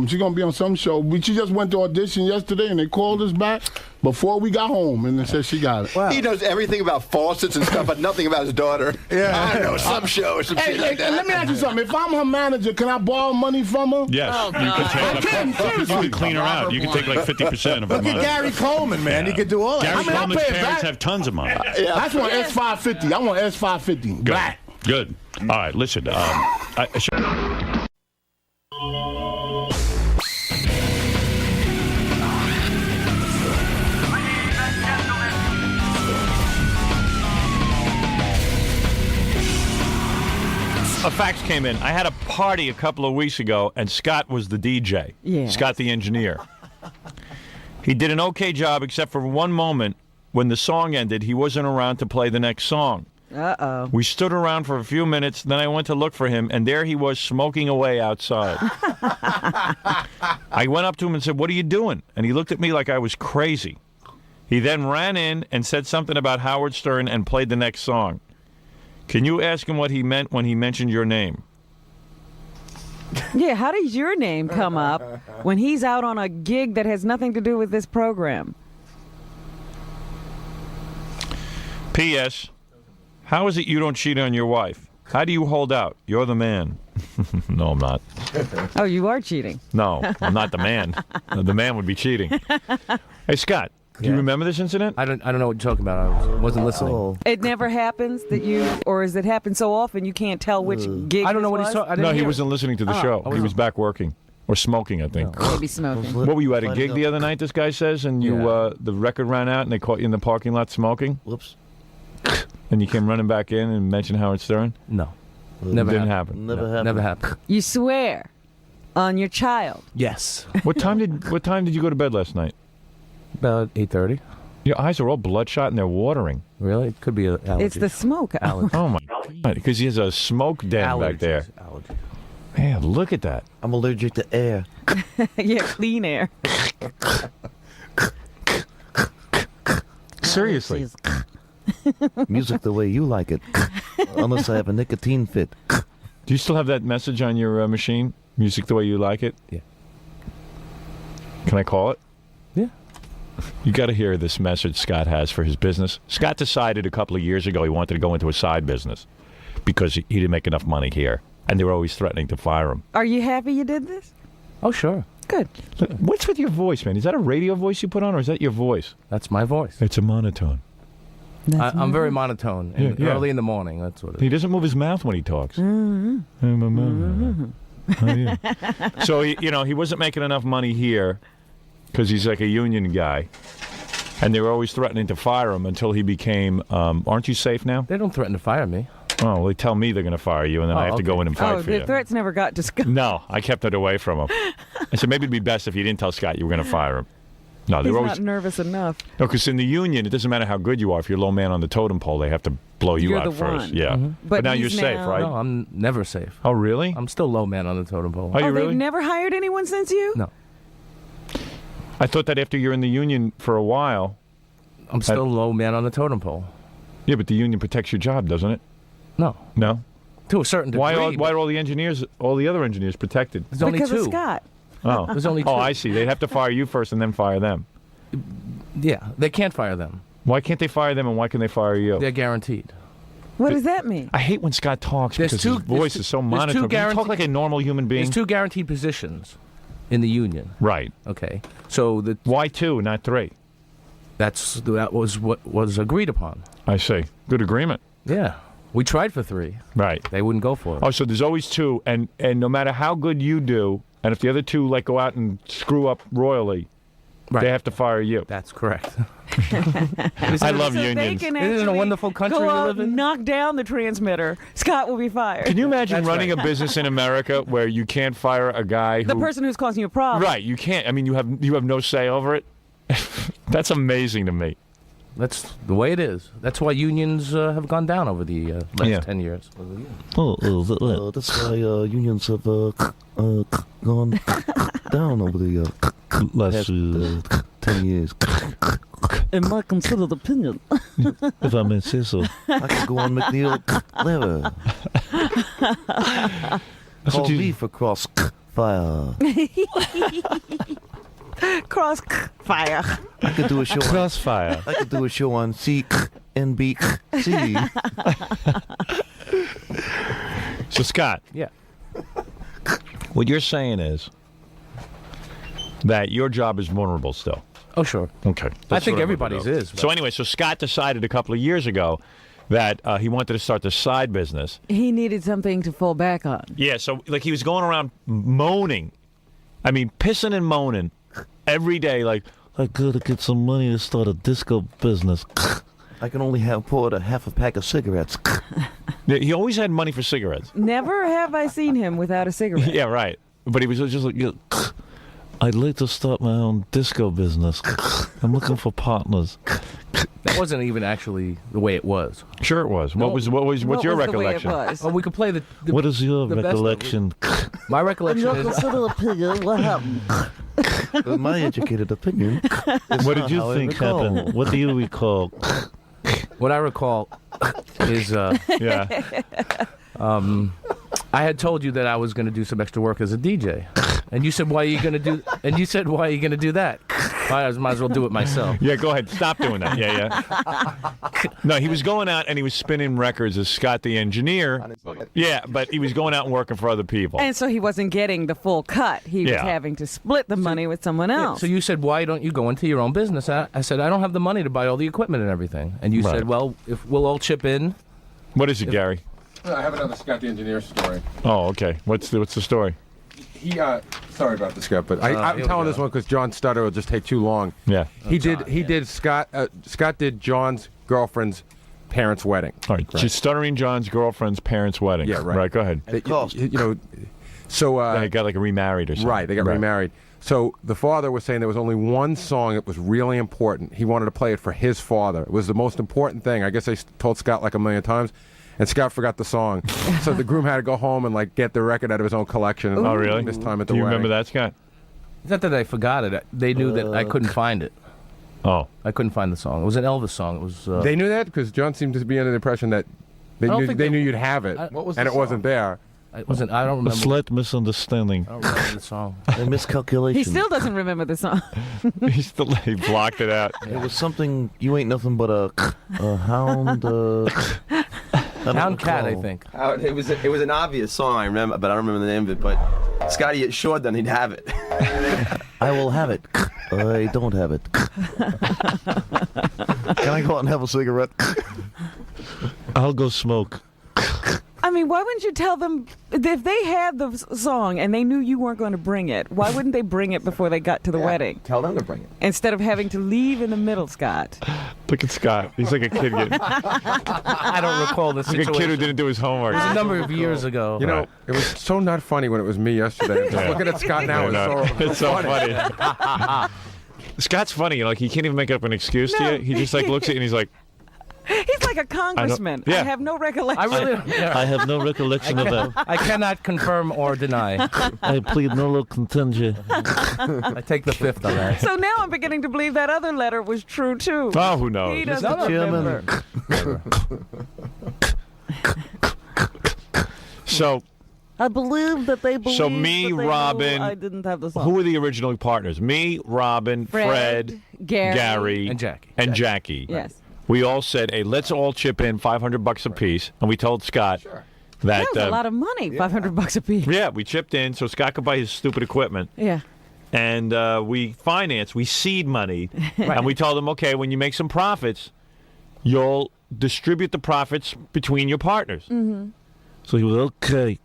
She's gonna be on some show. She just went to audition yesterday, and they called us back before we got home, and they said she got it. Wow. He knows everything about faucets and stuff, but nothing about his daughter. Yeah, I know some show or some shit like that. Let me ask you something. If I'm her manager, can I borrow money from her? Yes, you can clean her out. You can take like 50% of her money. Look at Gary Coleman, man. You could do all that. Gary Coleman's parents have tons of money. I just want S550. I want S550. Black. Good. All right, listen. A fax came in. I had a party a couple of weeks ago, and Scott was the DJ. Yeah. Scott, the engineer. He did an okay job, except for one moment when the song ended. He wasn't around to play the next song. Uh-oh. We stood around for a few minutes. Then I went to look for him, and there he was smoking away outside. I went up to him and said, "What are you doing?" And he looked at me like I was crazy. He then ran in and said something about Howard Stern and played the next song. Can you ask him what he meant when he mentioned your name? Yeah, how does your name come up when he's out on a gig that has nothing to do with this program? P.S. How is it you don't cheat on your wife? How do you hold out? You're the man. No, I'm not. Oh, you are cheating. No, I'm not the man. The man would be cheating. Hey, Scott, do you remember this incident? I don't know what you're talking about. I wasn't listening. It never happens that you, or is it happen so often you can't tell which gig? I don't know this what he's was? talking. No, he wasn't listening to the show. Oh. He was back working. Or smoking, I think. Maybe smoking. What were you at a gig the other night, this guy says, and you the record ran out and they caught you in the parking lot smoking? Whoops. And you came running back in and mentioned Howard Stern? No. Never didn't happen. Never happened. You swear on your child. Yes. What time did you go to bed last night? About 8:30. Your eyes are all bloodshot and they're watering. Really? It could be an allergy. It's the smoke. Oh my God! Because he has a smoke den back there. Allergy. Man, look at that. I'm allergic to air. Yeah, clean air. Seriously. Music the way you like it. Unless I have a nicotine fit. Do you still have that message on your machine? Music the way you like it? Yeah. Can I call it? Yeah. You got to hear this message Scott has for his business. Scott decided a couple of years ago he wanted to go into a side business because he didn't make enough money here. And they were always threatening to fire him. Are you happy you did this? Oh, sure. Good. Look, what's with your voice, man? Is that a radio voice you put on, or is that your voice? That's my voice. It's a monotone. I'm very monotone. Early in the morning, that's what it is. He doesn't move his mouth when he talks. Oh, yeah. So, he wasn't making enough money here because he's like a union guy. And they were always threatening to fire him until he became, aren't you safe now? They don't threaten to fire me. Oh, well, they tell me they're going to fire you, and then I have to go in and fight for you. The threats never got discussed. No, I kept it away from him. I said maybe it'd be best if you didn't tell Scott you were going to fire him. No, they He's were always not nervous enough. no, because in the union, it doesn't matter how good you are. If you're low man on the totem pole, they have to blow you You're out the first. one. Yeah, Mm-hmm. but now you're he's safe, now- right? No, I'm never safe. Oh, really? I'm still low man on the totem pole. Are you really? They've never hired anyone since you? No. I thought that after you're in the union for a while. I'm still low man on the totem pole. Yeah, but the union protects your job, doesn't it? No. No? To a certain degree. Why are all the engineers, all the other engineers protected? There's only Because two. of Scott. Oh. There's only two. Oh, I see. They'd have to fire you first and then fire them. Yeah, they can't fire them. Why can't they fire them and why can they fire you? They're guaranteed. What does that mean? I hate when Scott talks because his voice is so monotone. Can you talk like a normal human being? There's two guaranteed positions in the union. Right. Okay. So why two, not three? That was what was agreed upon. I see. Good agreement. Yeah. We tried for three. Right. They wouldn't go for it. Oh, so there's always two, and no matter how good you do, and if the other two go out and screw up royally, they have to fire you. That's correct. I love unions. Isn't it a wonderful country go we out live in? and knock down the transmitter. Scott will be fired. Can you imagine running a business in America where you can't fire a guy who... The person who's causing you a problem. Right, you can't. I mean, you have no say over it. That's amazing to me. That's the way it is. That's why unions have gone down over the last 10 years. That's why unions have gone down over the last 10 years. In my considered opinion. If I may say so. I could go on McNeil Clever. Call me for crossfire. Crossfire. I could do a show. Crossfire. I could do a show on CNBC. So Scott. Yeah. What you're saying is that your job is vulnerable still. Oh, sure. Okay. I think everybody's is. So anyway, so Scott decided a couple of years ago that he wanted to start the side business. He needed something to fall back on. Yeah, so he was going around moaning. I mean, pissing and moaning every day, like, I gotta get some money to start a disco business. I can only afford a half a pack of cigarettes. He always had money for cigarettes. Never have I seen him without a cigarette. Yeah, right. But he was just like, I'd like to start my own disco business. I'm looking for partners. That wasn't even actually the way it was. Sure, it was. No. What's your recollection? Oh, we could play the what is your the recollection? My recollection is. opinion, what happened? My educated opinion. What did you think happened? What do you recall? What I recall is, I I had told you that I was going to do some extra work as a DJ, and you said, "Why are you going to do?" And you said, "Why are you going to do that?" I might as well do it myself. Yeah, go ahead. Stop doing that. Yeah. No, he was going out and he was spinning records as Scott the engineer. Yeah, but he was going out and working for other people. And so he wasn't getting the full cut. He was having to split the money with someone else. So you said, "Why don't you go into your own business?" I said, "I don't have the money to buy all the equipment and everything." And you said, "Well, if we'll all chip in." What is it, Gary? I have another Scott the Engineer story. Oh, okay. What's the story? He sorry about this, Scott, but I'm telling this one because John's stutter will just take too long. Yeah. He did Scott did John's girlfriend's parents' wedding. All right. She's stuttering John's girlfriend's parents' wedding. Yeah, right. Right, go ahead. So they got like remarried or something. Right, they got remarried. So the father was saying there was only one song that was really important. He wanted to play it for his father. It was the most important thing. I guess they told Scott like a million times. And Scott forgot the song, so the groom had to go home and like get the record out of his own collection. And really? This time at the Do you wedding. remember that, Scott? It's not that I forgot it. They knew that I couldn't find it. Oh, I couldn't find the song. It was an Elvis song. It was. They knew that because John seemed to be under the impression that they knew you'd have it, and it wasn't there. I don't remember. A slight misunderstanding. I don't remember the song. A miscalculation. He still doesn't remember the song. He blocked it out. It was something. You ain't nothing but a hound. Hound cat, I think. It was an obvious song, I remember, but I don't remember the name of it. But Scotty assured them he'd have it. I will have it. I don't have it. Can I go out and have a cigarette? I'll go smoke. I mean, why wouldn't you tell them if they had the song and they knew you weren't going to bring it? Why wouldn't they bring it before they got to the wedding? Tell them to bring it. Instead of having to leave in the middle, Scott. Look at Scott. He's like a kid. I don't recall the situation. Like a kid who didn't do his homework. It was a number of years ago. You know, it was so not funny when it was me yesterday. Just looking at Scott now it's so funny. Scott's funny. Like he can't even make up an excuse to you. He just like looks at you and he's like. He's like a congressman. I have no recollection. I have no recollection of that. I cannot confirm or deny. I plead nolo contendere. I take the fifth on that. So now I'm beginning to believe that other letter was true, too. Oh, who knows? He doesn't remember. So... I believe that they believe. So me, Robin, I didn't have the song. Who were the original partners? Me, Robin, Fred, Gary, and Jackie. Yes. We all said, "Hey, let's all chip in $500 a piece," and we told Scott that was a lot of money, $500 a piece. Yeah, we chipped in so Scott could buy his stupid equipment. Yeah. And we seed money, and we told him, "Okay, when you make some profits, you'll distribute the profits between your partners." Mm-hmm. So he was okay.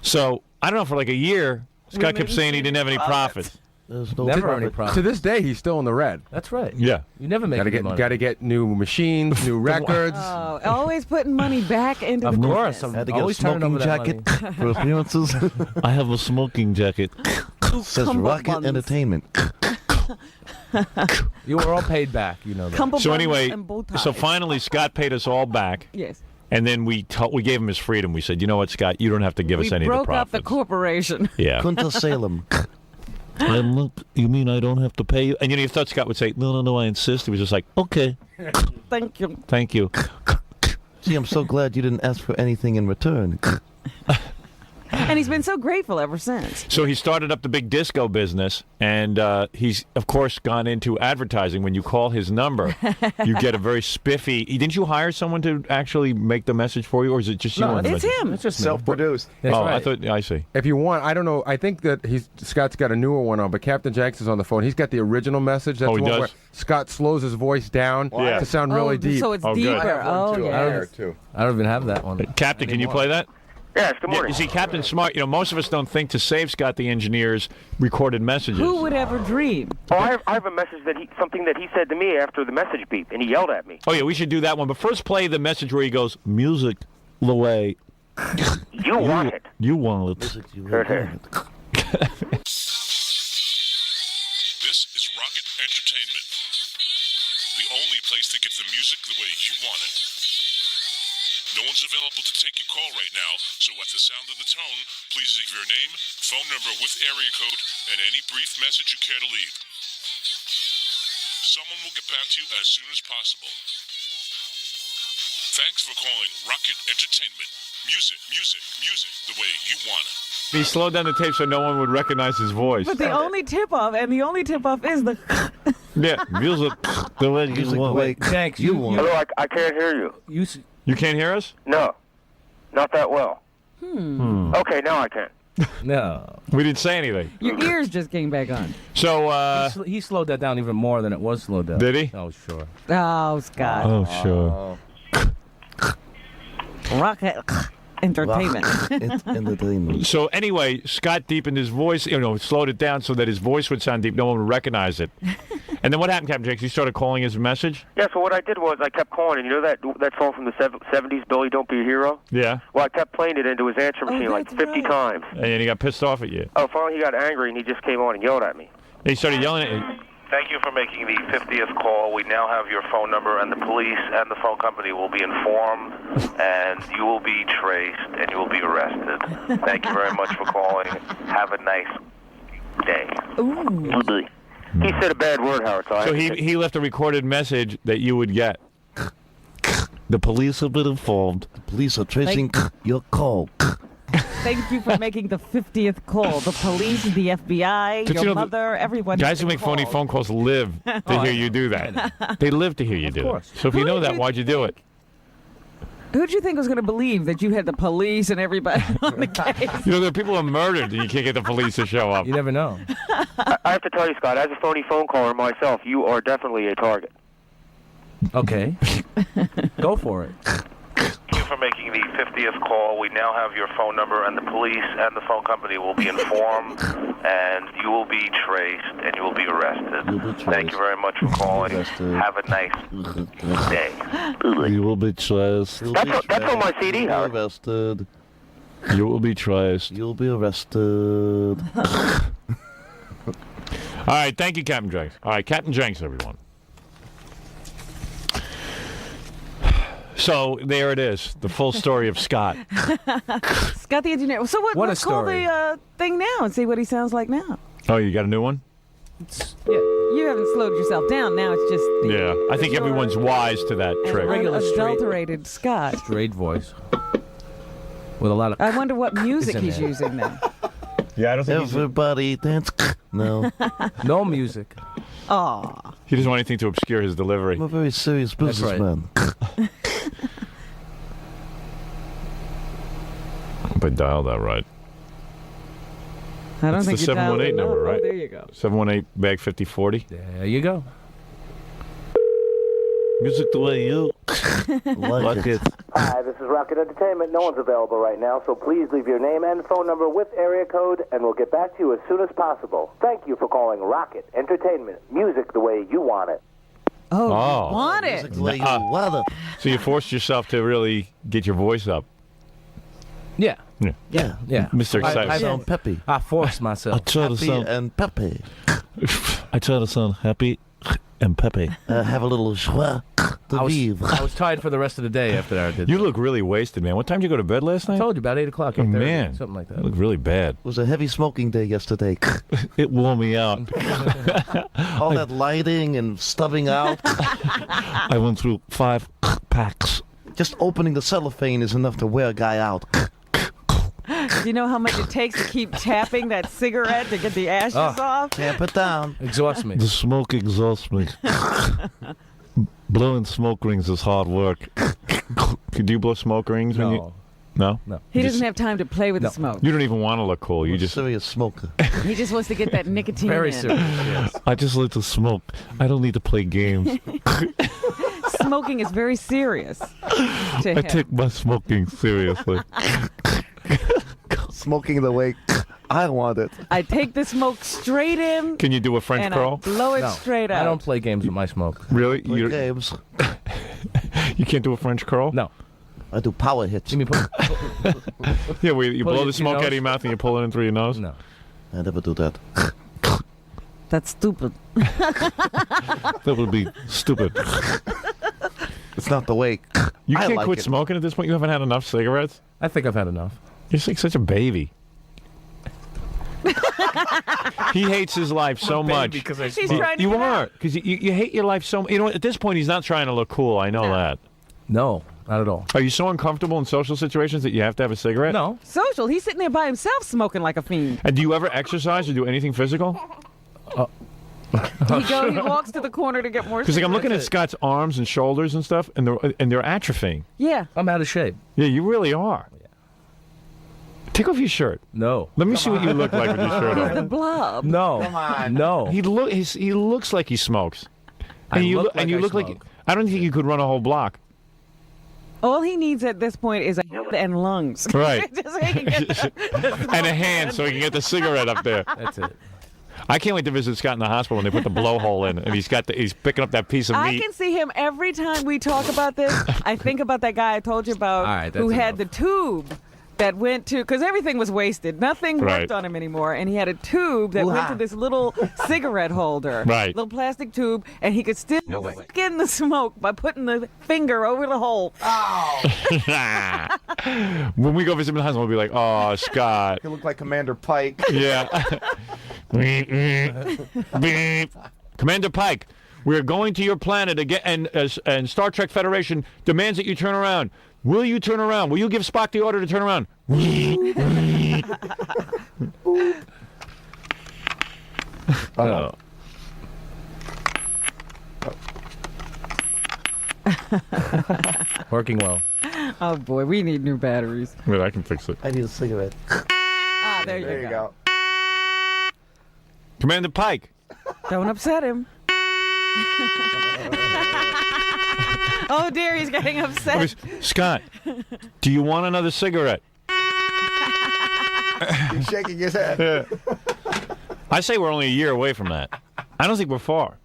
So I don't know, for like a year, Scott kept saying he didn't have any profits. There's no never any profit. To this day, he's still in the red. That's right. Yeah. You never make any money. Got to get new machines, new records. Oh, always putting money back into Of the course. business. I had to get a smoking jacket for appearances. I have a smoking jacket. Says Rocket Entertainment. You were all paid back, you know that. So anyway, so finally Scott paid us all back. Yes. And then we gave him his freedom. We said, "You know what, Scott? You don't have to give us any of the broke up profits." the corporation. Yeah. Kunta Salem. You mean I don't have to pay you? And you thought Scott would say, no, I insist. He was just like, okay. Thank you. Thank you. See, I'm so glad you didn't ask for anything in return. And he's been so grateful ever since. So he started up the big disco business, and he's, of course, gone into advertising. When you call his number, you get a very spiffy... Didn't you hire someone to actually make the message for you, or is it just you? No, it's him. It's just self-produced. Right. I see. If you want, I don't know. I think that Scott's got a newer one on, but Captain Jackson's on the phone. He's got the original message. That's he the one does? where Scott slows his voice down to sound really deep. So it's deeper. I don't even have that one. Captain, can you play that? Yes, good morning. You see, Captain Smart, most of us don't think to save Scott the engineer's recorded messages. Who would ever dream? Oh, I have a message something that he said to me after the message beep, and he yelled at me. Oh, yeah, we should do that one. But first play the message where he goes, "Music, the way." You want it. You want it. This is Rocket Entertainment. The only place to get the music the way you want it. No one's available to take your call right now, so at the sound of the tone, please leave your name, phone number with area code, and any brief message you care to leave. Someone will get back to you as soon as possible. Thanks for calling Rocket Entertainment. music the way you want it. He slowed down the tape so no one would recognize his voice. But the only tip-off is the... Yeah, music the way you want it. Thanks. Hello, I can't hear you. You can't hear us? No, not that well. Okay, now I can. No. We didn't say anything. Your ears just came back on. So, he slowed that down even more than it was slowed down. Did he? Oh, sure. Oh, Scott. Oh, sure. Rocket entertainment. Entertainment. So anyway, Scott deepened his voice, slowed it down so that his voice would sound deep. No one would recognize it. And then what happened, Captain Jakes? You started calling his message? Yeah, so what I did was I kept calling, and you know that song from the 70s, Billy Don't Be a Hero? Yeah. Well, I kept playing it into his answer machine like 50 times. And then he got pissed off at you. Oh, finally he got angry, and he just came on and yelled at me. He started yelling at you. Thank you for making the 50th call. We now have your phone number, and the police and the phone company will be informed, and you will be traced, and you will be arrested. Thank you very much for calling. Have a nice day. Ooh. He said a bad word, Howard. So he left a recorded message that you would get. The police have been informed. The police are tracing your call. Thank you for making the 50th call. The police, the FBI, your mother, everyone. Guys who make phony phone calls live to hear you do that. They live to hear you do it. So if you know that, why'd you do it? Who'd you think was going to believe that you had the police and everybody on the case? There are people who are murdered and you can't get the police to show up. You never know. I have to tell you, Scott, as a phony phone caller myself, you are definitely a target. Okay. Go for it. Thank you for making the 50th call. We now have your phone number, and the police and the phone company will be informed, and you will be traced, and you will be arrested. Thank you very much for calling. Have a nice day. You will be traced. That's on my CD, Howard. Arrested. You will be traced. You'll be arrested. All right, thank you, Captain Jenks. All right, Captain Jenks, everyone. So there it is, the full story of Scott. Scott the engineer. So let's call the thing now and see what he sounds like now. Oh, you got a new one? Yeah, you haven't slowed yourself down. Now it's just I think everyone's wise to that trick. Regular adulterated Scott. Straight voice. With a lot of. I wonder what music he's using now. Yeah, I don't think everybody dance. No. No music. Aw. He doesn't want anything to obscure his delivery. I'm a very serious businessman. Hope I dialed that right. I don't It's think the you dialed 718 it number, up. right? There you go. 718 bag 5040. There you go. Music the way you like it. Hi, this is Rocket Entertainment. No one's available right now, so please leave your name and phone number with area code, and we'll get back to you as soon as possible. Thank you for calling Rocket Entertainment. Music the way you want it. Oh, you want it. Music the way you want it. So you forced yourself to really get your voice up. Yeah. Yeah. Mr. Excited. I sound peppy. I forced myself. I try to sound and peppy. I try to sound happy and peppy. Have a little joie de vivre. I was tired for the rest of the day after I did. You look really wasted, man. What time did you go to bed last night? I told you about 8 o'clock. Oh, man. Something like that. You look really bad. It was a heavy smoking day yesterday. It wore me out. All that lighting and stubbing out. I went through 5 packs. Just opening the cellophane is enough to wear a guy out. Do you know how much it takes to keep tapping that cigarette to get the ashes off? Tamp it down. Exhausts me. The smoke exhausts me. Blowing smoke rings is hard work. Could you blow smoke rings? When you... No? No. He doesn't have time to play with the smoke. You don't even want to look cool. You I'm just a serious smoker. He just wants to get that nicotine Very in. serious. Yes. I just like to smoke. I don't need to play games. Smoking is very serious to I him. take my smoking seriously. Smoking the way I want it. I take the smoke straight in. Can you do a French and curl? I blow it No, straight out. I don't play games with my smoke. Really? Play games. You can't do a French curl? No. I do power hits. You mean Yeah, where you Pull blow your the smoke out of your mouth and you pull it in through your nose? No. I never do that. That's stupid. That would be stupid. It's not the way. You I can't like quit it. smoking at this point? You haven't had enough cigarettes? I think I've had enough. You're like such a baby. He hates his life so much. Because I He's smoke. trying to You get are. out. Because you hate your life so much. You know what? At this point, he's not trying to look cool. I know that. No. not at all. Are you so uncomfortable in social situations that you have to have a cigarette? No. Social. He's sitting there by himself smoking like a fiend. And do you ever exercise or do anything physical? He walks to the corner to get more. Because I'm looking at Scott's arms and shoulders and stuff, and they're atrophying. Yeah. I'm out of shape. Yeah, you really are. Take off your shirt. No. Let me see what you look like with your shirt The on. blob. No. Come on. No. He looks like he smokes. I And you look like you I look like smoke. I don't think you could run a whole block. All he needs at this point is a head and lungs. Right. Just so he can get the And a hand so he can get the cigarette up there. That's it. I can't wait to visit Scott in the hospital when they put the blowhole in, and he's picking up that piece of I meat. can see him every time we talk about this. I think about that guy I told you about All right, that's who had enough. the tube that went to, because everything was wasted. Nothing Right. worked on him anymore. And he had a tube that went to this little cigarette holder. Right. Little plastic tube. And he could still skin the smoke by putting the finger over the hole. When we go visit him in the hospital, we'll be like, "Oh, Scott." You look like Commander Pike. Yeah. Commander Pike, we're going to your planet again, and Star Trek Federation demands that you turn around. Will you turn around? Will you give Spock the order to turn around? Working well. Oh, boy. We need new batteries. Wait, I can fix it. I need a cigarette. Ah, there you go. Commander Pike. Don't upset him. Oh, dear. He's getting upset. Scott, do you want another cigarette? He's shaking his head. I say we're only a year away from that. I don't think we're far.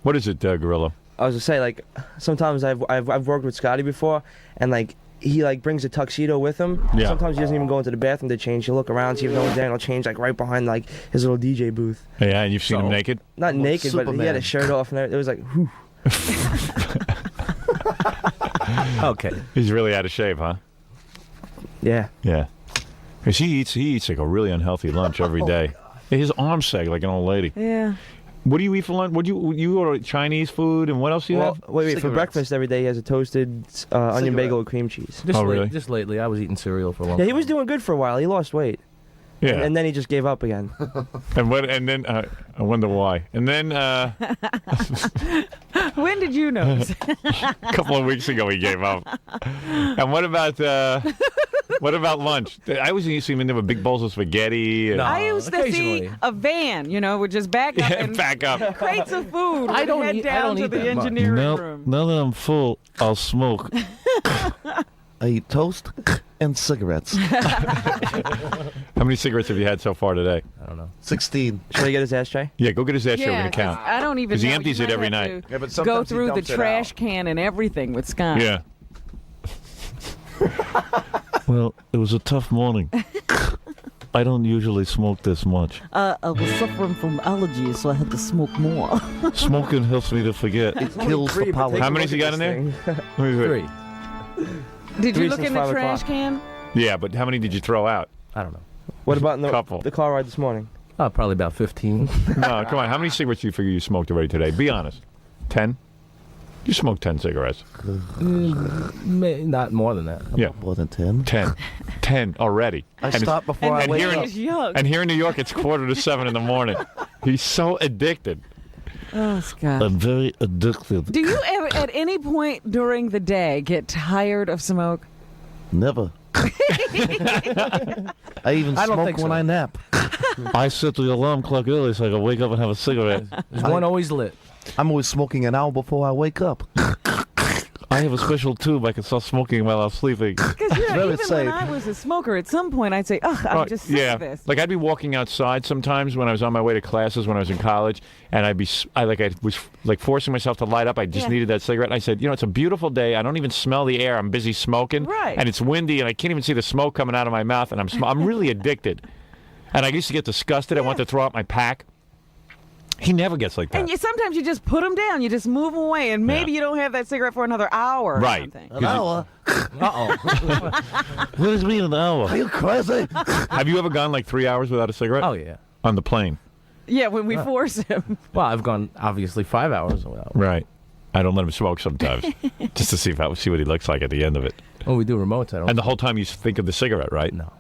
What is it, Gorilla? I was gonna say, like, sometimes I've worked with Scotty before, and like he like brings a tuxedo with him. Yeah. Sometimes he doesn't even go into the bathroom to change. He'll look around, see if no one's there, and he'll change like right behind like his little DJ booth. Yeah, and you've seen him naked? Not naked, but he Superman. had a shirt off, and it was like, whew. Okay. He's really out of shape, huh? Yeah. Yeah. Because he eats like a really unhealthy lunch every day. His arms sag like an old lady. Yeah. What do you eat for lunch? Would you order Chinese food, and what else do you have? Wait, for breakfast every day he has a toasted onion bagel with cream cheese. Really? Just lately, I was eating cereal for a long Yeah, time. he was doing good for a while. He lost weight. Yeah. And then he just gave up again. And then I wonder why. And then When did you notice? a couple of weeks ago he gave up. And what about lunch? I always used to see him in there with big bowls of spaghetti. And, I used to see a van, would just back up and back up. crates of food. I don't head eat- I down don't to eat the that much. engineering room. Now that I'm full, I'll smoke. I eat toast and cigarettes. How many cigarettes have you had so far today? I don't know. 16. Should I get his ashtray? Yeah, go get his ashtray. We're Yeah, going to count. I don't even Because know. he empties You it might every have night. to Yeah, but Go sometimes he through the dumps it trash out. can and everything with Scott. Yeah. Well, it was a tough morning. I don't usually smoke this much. I was suffering from allergies, so I had to smoke more. Smoking helps me to forget. It kills the power. How many's he got in there? Three. Did Three you look since in the 5 trash o'clock. can? Yeah, but how many did you throw out? I don't know. What about in Couple. the car ride this morning? Probably about 15. No, come on. How many cigarettes do you figure you smoked already today? Be honest. 10? You smoked 10 cigarettes. Not more than that. Yeah. More than 10? 10. 10 already. I stopped before I wake up. And here in New York, it's 6:45 in the morning. He's so addicted. Oh, Scott. I'm very addicted. Do you ever, at any point during the day, get tired of smoke? Never. I even I don't smoke think when so. I nap. I set the alarm clock early so I can wake up and have a cigarette. There's one always lit. I'm always smoking an hour before I wake up. I have a special tube I can start smoking while I'm sleeping. Because even when I was a smoker, at some point I'd say, I'm just sick of this. Like I'd be walking outside sometimes when I was on my way to classes when I was in college, and I was forcing myself to light up. I just needed that cigarette. And I said, it's a beautiful day. I don't even smell the air. I'm busy smoking, Right. and it's windy, and I can't even see the smoke coming out of my mouth, and I'm really addicted. And I used to get disgusted. I want to throw out my pack. He never gets like that. And sometimes you just put them down. You just move them away, and maybe you don't have that cigarette for another hour or Right. something. An hour? Uh-oh. What does it mean an hour? Are you crazy? Have you ever gone like 3 hours without a cigarette? Oh, yeah. On the plane? Yeah, when we force him. Well, I've gone, obviously, 5 hours without. Right. I don't let him smoke sometimes, just to see what he looks like at the end of it. Oh, we do remotes. I don't. And the whole time you think of the cigarette, right? No.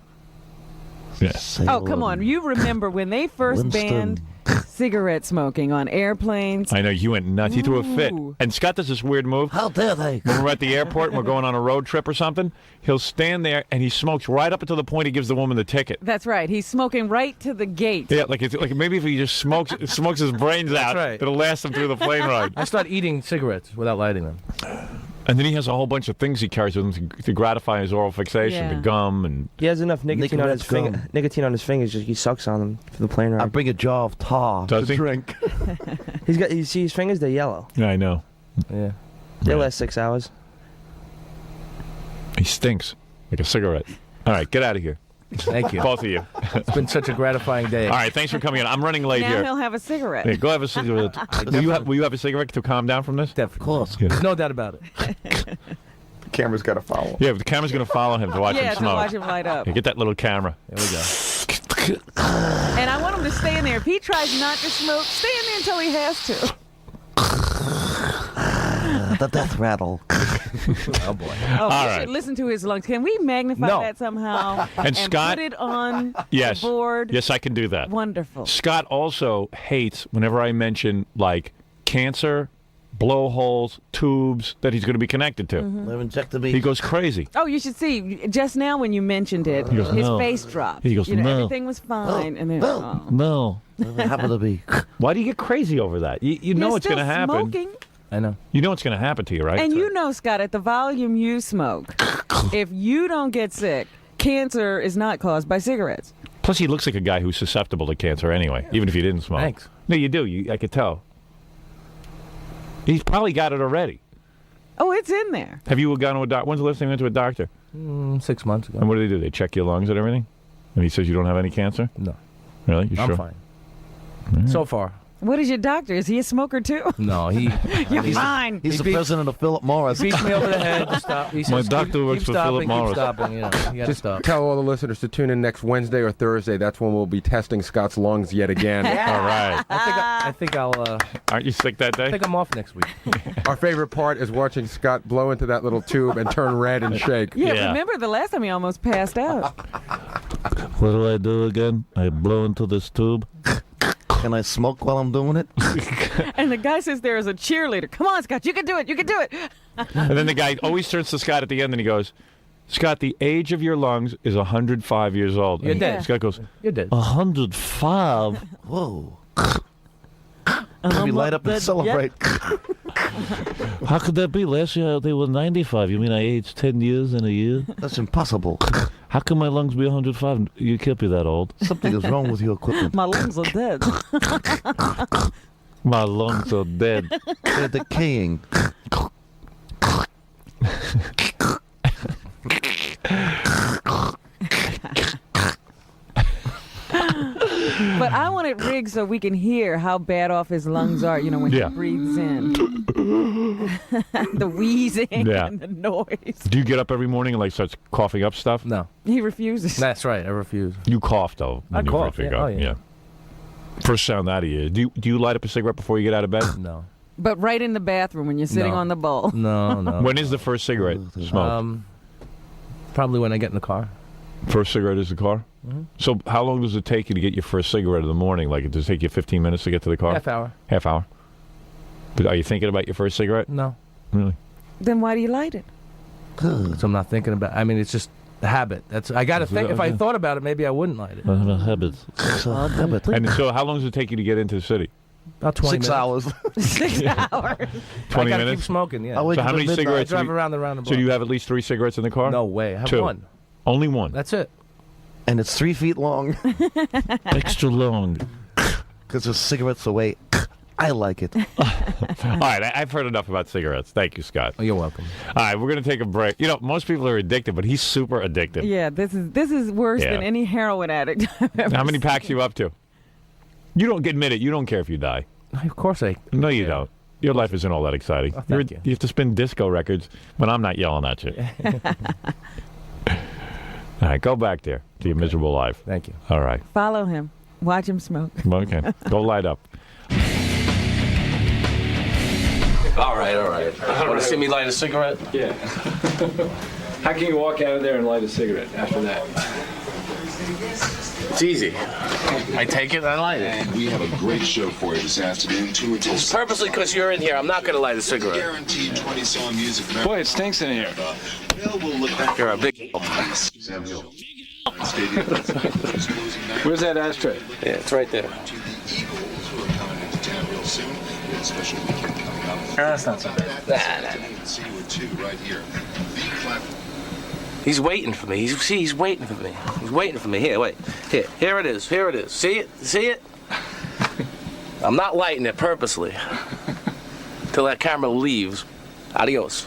Yeah. Oh, come on. You remember when they first banned cigarette smoking on airplanes? I know, you went nuts. He threw a fit. And Scott does this weird move. How dare they? When we're at the airport and we're going on a road trip or something, he'll stand there and he smokes right up until the point he gives the woman the ticket. That's right. He's smoking right to the gate. Yeah, like maybe if he just smokes his brains out, right. it'll last him through the plane ride. I start eating cigarettes without lighting them. And then he has a whole bunch of things he carries with him to gratify his oral fixation, the gum and... He has enough nicotine on his fingers, just he sucks on them for the plane ride. I bring a jar of tar to drink. You see his fingers? They're yellow. Yeah, I know. Yeah. They last 6 hours. He stinks like a cigarette. All right, get out of here. Thank you. Both of you. It's been such a gratifying day. All right, thanks for coming in. I'm running late now here. he'll have a cigarette. Yeah, go have a cigarette. Will you have a cigarette to calm down from this? Definitely. Of course. Yeah. No doubt about it. The camera's got to follow. Yeah, the camera's going to follow him to watch him smoke. to watch him light up. Yeah, get that little camera. There we go. And I want him to stay in there. If he tries not to smoke, stay in there until he has to. The death rattle. Oh, boy. Oh, All we right. should listen to his lungs. Can we magnify that somehow? And Scott- put it on Yes. the board? Yes, I can do that. Wonderful. Scott also hates whenever I mention, like, cancer, blowholes, tubes that he's going to be connected to. Larynjectomy. He goes crazy. Oh, you should see. Just now when you mentioned it, He goes, his no. face dropped. He goes, you know, no. everything was fine. And then, No. Doesn't happen to be. Why do you get crazy over that? You know You're it's going to still happen. smoking? I know. You know it's going to happen to you, right? And you know, Scott, at the volume you smoke, if you don't get sick, cancer is not caused by cigarettes. Plus, he looks like a guy who's susceptible to cancer anyway, even if he didn't smoke. Thanks. No, you do. I could tell. He's probably got it already. Oh, it's in there. Have you gone to a doctor? When's the last time you went to a doctor? 6 months ago. And what do? They check your lungs and everything? And he says you don't have any cancer? No. Really? You I'm sure? fine. So far. What is your doctor? Is he a smoker too? No, he. You're fine. He's the president of Philip Morris. Beats me over the head to stop. He says, My doctor works for Philip Morris. Keep stopping. You know, you gotta Just stop. tell all the listeners to tune in next Wednesday or Thursday. That's when we'll be testing Scott's lungs yet again. All right. I think I'll. Aren't you sick that day? I think I'm off next week. Our favorite part is watching Scott blow into that little tube and turn red and shake. Yeah, remember the last time he almost passed out? What do I do again? I blow into this tube. Can I smoke while I'm doing it? And the guy sits there as a cheerleader. Come on, Scott, you can do it. You can do it. And then the guy always turns to Scott at the end and he goes, Scott, the age of your lungs is 105 years old. You're And dead. Scott goes, You're dead. 105? Whoa. Can we light up and celebrate? How could that be? Last year they were 95. You mean I aged 10 years in a year? That's impossible. How can my lungs be 105? You can't be that old. Something is wrong with your equipment. My lungs are dead. My lungs are dead. They're decaying. But I want it rigged so we can hear how bad off his lungs are, you know, when he breathes in. The wheezing and the noise. Do you get up every morning and like starts coughing up stuff? No. He refuses. That's right. I refuse. You cough though. I when you cough, first wake yeah. up. Oh, yeah. First sound out of you. Do you light up a cigarette before you get out of bed? No. But right in the bathroom when you're sitting No. on the bowl. No. When is the first cigarette smoked? Probably when I get in the car. First cigarette is the car? Mm-hmm. So how long does it take you to get your first cigarette in the morning? Like, does it take you 15 minutes to get to the car? Half hour. Half hour? But are you thinking about your first cigarette? No. Really? Then why do you light it? So I'm not thinking about. I mean, it's just a habit. I got to think. If I thought about it, maybe I wouldn't light it. I have a habit. It's a habit. And so how long does it take you to get into the city? About 20 6 minutes. hours. 6 hours. 20 I gotta minutes? keep smoking. Yeah. So how many cigarettes? I drive around the roundabout. So you have at least 3 cigarettes in the car? No way. I have 2. one. Only one? That's it. And it's 3 feet long. Extra long. Because there's cigarettes away. I like it. All right, I've heard enough about cigarettes. Thank you, Scott. Oh, you're welcome. All right, we're going to take a break. You know, most people are addicted, but he's super addicted. Yeah, this is worse Yeah. than any heroin addict I've ever How many seen. packs you up to? You don't admit it. You don't care if you die. Of course I. No, you don't. Your life isn't all that exciting. Oh, thank you. You have to spin disco records, but I'm not yelling at you. All right, go back there to your miserable life. Thank you. All right. Follow him. Watch him smoke. Okay. Go light up. All right. all right. Want to see me light a cigarette? Yeah. How can you walk out of there and light a cigarette after that? It's easy. I take it, I light it. And we have a great show for you this afternoon, 2 until It's purposely because you're in here. I'm not going to light a cigarette. Guaranteed 20-song music. Boy, it stinks in here. We'll look back. You're a big... Where's that ashtray? Yeah, it's right there. That's not so bad. He's waiting for me. He's waiting for me. He's waiting for me. Here, wait. Here it is. Here it is. See it? See it? I'm not lighting it purposely. Till that camera leaves. Adios.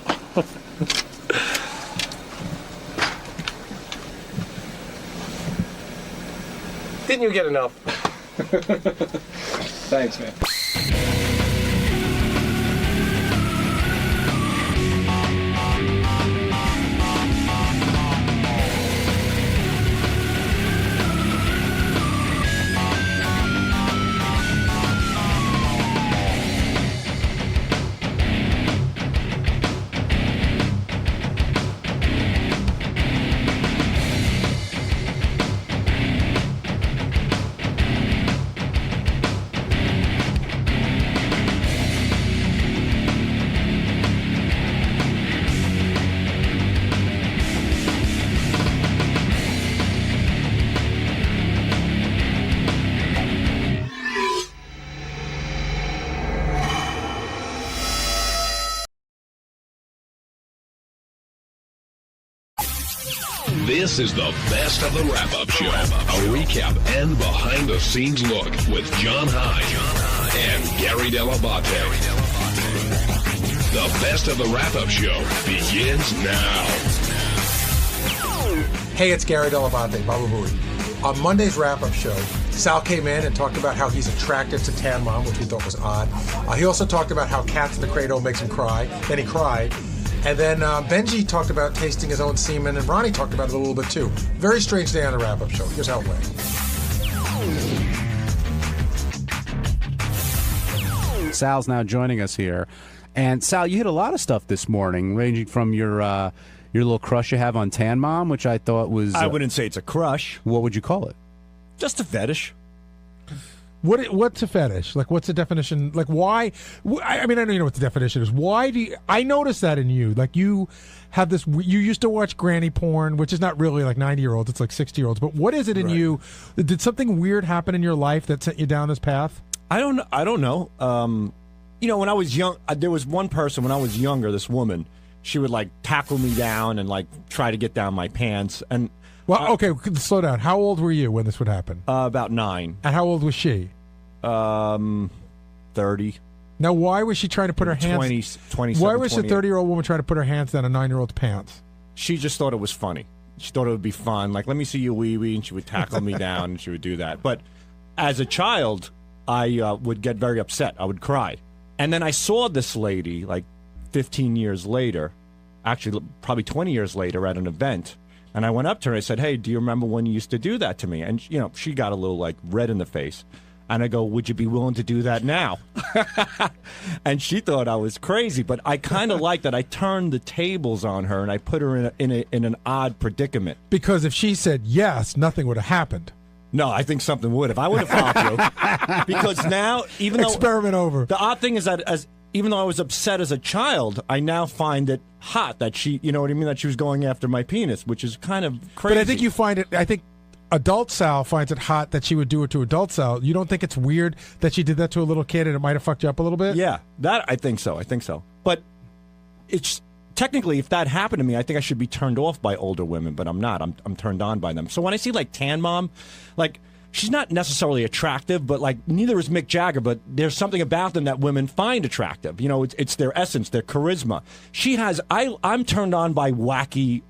Didn't you get enough? Thanks, man. This is the best of the wrap-up show. A recap and behind-the-scenes look with John High and Gary Dell'Abate. The best of the wrap-up show begins now. Hey, it's Gary Dell'Abate, Baba Booey. On Monday's wrap-up show, Sal came in and talked about how he's attracted to Tan Mom, which we thought was odd. He also talked about how Cats in the Cradle makes him cry. Then he cried. And then Benji talked about tasting his own semen, and Ronnie talked about it a little bit too. Very strange day on the wrap-up show. Here's how it went. Sal's now joining us here. And Sal, you hit a lot of stuff this morning, ranging from your little crush you have on Tan Mom, which I thought was... I wouldn't say it's a crush. What would you call it? Just a fetish. What's a fetish? Like, what's the definition? Like, why? I mean, I know you know what the definition is. Why do you... I noticed that in you. Like, you have this... You used to watch granny porn, which is not really like 90-year-olds. It's like 60-year-olds. But what is it in you? Did something weird happen in your life that sent you down this path? I don't know. You know, when I was young, there was one person when I was younger, this woman, she would, like, tackle me down and, like, try to get down my pants. And... Well, okay, slow down. How old were you when this would happen? About 9. And how old was she? 30. Now, why was she trying to put her hands... 27, why was a 30-year-old woman trying to put her hands down a 9-year-old's pants? She just thought it was funny. She thought it would be fun. Like, let me see your wee-wee, and she would tackle me down, and she would do that. But as a child, I would get very upset. I would cry. And then I saw this lady, like, 15 years later, actually probably 20 years later at an event, and I went up to her and I said, hey, do you remember when you used to do that to me? And, you know, she got a little, like, red in the face. And I go, would you be willing to do that now? And she thought I was crazy, but I kind of like that. I turned the tables on her, and I put her in an odd predicament. Because if she said yes, nothing would have happened. No, I think something would have. I would have followed you. Because now, even though... Experiment over. The odd thing is that even though I was upset as a child, I now find it hot that she, you know what I mean, that she was going after my penis, which is kind of crazy. But I think you find it, I think adult Sal finds it hot that she would do it to adult Sal. You don't think it's weird that she did that to a little kid and it might have fucked you up a little bit? Yeah, that I think so. But it's technically, if that happened to me, I think I should be turned off by older women, but I'm not. I'm turned on by them. So when I see like Tan Mom, like, she's not necessarily attractive, but like neither is Mick Jagger, but there's something about them that women find attractive. You know, it's their essence, their charisma. She has, I'm turned on by wacky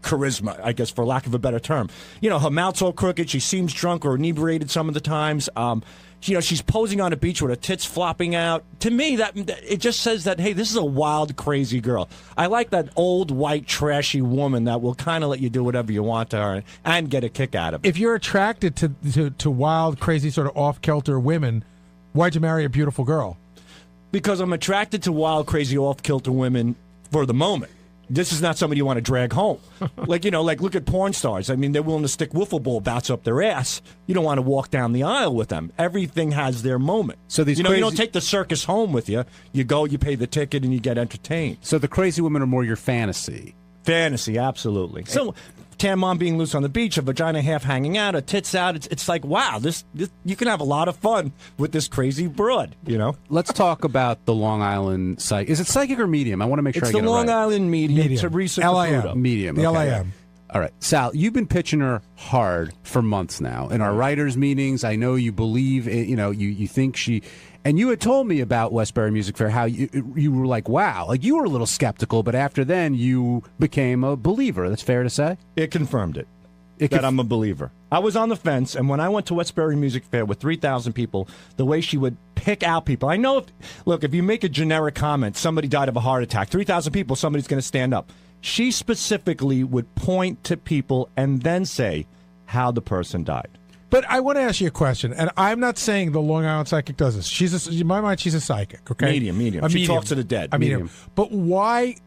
charisma, I guess, for lack of a better term. You know, her mouth's all crooked, she seems drunk or inebriated some of the times. You know, she's posing on a beach with her tits flopping out. To me, that it just says that, hey, this is a wild, crazy girl. I like that old, white, trashy woman that will kind of let you do whatever you want to her and get a kick out of it. If you're attracted to wild, crazy, sort of off-kilter women, why'd you marry a beautiful girl? Because I'm attracted to wild, crazy, off-kilter women for the moment. This is not somebody you want to drag home. Like look at porn stars. I mean, they're willing to stick wiffle ball bats up their ass. You don't want to walk down the aisle with them. Everything has their moment. So these you don't take the circus home with you. You go, you pay the ticket, and you get entertained. So the crazy women are more your fantasy. Fantasy, absolutely. So, tan mom being loose on the beach, a vagina half hanging out, a tits out. It's like, wow, this you can have a lot of fun with this crazy broad, Let's talk about the Long Island psychic. Is it psychic or medium? I want to make sure I get it right. It's the Long Island medium. Teresa Caputo. Medium. The okay. LIM. All right. Sal, you've been pitching her hard for months now. In our writers' meetings, I know you believe, you think she... And you had told me about Westbury Music Fair, how you were like, wow. Like, you were a little skeptical, but after then, you became a believer. That's fair to say? It confirmed it. That I'm a believer. I was on the fence, and when I went to Westbury Music Fair with 3,000 people, the way she would pick out people. I know, if you make a generic comment, somebody died of a heart attack, 3,000 people, somebody's going to stand up. She specifically would point to people and then say how the person died. But I want to ask you a question, and I'm not saying the Long Island psychic does this. In my mind, she's a psychic, okay? Medium. She talks to the dead. A medium. But why...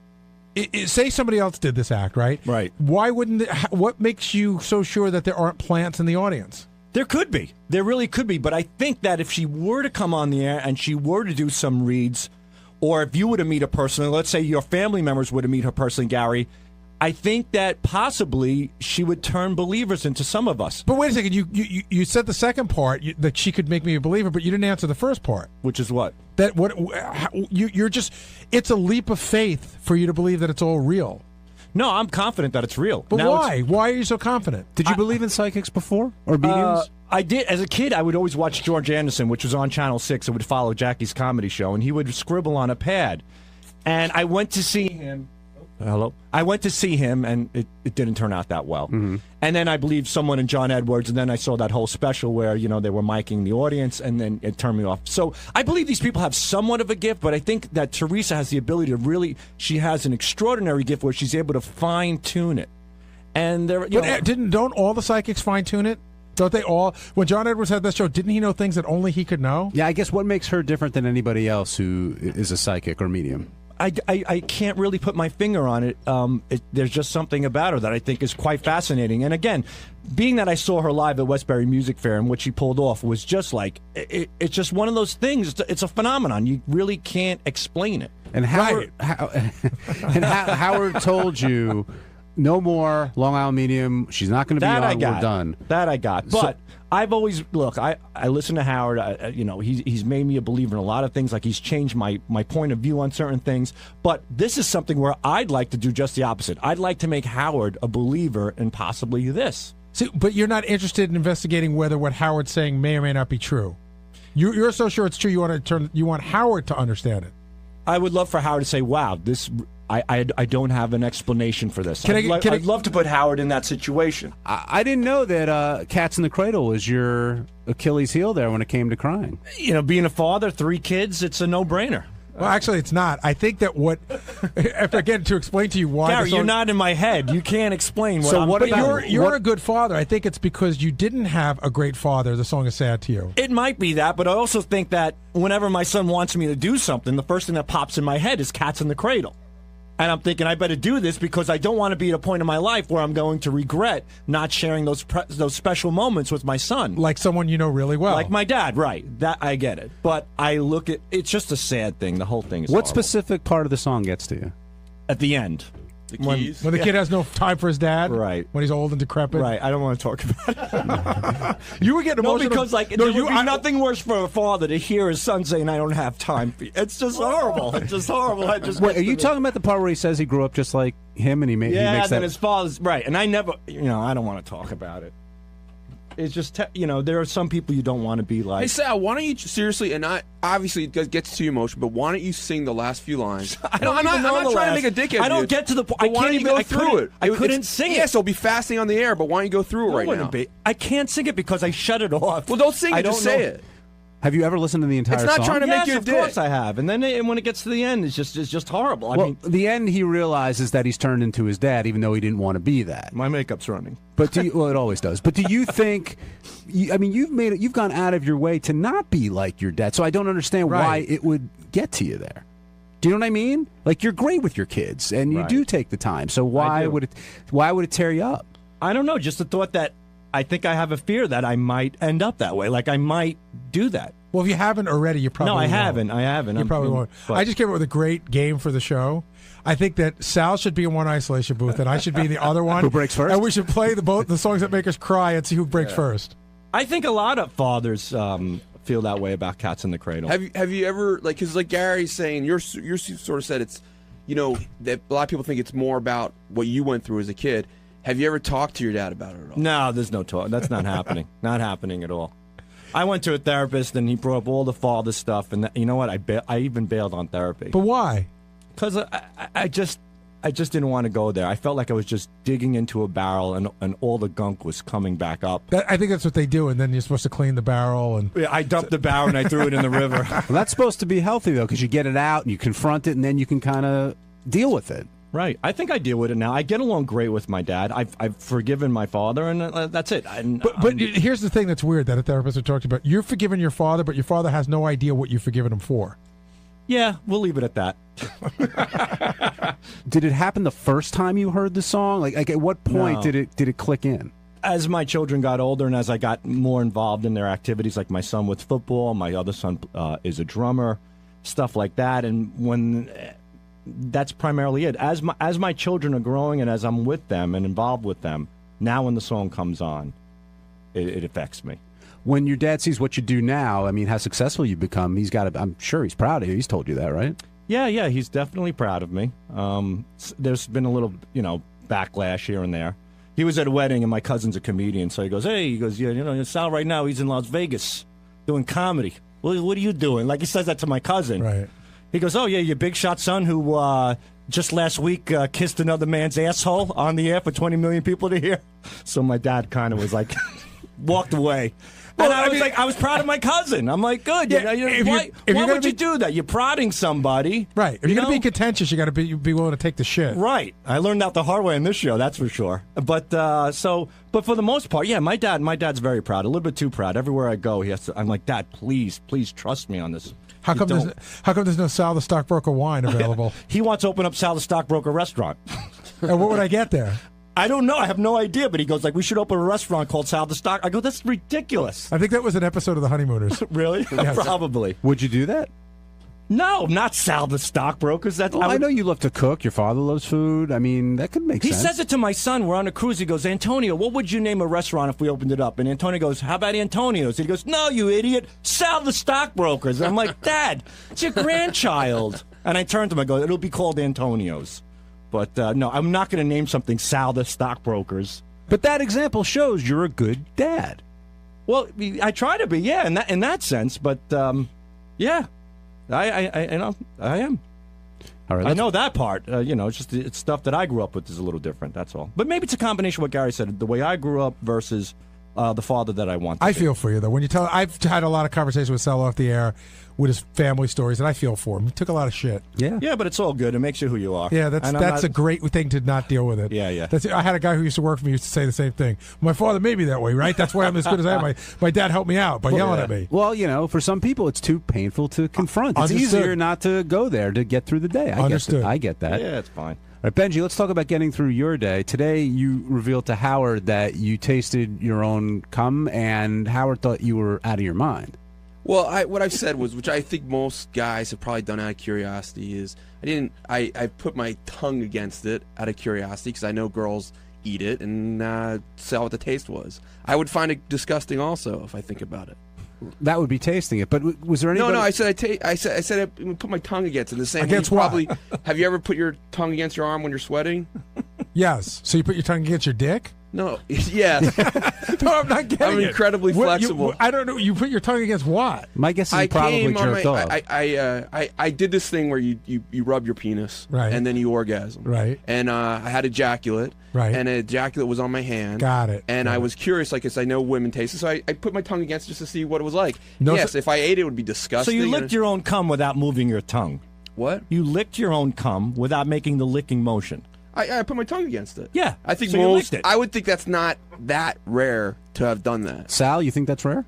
say somebody else did this act, right? Right. Why wouldn't... What makes you so sure that there aren't plants in the audience? There could be. There really could be. But I think that if she were to come on the air and she were to do some reads, or if you were to meet her personally, let's say your family members were to meet her personally, Gary... I think that possibly she would turn believers into some of us. But wait a second, you said the second part that she could make me a believer, but you didn't answer the first part, which is what you're just. It's a leap of faith for you to believe that it's all real. No, I'm confident that it's real. But why? Why are you so confident? Did you believe in psychics before or mediums? I did. As a kid, I would always watch George Anderson, which was on Channel 6. I would follow Jackie's comedy show, and he would scribble on a pad. And I went to see him. Hello? I went to see him, and it didn't turn out that well. Mm-hmm. And then I believed someone in John Edwards, and then I saw that whole special where, they were miking the audience, and then it turned me off. So I believe these people have somewhat of a gift, but I think that Teresa has the ability to really, she has an extraordinary gift where she's able to fine-tune it. And don't all the psychics fine-tune it? Don't they all? When John Edwards had that show, didn't he know things that only he could know? Yeah, I guess what makes her different than anybody else who is a psychic or medium? I can't really put my finger on it. There's just something about her that I think is quite fascinating. And again, being that I saw her live at Westbury Music Fair and what she pulled off was just like, it's just one of those things. It's a phenomenon. You really can't explain it. And Howard, Howard told you, no more Long Island medium. She's not going to be on. We're done. That I got. But I've always I listen to Howard. He's made me a believer in a lot of things. Like he's changed my point of view on certain things. But this is something where I'd like to do just the opposite. I'd like to make Howard a believer in possibly this. See, but you're not interested in investigating whether what Howard's saying may or may not be true. You're so sure it's true. You want Howard to understand it. I would love for Howard to say, "Wow, this." I don't have an explanation for this. I'd love to put Howard in that situation. I didn't know that Cats in the Cradle was your Achilles heel there when it came to crying. Being a father, 3 kids, it's a no-brainer. Well, actually, it's not. I think that if I get to explain to you why... Gary, you're not in my head. You can't explain what I'm... But you're a good father. I think it's because you didn't have a great father. The song is sad to you. It might be that, but I also think that whenever my son wants me to do something, the first thing that pops in my head is Cats in the Cradle. And I'm thinking I better do this because I don't want to be at a point in my life where I'm going to regret not sharing those special moments with my son. Like someone you know really well. Like my dad, right. That I get it. But I look at it's just a sad thing. The whole thing is What horrible. specific part of the song gets to you? At the end. The keys. When the kid has no time for his dad? Right. When he's old and decrepit? Right. I don't want to talk about it. You were getting emotional. No, because there would be nothing worse for a father to hear his son saying, I don't have time for you. It's just horrible. It's just horrible. Wait, are you talking about the part where he says he grew up just like him and he makes that... Yeah, his father's... Right. And I never... I don't want to talk about it. It's just, there are some people you don't want to be like. Hey, Sal, why don't you seriously, and obviously it gets too emotional, but why don't you sing the last few lines? I'm not trying to make a dickhead. I don't get to the point. Why don't you go through it? I couldn't sing it. Yeah, so it'll be fasting on the air, but why don't you go through it right now? I can't sing it because I shut it off. Well, don't sing it, just say it. Have you ever listened to the entire song? It's not trying to make you a of dick. course I have. And then when it gets to the end, it's just horrible. I mean, the end, he realizes that he's turned into his dad, even though he didn't want to be that. My makeup's running. But it always does. But do you think? You've gone out of your way to not be like your dad. So I don't understand why it would get to you there. Do you know what I mean? Like, you're great with your kids, and you do take the time. So why would it tear you up? I don't know. Just the thought that I think I have a fear that I might end up that way. Like, I might do that. Well, if you haven't already, you probably won't. I haven't. You probably won't. But I just came up with a great game for the show. I think that Sal should be in one isolation booth, and I should be in the other one. Who breaks first? And we should play the songs that make us cry and see who breaks first. I think a lot of fathers feel that way about Cats in the Cradle. Have you ever, like, because like Gary's saying, you sort of said it's, that a lot of people think it's more about what you went through as a kid. Have you ever talked to your dad about it at all? No, there's no talk. That's not happening. Not happening at all. I went to a therapist, and he brought up all the father stuff, and you know what? I even bailed on therapy. But why? Because I just didn't want to go there. I felt like I was just digging into a barrel, and all the gunk was coming back up. I think that's what they do, and then you're supposed to clean the barrel. And I dumped the barrel and I threw it in the river. Well, that's supposed to be healthy, though, because you get it out and you confront it, and then you can kind of deal with it. Right. I think I deal with it now. I get along great with my dad. I've forgiven my father, and that's it. But here's the thing that's weird that a therapist would talk to you about. You're forgiving your father, but your father has no idea what you've forgiven him for. Yeah, we'll leave it at that. Did it happen the first time you heard the song? Like at what point did it click in? As my children got older and as I got more involved in their activities, like my son with football, my other son is a drummer, stuff like that, and when that's primarily it. As my children are growing and as I'm with them and involved with them, now when the song comes on, it affects me. When your dad sees what you do now, I mean, how successful you've become, I'm sure he's proud of you. He's told you that, right? Yeah, he's definitely proud of me. There's been a little, backlash here and there. He was at a wedding, and my cousin's a comedian, so he goes, Sal right now, he's in Las Vegas doing comedy. Well, what are you doing? Like, he says that to my cousin. Right. He goes, oh, yeah, your big shot son who just last week kissed another man's asshole on the air for 20 million people to hear. So my dad kind of was like, walked away. Well, and I was proud of my cousin. I'm like, good. Yeah, why would you do that? You're prodding somebody. Right. If you're going to be contentious, you got to be willing to take the shit. Right. I learned that the hard way in this show, that's for sure. But but for the most part, yeah, my dad's very proud. A little bit too proud. Everywhere I go, I'm like, Dad, please trust me on this. How come there's no Sal the Stockbroker wine available? He wants to open up Sal the Stockbroker restaurant. And what would I get there? I don't know. I have no idea. But he goes like, we should open a restaurant called Sal the Stock. I go, that's ridiculous. I think that was an episode of The Honeymooners. Really? Yes. Probably. Would you do that? No, not Sal the Stockbrokers. I know you love to cook. Your father loves food. I mean, that could make sense. He says it to my son. We're on a cruise. He goes, Antonio, what would you name a restaurant if we opened it up? And Antonio goes, how about Antonio's? And he goes, no, you idiot. Sal the Stockbrokers. And I'm like, Dad, it's your grandchild. And I turn to him. I go, it'll be called Antonio's. But no, I'm not going to name something Sal the Stockbrokers. But that example shows you're a good dad. Well, I try to be, yeah, in that sense. But yeah, I am. All right, I know that part. It's stuff that I grew up with is a little different. That's all. But maybe it's a combination of what Gary said, the way I grew up versus the father that I want. I feel for you though. When you tell, I've had a lot of conversations with Sal off the air with his family stories, and I feel for him. He took a lot of shit. Yeah, but it's all good. It makes you who you are. Yeah, that's a great thing to not deal with it. Yeah. I had a guy who used to work for me used to say the same thing. My father made me that way, right? That's why I'm as good as I am. My dad helped me out by yelling at me. Well, for some people, it's too painful to confront. It's easier not to go there to get through the day. I get that. Yeah, it's fine. All right, Benji, let's talk about getting through your day. Today, you revealed to Howard that you tasted your own cum, and Howard thought you were out of your mind. Well, what I've said was, which I think most guys have probably done out of curiosity, is I put my tongue against it out of curiosity because I know girls eat it and saw what the taste was. I would find it disgusting also if I think about it. That would be tasting it, but was there anybody? No. I said I put my tongue against it. The same. Against probably. what? Have you ever put your tongue against your arm when you're sweating? Yes. So you put your tongue against your dick? No, yes. No, I'm not getting I'm it. incredibly flexible. I don't know. You put your tongue against what? My guess is you probably jerked off. I did this thing where you rub your penis, Right. and then you orgasm, Right. And I had ejaculate, Right. and an ejaculate was on my hand. Got it. And I was curious, like, because I know women taste it, so I put my tongue against it just to see what it was like. Yes, if I ate it, it would be So disgusting. you licked your own cum without moving your tongue. What? You licked your own cum without making the licking motion. I put my tongue against it. Yeah. I think So you most. licked it. I would think that's not that rare to have done that. Sal, you think that's rare?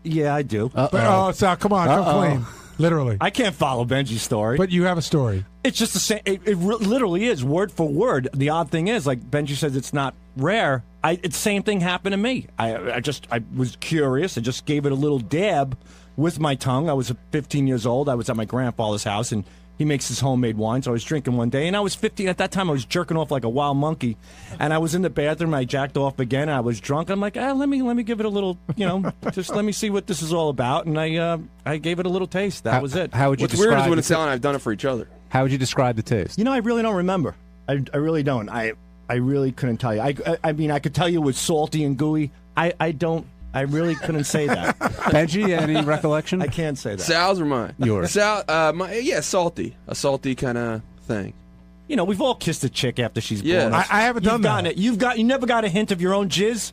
Yeah, I do. But, Sal, come on, come clean. Literally. I can't follow Benji's story. But you have a story. It's just the same. It literally is, word for word. The odd thing is, like Benji says, it's not rare. The same thing happened to me. I was curious. I just gave it a little dab with my tongue. I was 15 years old. I was at my grandfather's house, and he makes his homemade wine, so I was drinking one day, and I was 15. At that time, I was jerking off like a wild monkey, and I was in the bathroom. I jacked off again, and I was drunk. I'm like, let me give it a little, just let me see what this is all about, and I gave it a little taste. That was it. How would you What's weird is describe when the it's Sal and I've done it for each other. How would you describe the taste? I really don't remember. I really don't. I really couldn't tell you. I mean, I could tell you it was salty and gooey. I really couldn't say that. Benji, any recollection? I can't say that. Sal's or mine? Yours. Sal, salty. A salty kind of thing. We've all kissed a chick after she's Yeah. born. I haven't done that. You never got a hint of your own jizz?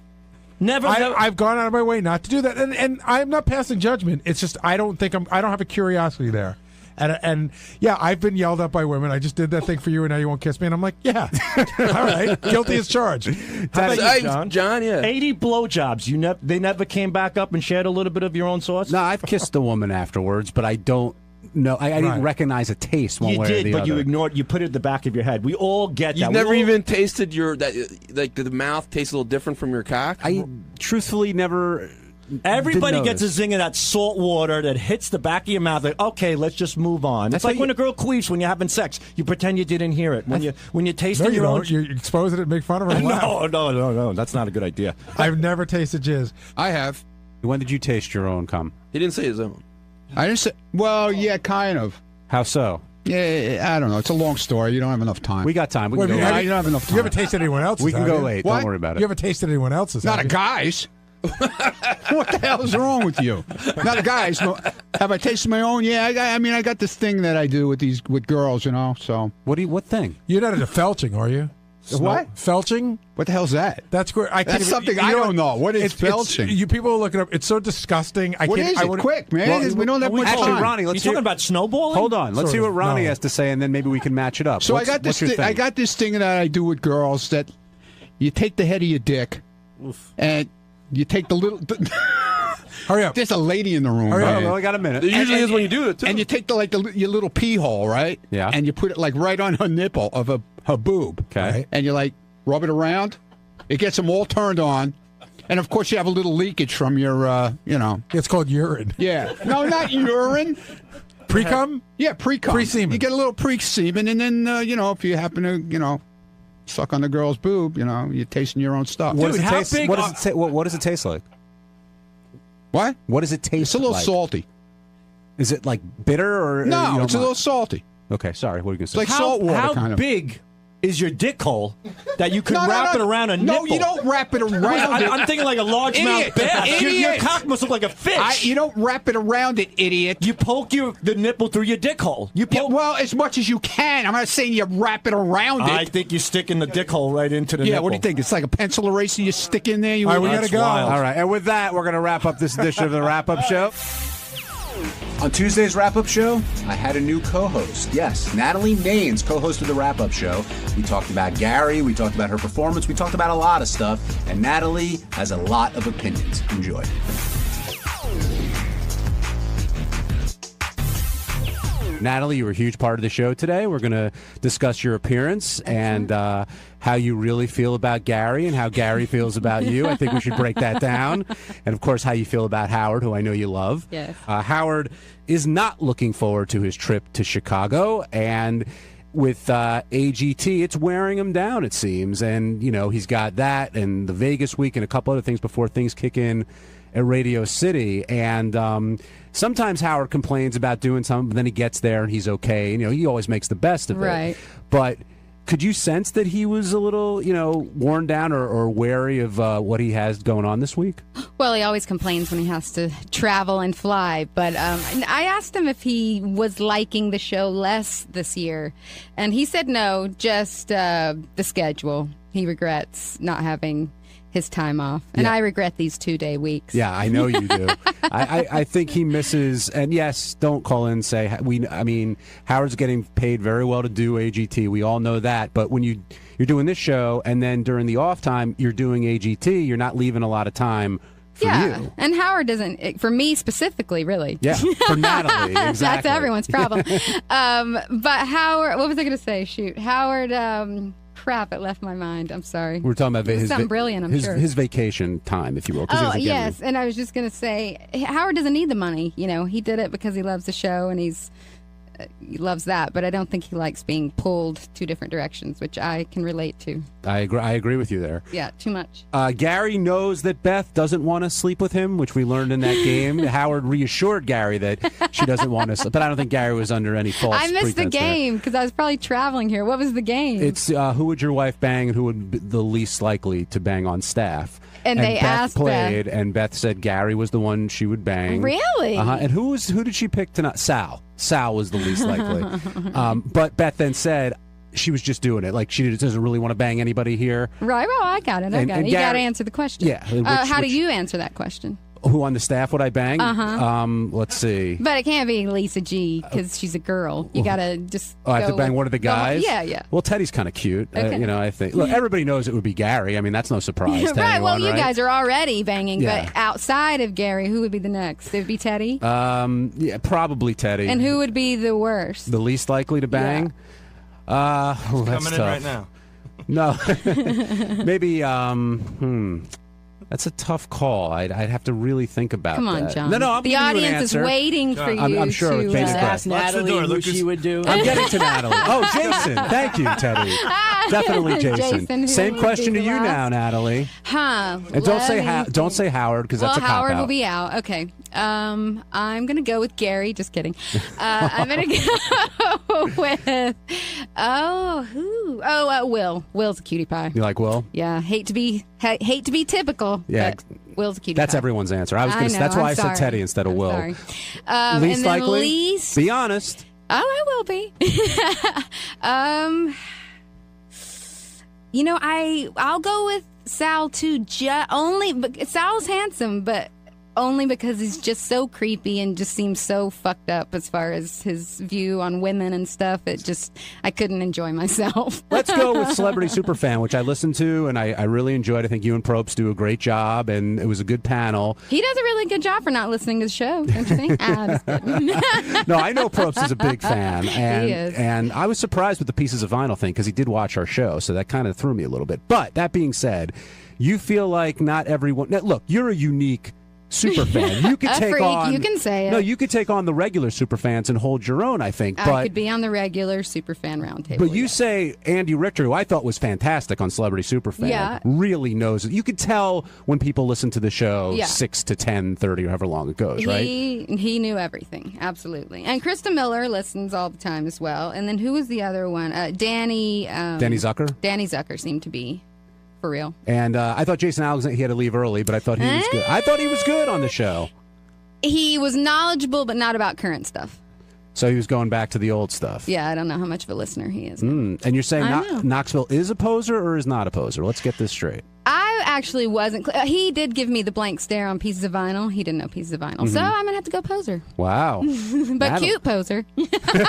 Never. I've gone out of my way not to do that, and I'm not passing judgment. It's just I don't have a curiosity there. And yeah, I've been yelled at by women. I just did that thing for you, and now you won't kiss me. And I'm like, yeah, all right, guilty as charged. How about you, John? John, yeah. 80 blowjobs. They never came back up and shared a little bit of your own sauce? No, I've kissed a woman afterwards, but I don't know. I didn't recognize a taste one You way or did, the but other. you ignored. You put it at the back of your head. We all get that. You've never even tasted the mouth tastes a little different from your cock? I truthfully never. Everybody didn't gets a notice. zing of that salt water that hits the back of your mouth. Like, okay, let's just move on. That's It's like how when a girl queefs when you're having sex. You pretend you didn't hear it. When you taste No, it, you don't. You expose it and make fun of her. And laugh. No. That's not a good idea. I've never tasted jizz. I have. When did you taste your own cum? He didn't say his own. I didn't say. Well, yeah, kind of. How so? Yeah, I don't know. It's a long story. You don't have enough time. We got time. We Wait, can go have late. you don't have enough time. You haven't tasted anyone else's. We can have go you? late. What? Don't worry about it. You haven't tasted anyone else's. Not have a you? guy's. What the hell is wrong with you? Not a guy's. No. Have I tasted my own? Yeah, I got this thing that I do with girls, So what thing? You're not into felching, are you? What? Felching? What the hell's that? That's where I can't That's even- something you I know don't know. What is felching? You people will look it up. It's so disgusting. What is it? Quick, man. We don't have much Actually, time. Ronnie, let's You hear. talking about snowballing? Hold on. Let's Sort see of. what Ronnie No. has to say, and then maybe we can match it up. So What's- I got this. what's your thing? I got this thing that I do with girls that you take the head of your dick, and you take the little. Hurry up. There's a lady in the room. Hurry up. right? Well, I got a minute. There usually is when you do it, too. And you take your little pee hole, right? Yeah. And you put it like right on her nipple of her boob. Okay. Right? And you like rub it around. It gets them all turned on. And of course you have a little leakage from your, It's called urine. Yeah. No, not urine. Pre-cum? Yeah, pre-cum. Pre-semen. You get a little pre-semen, and then, if you happen to, suck on the girl's boob, you're tasting your own stuff. What does Dude, it how taste? big What are- does it what does it taste like? What? What does it taste? It's a little like? salty. Is it like bitter or you No, don't it's a mind? little salty. Okay, sorry. What are you gonna say? It's like salt water, How kind of. big is your dick hole that you could No, wrap it around a nipple? No, you don't wrap it around it. I'm thinking like a largemouth Idiot. bass. Your Idiot. cock must look like a fish. You don't wrap it around it, idiot. You poke the nipple through your dick hole. You Yeah, poke. well, as much as you can. I'm not saying you wrap it around it. I think you stick in the dick hole right into the Yeah, nipple. what do you think? It's like a pencil eraser you stick in there? All right, we gotta go. All right, and with that, we're going to wrap up this edition of the Wrap Up Show. On Tuesday's Wrap Up Show, I had a new co-host. Yes, Natalie Maines co-hosted the Wrap Up Show. We talked about Gary, we talked about her performance, we talked about a lot of stuff, and Natalie has a lot of opinions. Enjoy. Natalie, you were a huge part of the show today. We're going to discuss your appearance and how you really feel about Gary and how Gary feels about you. I think we should break that down. And, of course, how you feel about Howard, who I know you love. Yes. Howard is not looking forward to his trip to Chicago. And with AGT, it's wearing him down, it seems. And, he's got that and the Vegas week and a couple other things before things kick in at Radio City. And sometimes Howard complains about doing something, but then he gets there and he's okay. He always makes the best of it. Right. But could you sense that he was a little, worn down or wary of what he has going on this week? Well, he always complains when he has to travel and fly. But I asked him if he was liking the show less this year. And he said no, just the schedule. He regrets not having his time off. And I regret these 2-day weeks. Yeah, I know you do. I think he misses, and yes, don't call in and say, Howard's getting paid very well to do AGT. We all know that. But when you're doing this show, and then during the off time, you're doing AGT, you're not leaving a lot of time for you. And Howard doesn't, for me specifically, really. Yeah, for Natalie, exactly. That's everyone's problem. But Howard, what was I going to say? Shoot. Howard, crap, it left my mind. I'm sorry. We're talking about something brilliant, I'm sure. His vacation time, if you will. Oh, yes. And I was just going to say, Howard doesn't need the money. He did it because he loves the show and he loves that. But I don't think he likes being pulled 2 different directions, which I can relate to. I agree with you there. Yeah, too much. Gary knows that Beth doesn't want to sleep with him, which we learned in that game. Howard reassured Gary that she doesn't want to sleep. But I don't think Gary was under any false I missed the pretense game because I was probably traveling here. What was the game? It's who would your wife bang and who would be the least likely to bang on staff. And they Beth asked played, Beth. and Beth said Gary was the one she would bang. Really? And who did she pick tonight? Sal. Sal was the least likely. But Beth then said she was just doing it. Like, she doesn't really want to bang anybody here. Right. Well, I got it. And You got to answer the question. Yeah. How do you answer that question? Who on the staff would I bang? Uh-huh. Let's see. But it can't be Lisa G because she's a girl. You got to just I have to bang one of the guys? Yeah. Well, Teddy's kind of cute. Okay. I think. Look, everybody knows it would be Gary. I mean, that's no surprise to right. anyone, Well, you right? guys are already banging. Yeah. But outside of Gary, who would be the next? It would be Teddy? Yeah, probably Teddy. And who would be the worst? The least likely to bang? That's coming in tough. right now. No. Maybe, that's a tough call. I'd have to really think about that. Come on, John. No, I'm the giving you an audience is answer. waiting for you I'm sure to it changes ask Natalie who she would do. I'm getting to Natalie. Oh, Jason. Thank you, Teddy. Definitely Jason. Jason, who Same would question be to the you last? now, Natalie. Huh. And don't say Howard because that's a cop Howard out. will be out. Okay. I'm going to go with Gary. Just kidding. I'm going to go with Will. Will's a cutie pie. You like Will? Yeah. Hate to be typical. Yeah. But Will's a cutie That's pie. everyone's answer. That's why I said Teddy instead of Will. Sorry. Least and then likely? least. Be honest. Oh, I will be. I'll go with Sal too. Sal's handsome, but only because he's just so creepy and just seems so fucked up as far as his view on women and stuff. I couldn't enjoy myself. Let's go with Celebrity Superfan, which I listened to and I really enjoyed. I think you and Probst do a great job, and it was a good panel. He does a really good job for not listening to the show, don't you think? No, I know Probst is a big fan, and He is. and I was surprised with the Pieces of Vinyl thing because he did watch our show, so that kind of threw me a little bit. But that being said, you feel like not everyone. Now, look, you're a unique super fan. You could A take freak, on. you can say it. No, you could take on the regular super fans and hold your own. I think, I could be on the regular Superfan roundtable. But you say Andy Richter, who I thought was fantastic on Celebrity Superfan, Yeah. really knows it. You could tell when people listen to the show Yeah. 6 to 10, 30, or however long it goes, right? He knew everything, absolutely. And Krista Miller listens all the time as well. And then who was the other one? Danny Zucker? Danny Zucker seemed to be for real. And I thought Jason Alexander, he had to leave early, but I thought he was good. I thought he was good on the show. He was knowledgeable, but not about current stuff. So he was going back to the old stuff. Yeah, I don't know how much of a listener he is. And you're saying I know. Knoxville is a poser or is not a poser? Let's get this straight. I actually wasn't clear. He did give me the blank stare on Pieces of Vinyl. He didn't know Pieces of Vinyl. So Mhm. I'm going to have to go poser. Wow. But That'll- cute poser.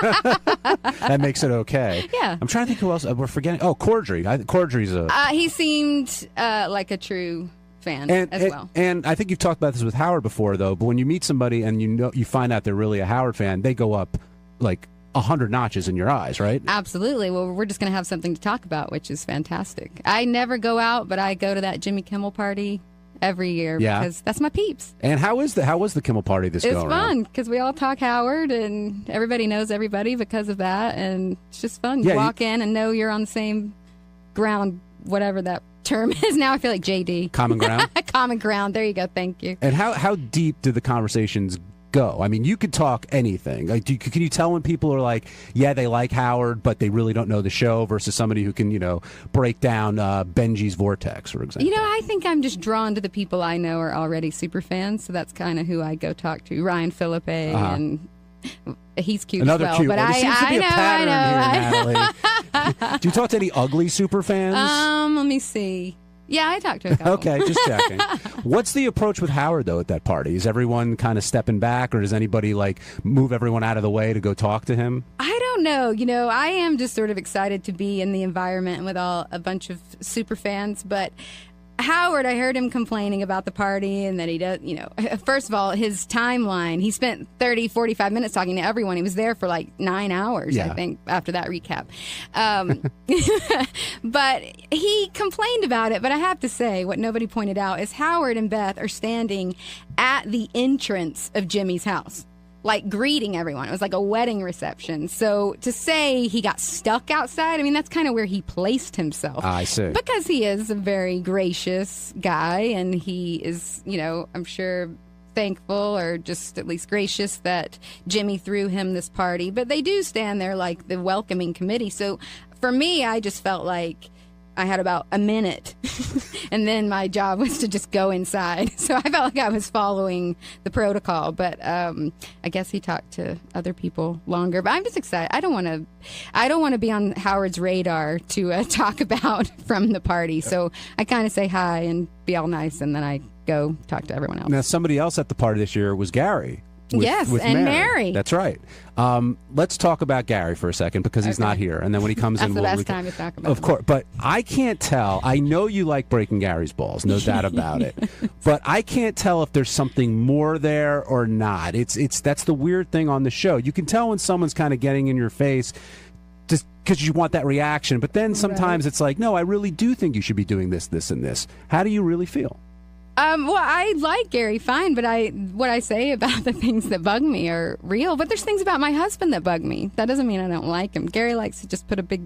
That makes it okay. Yeah. I'm trying to think who else. We're forgetting. Oh, Cordry. Cordry's a... He seemed like a true fan as well. And I think you've talked about this with Howard before, though. But when you meet somebody and you find out they're really a Howard fan, they go up like 100 notches in your eyes, right? Absolutely. Well, we're just going to have something to talk about, which is fantastic. I never go out, but I go to that Jimmy Kimmel party every year Yeah. because that's my peeps. And how was the Kimmel party this It's go around? fun because we all talk Howard and everybody knows everybody because of that. And it's just fun. Yeah, You walk in and know you're on the same ground, whatever that term is. Now I feel like JD. Common ground? Common ground. There you go. Thank you. And how deep do the conversations go? I mean, you could talk anything. Like, can you tell when people are like, yeah, they like Howard, but they really don't know the show, versus somebody who can, break down Benji's Vortex, for example? I think I'm just drawn to the people I know are already super fans, so that's kind of who I go talk to. Ryan Philippe, and he's cute Another as well. cute But one. There seems to be a pattern here, Natalie. Do you talk to any ugly super fans? Let me see. Yeah, I talked to a couple. Okay, just checking. What's the approach with Howard, though, at that party? Is everyone kind of stepping back, or does anybody, move everyone out of the way to go talk to him? I don't know. I am just sort of excited to be in the environment with a bunch of super fans, but Howard, I heard him complaining about the party and that he does, first of all, his timeline, he spent 30, 45 minutes talking to everyone. He was there for 9 hours, I think, after that recap. But he complained about it. But I have to say, what nobody pointed out is Howard and Beth are standing at the entrance of Jimmy's house, greeting everyone. It was like a wedding reception. So to say he got stuck outside, that's kind of where he placed himself. I see. Because he is a very gracious guy, and he is, I'm sure thankful, or just at least gracious, that Jimmy threw him this party. But they do stand there like the welcoming committee. So for me, I just felt like I had about a minute, and then my job was to just go inside. So I felt like I was following the protocol. But I guess he talked to other people longer. But I'm just excited. I don't want to be on Howard's radar to talk about from the party. So I kind of say hi and be all nice, and then I go talk to everyone else. Now, somebody else at the party this year was Gary. With Mary. That's right. Let's talk about Gary for a second, because he's not here, and then when he comes in, the best time to talk about Of course, but I can't tell. I know you like breaking Gary's balls, no doubt about it. But I can't tell if there's something more there or not. That's the weird thing on the show. You can tell when someone's kind of getting in your face, just because you want that reaction. But then sometimes it's like, no, I really do think you should be doing this, this, and this. How do you really feel? Well, I like Gary fine, but what I say about the things that bug me are real. But there's things about my husband that bug me. That doesn't mean I don't like him. Gary likes to just put a big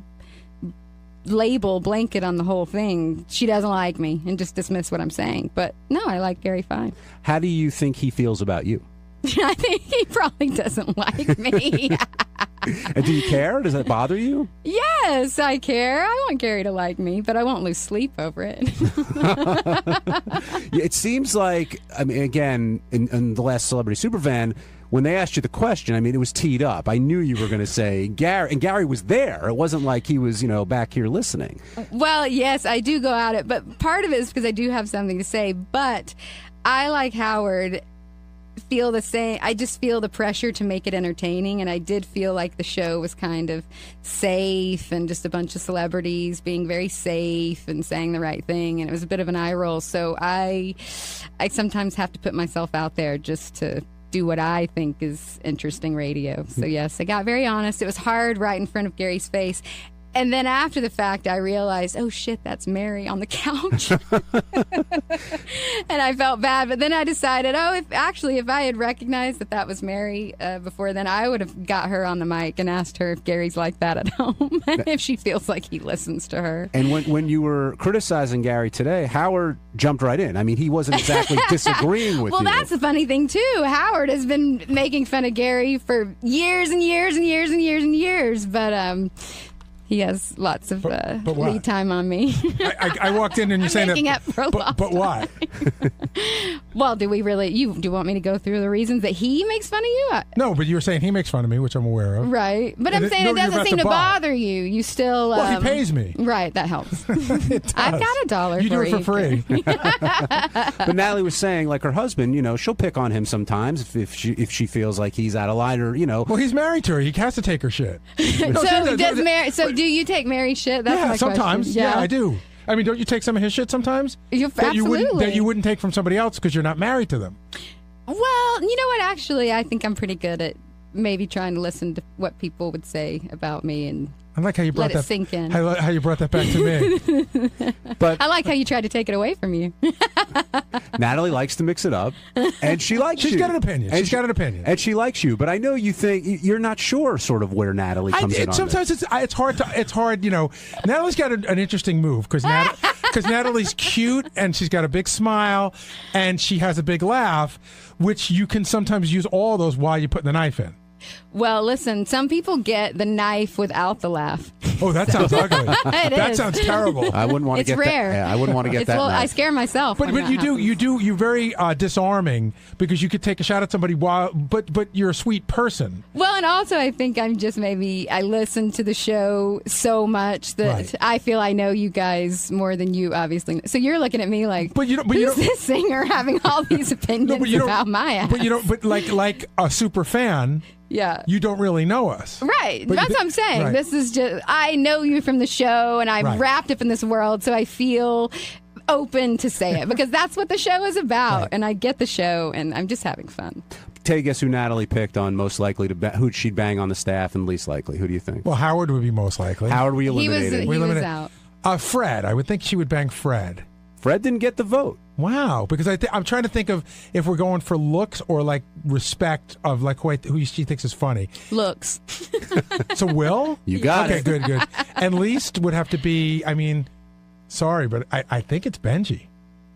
blanket on the whole thing. She doesn't like me, and just dismiss what I'm saying. But no, I like Gary fine. How do you think he feels about you? I think he probably doesn't like me. And do you care? Does that bother you? Yes, I care. I want Gary to like me, but I won't lose sleep over it. It seems like, again, in the last Celebrity Superfan, when they asked you the question, it was teed up. I knew you were going to say Gary, and Gary was there. It wasn't like he was, back here listening. Well, yes, I do go at it, but part of it is because I do have something to say. But I, like Howard, feel the same. I just feel the pressure to make it entertaining, and I did feel like the show was kind of safe and just a bunch of celebrities being very safe and saying the right thing, and it was a bit of an eye roll. So I sometimes have to put myself out there just to do what I think is interesting radio. So yes, I got very honest. It was hard right in front of Gary's face. And then after the fact, I realized, oh, shit, that's Mary on the couch. And I felt bad. But then I decided, if I had recognized that was Mary before then, I would have got her on the mic and asked her if Gary's like that at home, and if she feels like he listens to her. And when you were criticizing Gary today, Howard jumped right in. He wasn't exactly disagreeing with you. Well, that's the funny thing, too. Howard has been making fun of Gary for years and years and years and years and years. But he has lots of lead time on me. I walked in and you're saying making that. Up for a long but why? Well, do we really? Do you want me to go through the reasons that he makes fun of you? No, but you were saying he makes fun of me, which I'm aware of. Right, but I'm saying it doesn't seem to bother you. You still. Well, he pays me. Right, that helps. I've got $1. You do it for free. But Natalie was saying, like her husband, she'll pick on him sometimes if she feels like he's out of line, or Well, he's married to her. He has to take her shit. Do you take Mary's shit? That's my sometimes. question. Yeah, I do. Don't you take some of his shit sometimes? Absolutely. That you wouldn't take from somebody else because you're not married to them. Well, you know what? Actually, I think I'm pretty good at maybe trying to listen to what people would say about me and I like how you brought let it sink in. I like how you brought that back to me. But I like how you tried to take it away from you. Natalie likes to mix it up, and she likes you. She's got an opinion. And she likes you. But I know you think you're not sure, sort of, where Natalie comes in on sometimes this. it's hard. Natalie's got an interesting move because because Natalie's cute and she's got a big smile and she has a big laugh, which you can sometimes use all those while you're putting the knife in. Well, listen, some people get the knife without the laugh. Oh, that sounds ugly. That is. sounds terrible. I wouldn't want to It's get rare. that. Yeah, I wouldn't want to get that. Well, knife. I scare myself. But when that happens. you're very disarming because you could take a shot at somebody but you're a sweet person. Well, and also I think I listen to the show so much that Right. I feel I know you guys more than you obviously know. So you're looking at me like, But you don't- who's this singer having all these opinions about my ass? But like a super fan, yeah. you don't really know us. Right. But That's what I'm saying. right. This is just, I know you from the show and I'm Right. wrapped up in this world, so I feel open to say it because that's what the show is about. Right. And I get the show and I'm just having fun. Take a guess who Natalie picked on most likely to who she'd bang on the staff and least likely. Who do you think? Well, Howard would be most likely. Howard, we He was eliminated. out. Fred. I would think she would bang Fred. Fred didn't get the vote. Wow, because I'm trying to think of if we're going for looks or like respect of like who she thinks is funny. Looks. So Will? You got okay, it. good. And least would have to be, sorry, but I think it's Benji.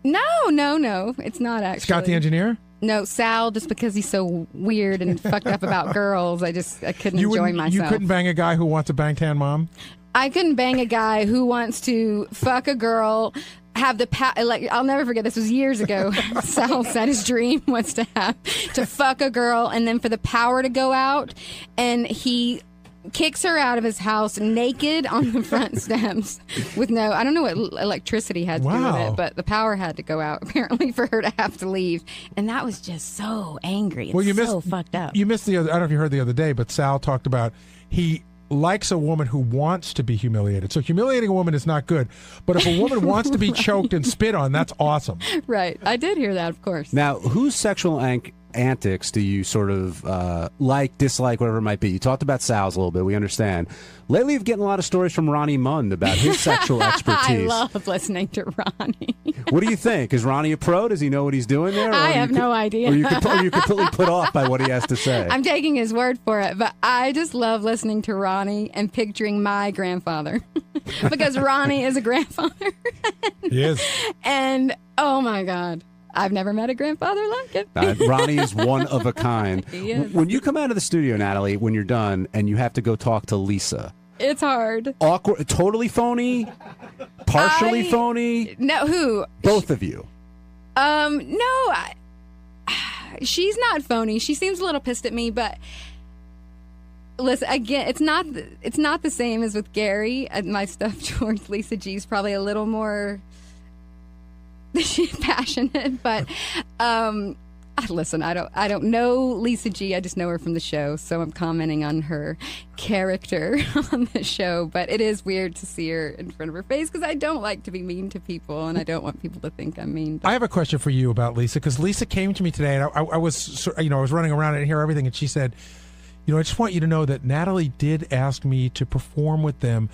No. It's not actually. Scott the engineer? No, Sal, just because he's so weird and fucked up about girls, I couldn't enjoy wouldn't- myself. You couldn't bang a guy who wants to bang Tan Mom? I couldn't bang a guy who wants to fuck a girl, have the I'll never forget, this was years ago. Sal said his dream was to fuck a girl and then for the power to go out, and he kicks her out of his house naked on the front steps with I don't know what electricity had to do with Wow. it, but the power had to go out apparently for her to have to leave, and that was just so angry. It's so fucked up. You missed I don't know if you heard the other day, but Sal talked about he likes a woman who wants to be humiliated. So humiliating a woman is not good. But if a woman wants to be choked and spit on, that's awesome. Right. I did hear that, of course. Now, whose sexual antics do you sort of like, dislike, whatever it might be? You talked about Sal's a little bit. We understand. Lately, you've getting a lot of stories from Ronnie Mund about his sexual expertise. I love listening to Ronnie. What do you think? Is Ronnie a pro? Does he know what he's doing there? I have no idea. Or you're completely put off by what he has to say? I'm taking his word for it, but I just love listening to Ronnie and picturing my grandfather because Ronnie is a grandfather. He is. And oh my God, I've never met a grandfather like it. Ronnie is one of a kind. He is. When you come out of the studio, Natalie, when you're done and you have to go talk to Lisa, It's hard. awkward, totally phony, partially phony. No, who? Both of you. No, she's not phony. She seems a little pissed at me, but listen, again, it's not the same as with Gary. My stuff towards Lisa G is probably a little more passionate, but listen, I don't know Lisa G. I just know her from the show, so I'm commenting on her character on the show. But it is weird to see her in front of her face because I don't like to be mean to people, and I don't want people to think I'm mean. I have a question for you about Lisa, because Lisa came to me today, and I was running around and hear everything, and she said, I just want you to know that Natalie did ask me to perform with them,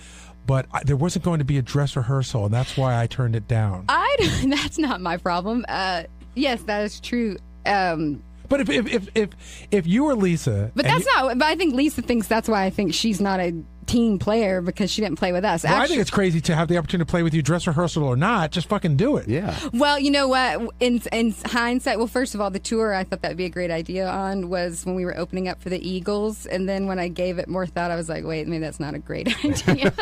but there wasn't going to be a dress rehearsal, and that's why I turned it down. That's not my problem. Yes, that is true. But if you were Lisa, but that's not. But I think Lisa thinks that's why I think she's not a team player because she didn't play with us. Well, I think it's crazy to have the opportunity to play with you, dress rehearsal or not. Just fucking do it. Yeah. Well, you know what? In hindsight, well, first of all, the tour I thought that would be a great idea on was when we were opening up for the Eagles, and then when I gave it more thought, I was like, wait, maybe that's not a great idea.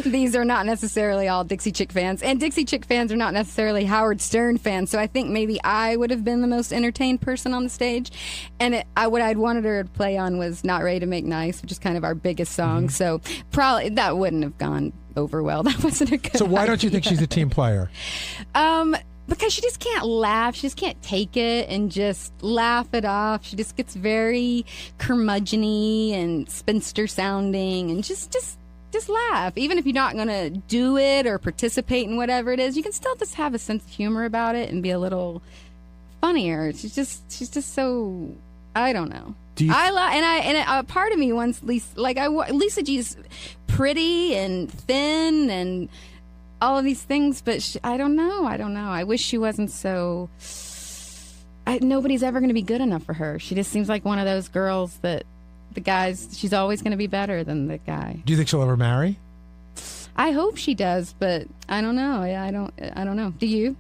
These are not necessarily all Dixie Chick fans, and Dixie Chick fans are not necessarily Howard Stern fans. So I think maybe I would have been the most entertained person on the stage, and what I'd wanted her to play on was "Not Ready to Make Nice," which is kind of our biggest song. Mm-hmm. So probably that wouldn't have gone over well. That wasn't a good So why don't you idea. think she's a team player? Because she just can't laugh. She just can't take it and just laugh it off. She just gets very curmudgeon-y and spinster sounding and just laugh. Even if you're not going to do it or participate in whatever it is, you can still just have a sense of humor about it and be a little funnier. She's just so, I don't know. Part of me wants Lisa G's pretty and thin and all of these things, but I don't know. I wish she wasn't so. Nobody's ever going to be good enough for her. She just seems like one of those girls that the guys. She's always going to be better than the guy. Do you think she'll ever marry? I hope she does, but I don't know. I don't know. Do you?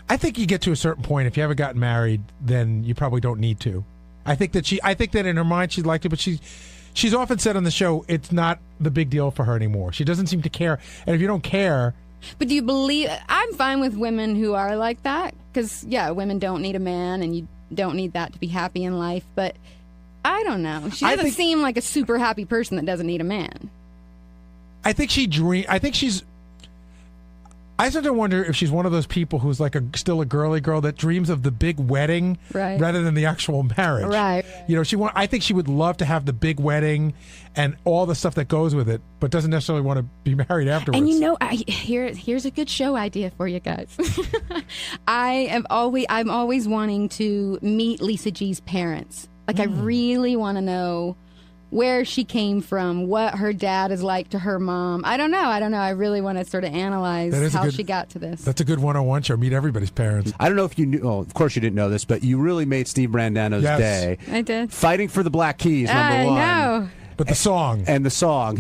I think you get to a certain point, if you haven't gotten married, then you probably don't need to. I think that in her mind she'd like to, but she's often said on the show it's not the big deal for her anymore. She doesn't seem to care. And if you don't care... But do you believe... I'm fine with women who are like that, because, yeah, women don't need a man, and you don't need that to be happy in life, but I don't know. She doesn't seem like a super happy person that doesn't need a man. I think she's... I sometimes wonder if she's one of those people who's like still a girly girl that dreams of the big wedding rather than the actual marriage. Right. I think she would love to have the big wedding and all the stuff that goes with it, but doesn't necessarily want to be married afterwards. And here's a good show idea for you guys. I'm always wanting to meet Lisa G's parents. Like I really want to know where she came from, what her dad is like to her mom. I don't know. I really want to sort of analyze how she got to this. That's a good 101 show. Meet everybody's parents. I don't know if you knew. Well, of course you didn't know this, but you really made Steve Brandano's day. I did. Fighting for the Black Keys, number one. I know. But the song. And the song.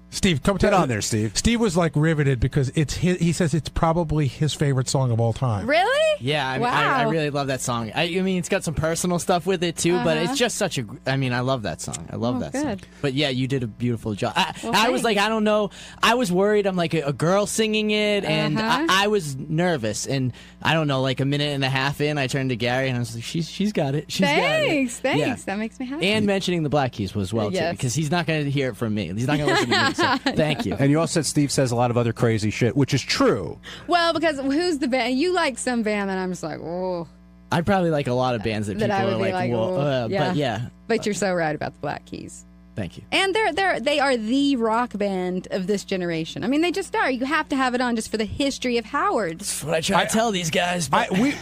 Steve, come get on there, Steve. Steve was like riveted because he says it's probably his favorite song of all time. Really? Yeah, I really love that song. I mean, it's got some personal stuff with it too, but it's just such a. I mean, I love that song. I love that song. But yeah, you did a beautiful job. I was like, I don't know. I was worried. I'm like a girl singing it, and I was nervous. And I don't know, like a minute and a half in, I turned to Gary and I was like, she's got it. Thanks. Yeah. That makes me happy. And mentioning the Black Keys was well too, because he's not going to hear it from me. He's not going to listen to me. So thank you. And you also said Steve says a lot of other crazy shit, which is true. Well, because who's the band? You like some band that I'm just like, oh. I probably like a lot of bands that people I would are like, whoa. Yeah. But yeah. But you're so right about the Black Keys. Thank you. And they are the rock band of this generation. I mean, they just are. You have to have it on just for the history of Howard. That's what I try to tell these guys.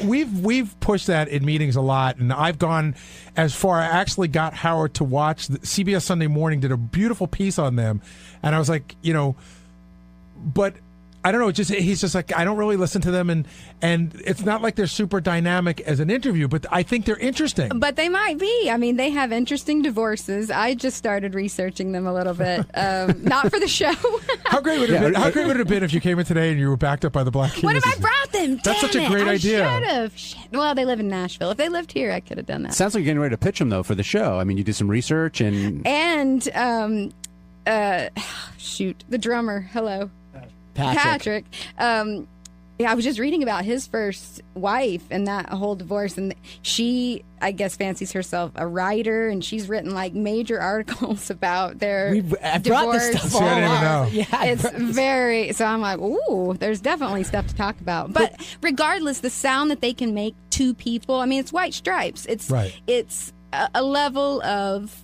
We've pushed that in meetings a lot, and I've gone as far. I actually got Howard to watch CBS Sunday Morning did a beautiful piece on them, and I was like, but I don't know. He's just like, I don't really listen to them, and it's not like they're super dynamic as an interview, but I think they're interesting. But they might be. I mean, they have interesting divorces. I just started researching them a little bit, not for the show. How great would it have been if you came in today and you were backed up by the Black Keys? What if I brought them? That's such a great idea. I should have. Shit. Well, they live in Nashville. If they lived here, I could have done that. Sounds like you're getting ready to pitch them though for the show. I mean, you did some research and the drummer. Hello. Patrick. I was just reading about his first wife and that whole divorce, and she, I guess, fancies herself a writer, and she's written like major articles about their divorce. Brought this stuff I didn't even know. Yeah, it's very. So I'm like, ooh, there's definitely stuff to talk about. But regardless, the sound that they can make to people. I mean, it's White Stripes. It's a level of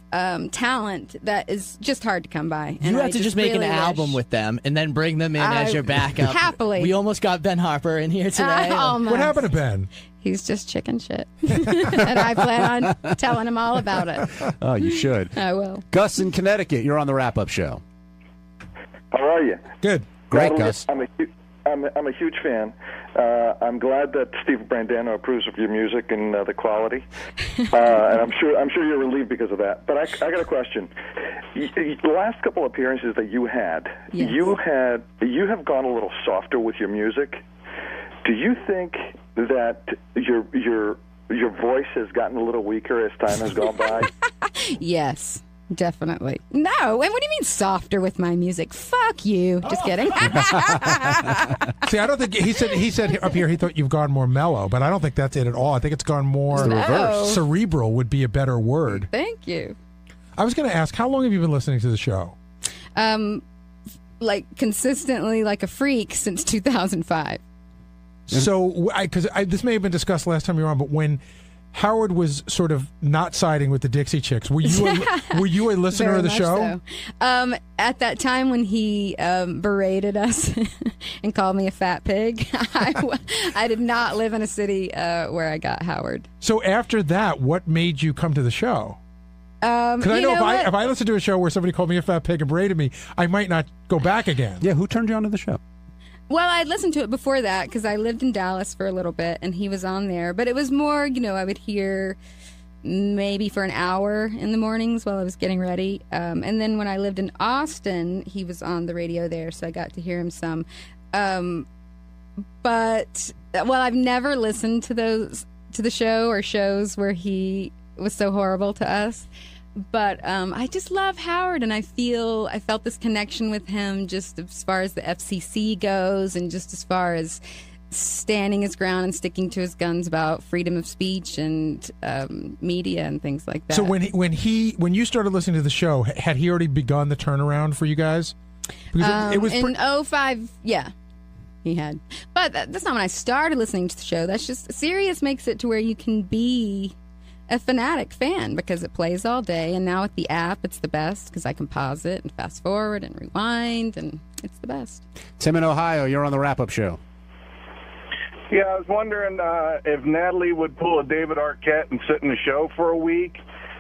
talent that is just hard to come by. And you have to just make an album with them and then bring them in as your backup. Happily. We almost got Ben Harper in here today. What happened to Ben? He's just chicken shit. And I plan on telling him all about it. Oh, you should. I will. Gus in Connecticut, you're on the wrap-up show. How are you? Good. Great, Gus. I'm a huge fan. I'm glad that Steve Brandano approves of your music and the quality, and I'm sure you're relieved because of that. But I got a question. The last couple of appearances that you had, you have gone a little softer with your music. Do you think that your voice has gotten a little weaker as time has gone by? Yes. Definitely. No. And what do you mean softer with my music? Fuck you. Just kidding. See, I don't think he said up here he thought you've gone more mellow, but I don't think that's it at all. I think it's gone more reverse. Cerebral would be a better word. Thank you. I was going to ask, how long have you been listening to the show? Like consistently, like a freak since 2005. So, because this may have been discussed last time you were on, but when Howard was sort of not siding with the Dixie Chicks, were you a listener of the show? So. At that time when he berated us and called me a fat pig, I did not live in a city where I got Howard. So after that, what made you come to the show? Because I know if I listened to a show where somebody called me a fat pig and berated me, I might not go back again. Yeah, who turned you on to the show? Well, I'd listened to it before that because I lived in Dallas for a little bit and he was on there. But it was more, I would hear maybe for an hour in the mornings while I was getting ready. And then when I lived in Austin, he was on the radio there, so I got to hear him some. But I've never listened to the show or shows where he was so horrible to us. But I just love Howard, and I felt this connection with him just as far as the FCC goes, and just as far as standing his ground and sticking to his guns about freedom of speech and media and things like that. So when you started listening to the show, had he already begun the turnaround for you guys? Because it was in 2005, yeah. He had. But that's not when I started listening to the show. That's just, Sirius makes it to where you can be a fanatic fan because it plays all day. And now with the app, it's the best because I can pause it and fast forward and rewind, and it's the best. Tim in Ohio, you're on the wrap-up show. Yeah, I was wondering if Natalie would pull a David Arquette and sit in the show for a week.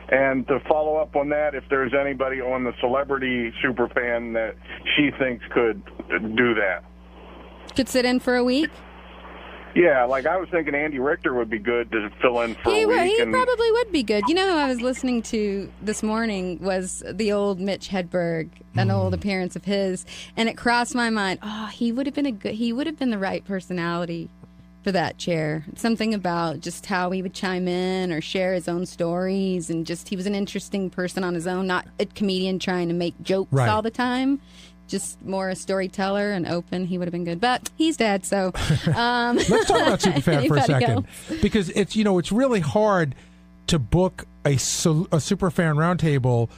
And to follow up on that, if there's anybody on the celebrity superfan that she thinks could do that. Could sit in for a week? Yeah, like I was thinking Andy Richter would be good to fill in for a week. He probably would be good. You know who I was listening to this morning was the old Mitch Hedberg, an old appearance of his, and it crossed my mind, he would have been the right personality for that chair. Something about just how he would chime in or share his own stories, and just he was an interesting person on his own, not a comedian trying to make jokes all the time. Just more a storyteller and open. He would have been good, but he's dead. So let's talk about Superfan for a second, because it's really hard to book a Superfan roundtable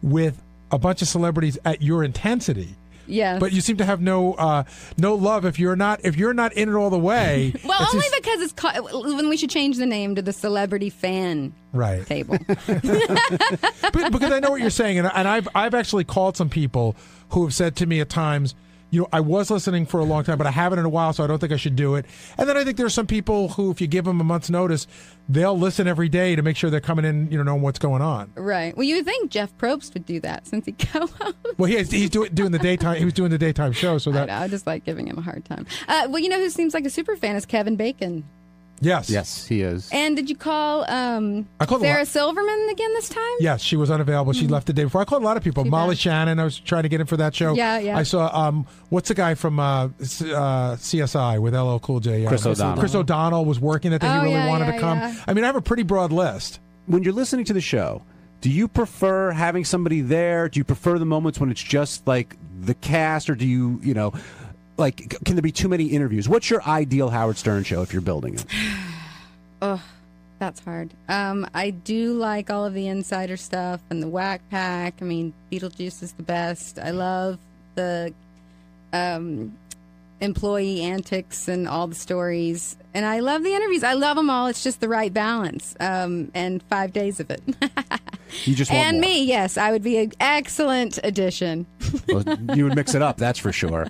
with a bunch of celebrities at your intensity. Yeah, but you seem to have no love if you're not in it all the way. Well, only because it's when we should change the name to the Celebrity Fan Table. Because I know what you're saying, and I've actually called some people who have said to me at times, I was listening for a long time, but I haven't in a while, so I don't think I should do it. And then I think there's some people who, if you give them a month's notice, they'll listen every day to make sure they're coming in, knowing what's going on. Right. Well, you would think Jeff Probst would do that since he co-hosts. Well, he's doing the daytime. He was doing the daytime show, so that I just like giving him a hard time. Well, who seems like a super fan is Kevin Bacon. Yes, he is. And did you call Sarah Silverman again this time? Yes, she was unavailable. She left the day before. I called a lot of people. Molly Shannon, I was trying to get in for that show. Yeah. I saw, what's the guy from CSI with LL Cool J? Chris O'Donnell. Chris O'Donnell was working that day. He really wanted to come. Yeah. I mean, I have a pretty broad list. When you're listening to the show, do you prefer having somebody there? Do you prefer the moments when it's just like the cast, or do you, can there be too many interviews? What's your ideal Howard Stern show if you're building it? Oh, that's hard. I do like all of the insider stuff and the Whack Pack. I mean, Beetlejuice is the best. I love the employee antics and all the stories. And I love the interviews. I love them all. It's just the right balance. And 5 days of it. You just want and more. Me, yes. I would be an excellent addition. Well, you would mix it up, that's for sure.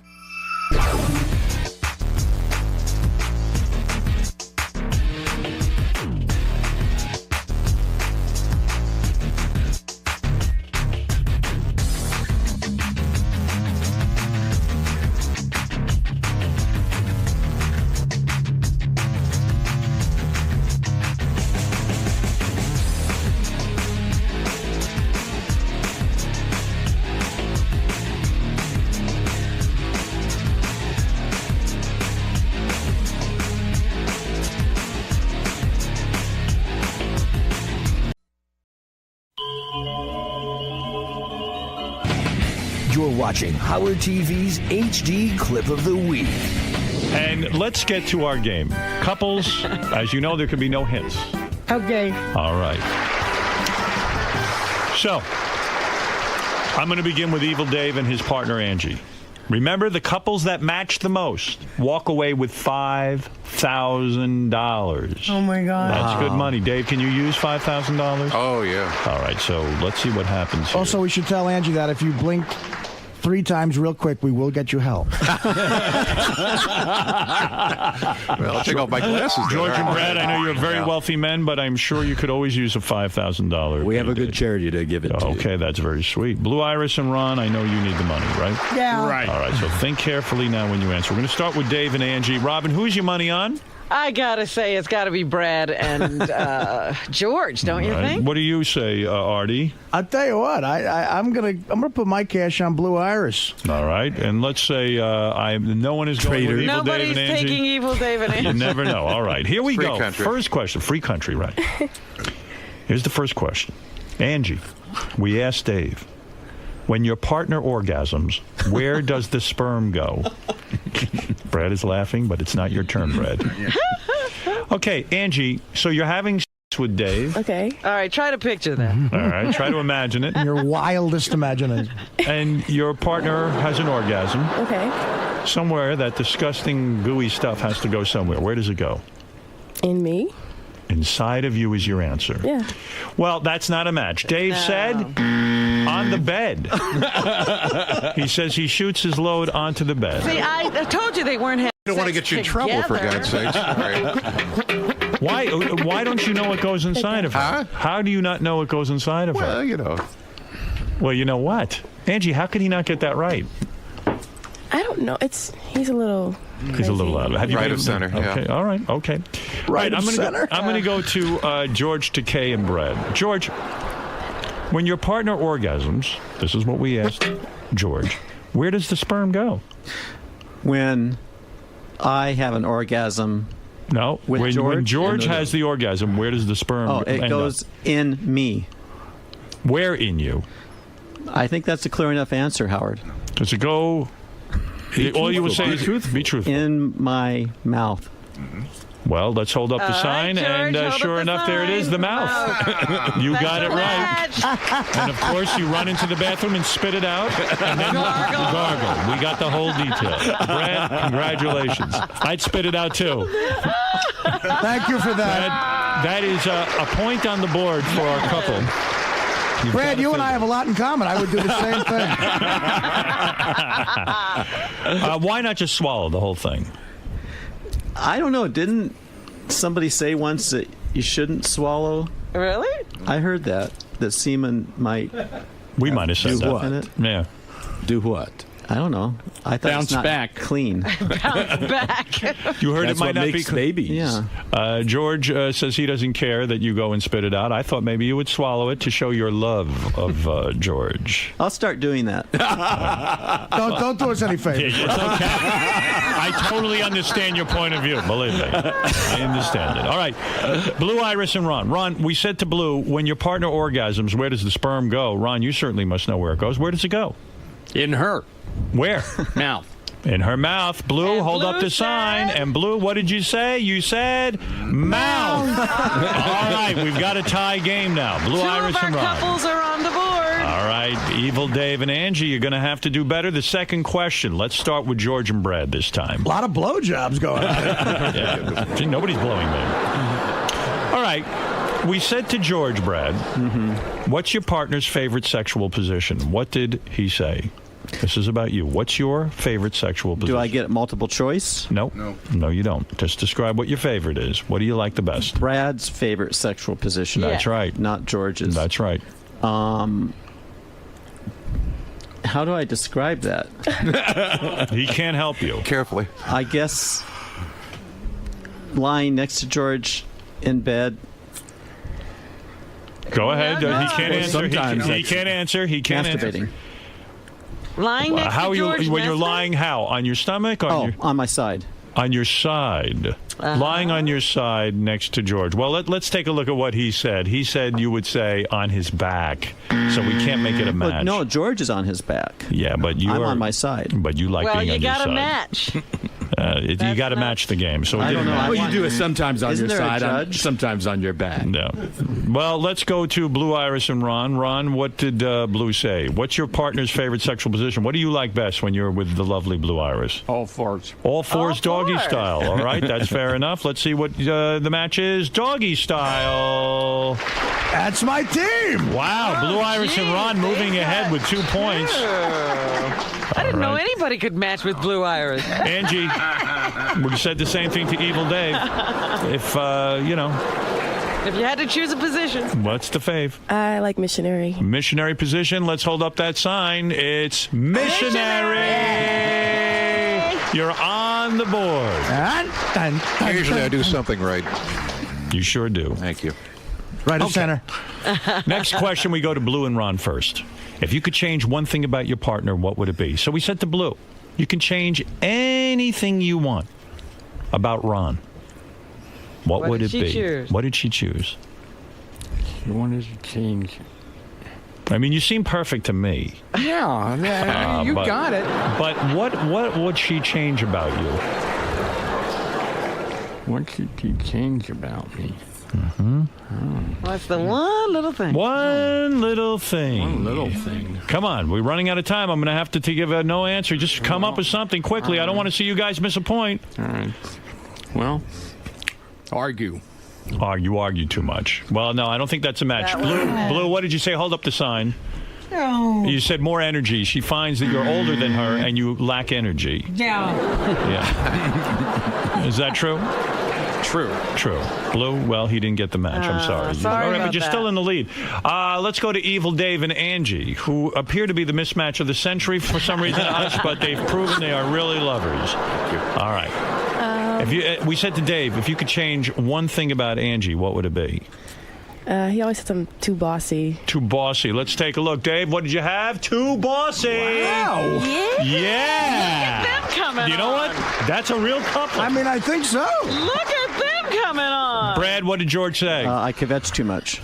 You're watching Howard TV's HD Clip of the Week. And let's get to our game. Couples, as you know, there can be no hints. Okay. All right. So, I'm going to begin with Evil Dave and his partner, Angie. Remember, the couples that match the most walk away with $5,000. Oh, my God. That's good money. Dave, can you use $5,000? Oh, yeah. All right, so let's see what happens here. Also, we should tell Angie that if you blink 3 times real quick, we will get you help. Well, I'll take off my glasses. George and Brad, I know you're very wealthy men, but I'm sure you could always use a $5,000. We have a good charity to give it to. Okay, that's very sweet. Blue Iris and Ron, I know you need the money, right? Yeah. Right. All right, so think carefully now when you answer. We're going to start with Dave and Angie. Robin, who's your money on? I gotta say, it's gotta be Brad and George, don't you think? What do you say, Artie? I'll tell you what, I'm gonna put my cash on Blue Iris. All right, and let's say no one is going with Evil Nobody's Dave and Angie. taking Evil Dave and Angie. You never know. All right, here we Free go. country. First question, free country, right? Here's the first question. Angie, we asked Dave, when your partner orgasms, where does the sperm go? Brad is laughing, but it's not your turn, Brad. Okay, Angie, so you're having sex with Dave. Okay. All right, try to picture that. All right, try to imagine it. Your wildest imagination. And your partner has an orgasm. Okay. Somewhere that disgusting, gooey stuff has to go somewhere. Where does it go? In me? Inside of you is your answer. Yeah. Well, that's not a match. Dave said on the bed. He says he shoots his load onto the bed. See, I told you they weren't having I don't want to get you in trouble, for God's sakes. Why don't you know what goes inside of her? Huh? How do you not know what goes inside of her? Well, you know. Well, you know what? Angie, how could he not get that right? I don't know. He's a little... He's a little out of it. Have you Right been- of center, yeah. Okay, all right, okay. Right I'm of gonna center? I'm going to go to George, Takei, and Brad. George, when your partner orgasms, this is what we asked George, where does the sperm go? When I have an orgasm. No, with when George. George has the orgasm, where does the sperm Oh, it end goes up? in me. Where in you? I think that's a clear enough answer, Howard. Does it go... all you will say is be truthful. In my mouth. Well, let's hold up the All sign, right, George, and hold up sure the enough, there it is, the mouth. You That's got it the right. match. And of course, you run into the bathroom and spit it out, and then gargle. We got the whole detail. Brad, congratulations. I'd spit it out too. Thank you for that. That is a point on the board for our couple. Brad, you and I have a lot in common. I would do the same thing. Why not just swallow the whole thing? I don't know. Didn't somebody say once that you shouldn't swallow? Really? I heard that semen might. We might have said do that. what? In it. Yeah. Do what? I don't know. I thought Bounce it's not back. clean. Bounce back. You heard That's it might what not makes be babies. Yeah. George says he doesn't care that you go and spit it out. I thought maybe you would swallow it to show your love of George. I'll start doing that. Don't do us any favors. It's okay. I totally understand your point of view. Believe me, I understand it. All right, Blue, Iris, and Ron. Ron, we said to Blue, when your partner orgasms, where does the sperm go? Ron, you certainly must know where it goes. Where does it go? In her Where? mouth. In her mouth. Blue, hold Blue up the sign. said- And Blue, what did you say? You said mouth. All right, we've got a tie game now. Blue, Two Iris, of our and Ron. couples are on the board. All right, Evil Dave and Angie, you're going to have to do better. The second question. Let's start with George and Brad this time. A lot of blowjobs going on. Yeah. See, nobody's blowing me. All right. We said to George, Brad, what's your partner's favorite sexual position? What did he say? This is about you. What's your favorite sexual position? Do I get multiple choice? Nope. No, you don't. Just describe what your favorite is. What do you like the best? Brad's favorite sexual position. That's right. Not George's. That's right. How do I describe that? He can't help you. Carefully. I guess lying next to George in bed. Go ahead. No, no. He can't answer. Sometimes He can't answer. He can't Masturbating. answer. Lying next How to you George when you're Nesbitt? lying? How on your stomach? On my side. On your side. Lying on your side next to George. Well, let's take a look at what he said. He said you would say on his back, so we can't make it a match. But no, George is on his back. Yeah, but you I'm are on my side. But you like Well, being you on your got side. a match. You got to match the game. So it I didn't don't know. matter. Well, you do it sometimes on Isn't your there a side, judge? sometimes on your back. No. Well, let's go to Blue, Iris, and Ron. Ron, what did Blue say? What's your partner's favorite sexual position? What do you like best when you're with the lovely Blue Iris? All fours. All fours, doggy fours. style. All right, that's fair enough. Let's see what the match is. Doggy style. That's my team. Wow, Blue, Iris, and Ron moving ahead with 2 points. I didn't know anybody could match with Blue Iris. Angie, we said the same thing to Evil Dave. If, If you had to choose a position. what's the fave? I like missionary. Missionary position. Let's hold up that sign. It's missionary. You're on the board. Usually I do something right. You sure do. Thank you. Right of center. Next question, we go to Blue and Ron first. If you could change one thing about your partner, what would it be? So we said to Blue, you can change anything you want about Ron. What would it be? Choose? What did she choose? She wanted to change. I mean, you seem perfect to me. Yeah, you got it. But what would she change about you? What should she change about me? What's the one little thing? One little thing. One little thing. Come on, we're running out of time. I'm going to have to give a no answer. Just come up with something quickly. I don't want to see you guys miss a point. All right. Well, argue. You argue too much. Well, no, I don't think that's a match. Blue, what did you say? Hold up the sign. No. You said more energy. She finds that you're older than her and you lack energy. Yeah. Is that true? True. Blue, well, he didn't get the match. I'm sorry. Sorry All right, about but you're that. still in the lead. Let's go to Evil Dave and Angie, who appear to be the mismatch of the century for some reason to us, but they've proven they are really lovers. All right. We said to Dave, if you could change one thing about Angie, what would it be? He always says I'm too bossy. Too bossy. Let's take a look. Dave, what did you have? Too bossy. Wow. Yeah. Look at them coming You know on. what? That's a real couple. I mean, I think so. Look at them coming on. Brad, what did George say? I kvetch too much.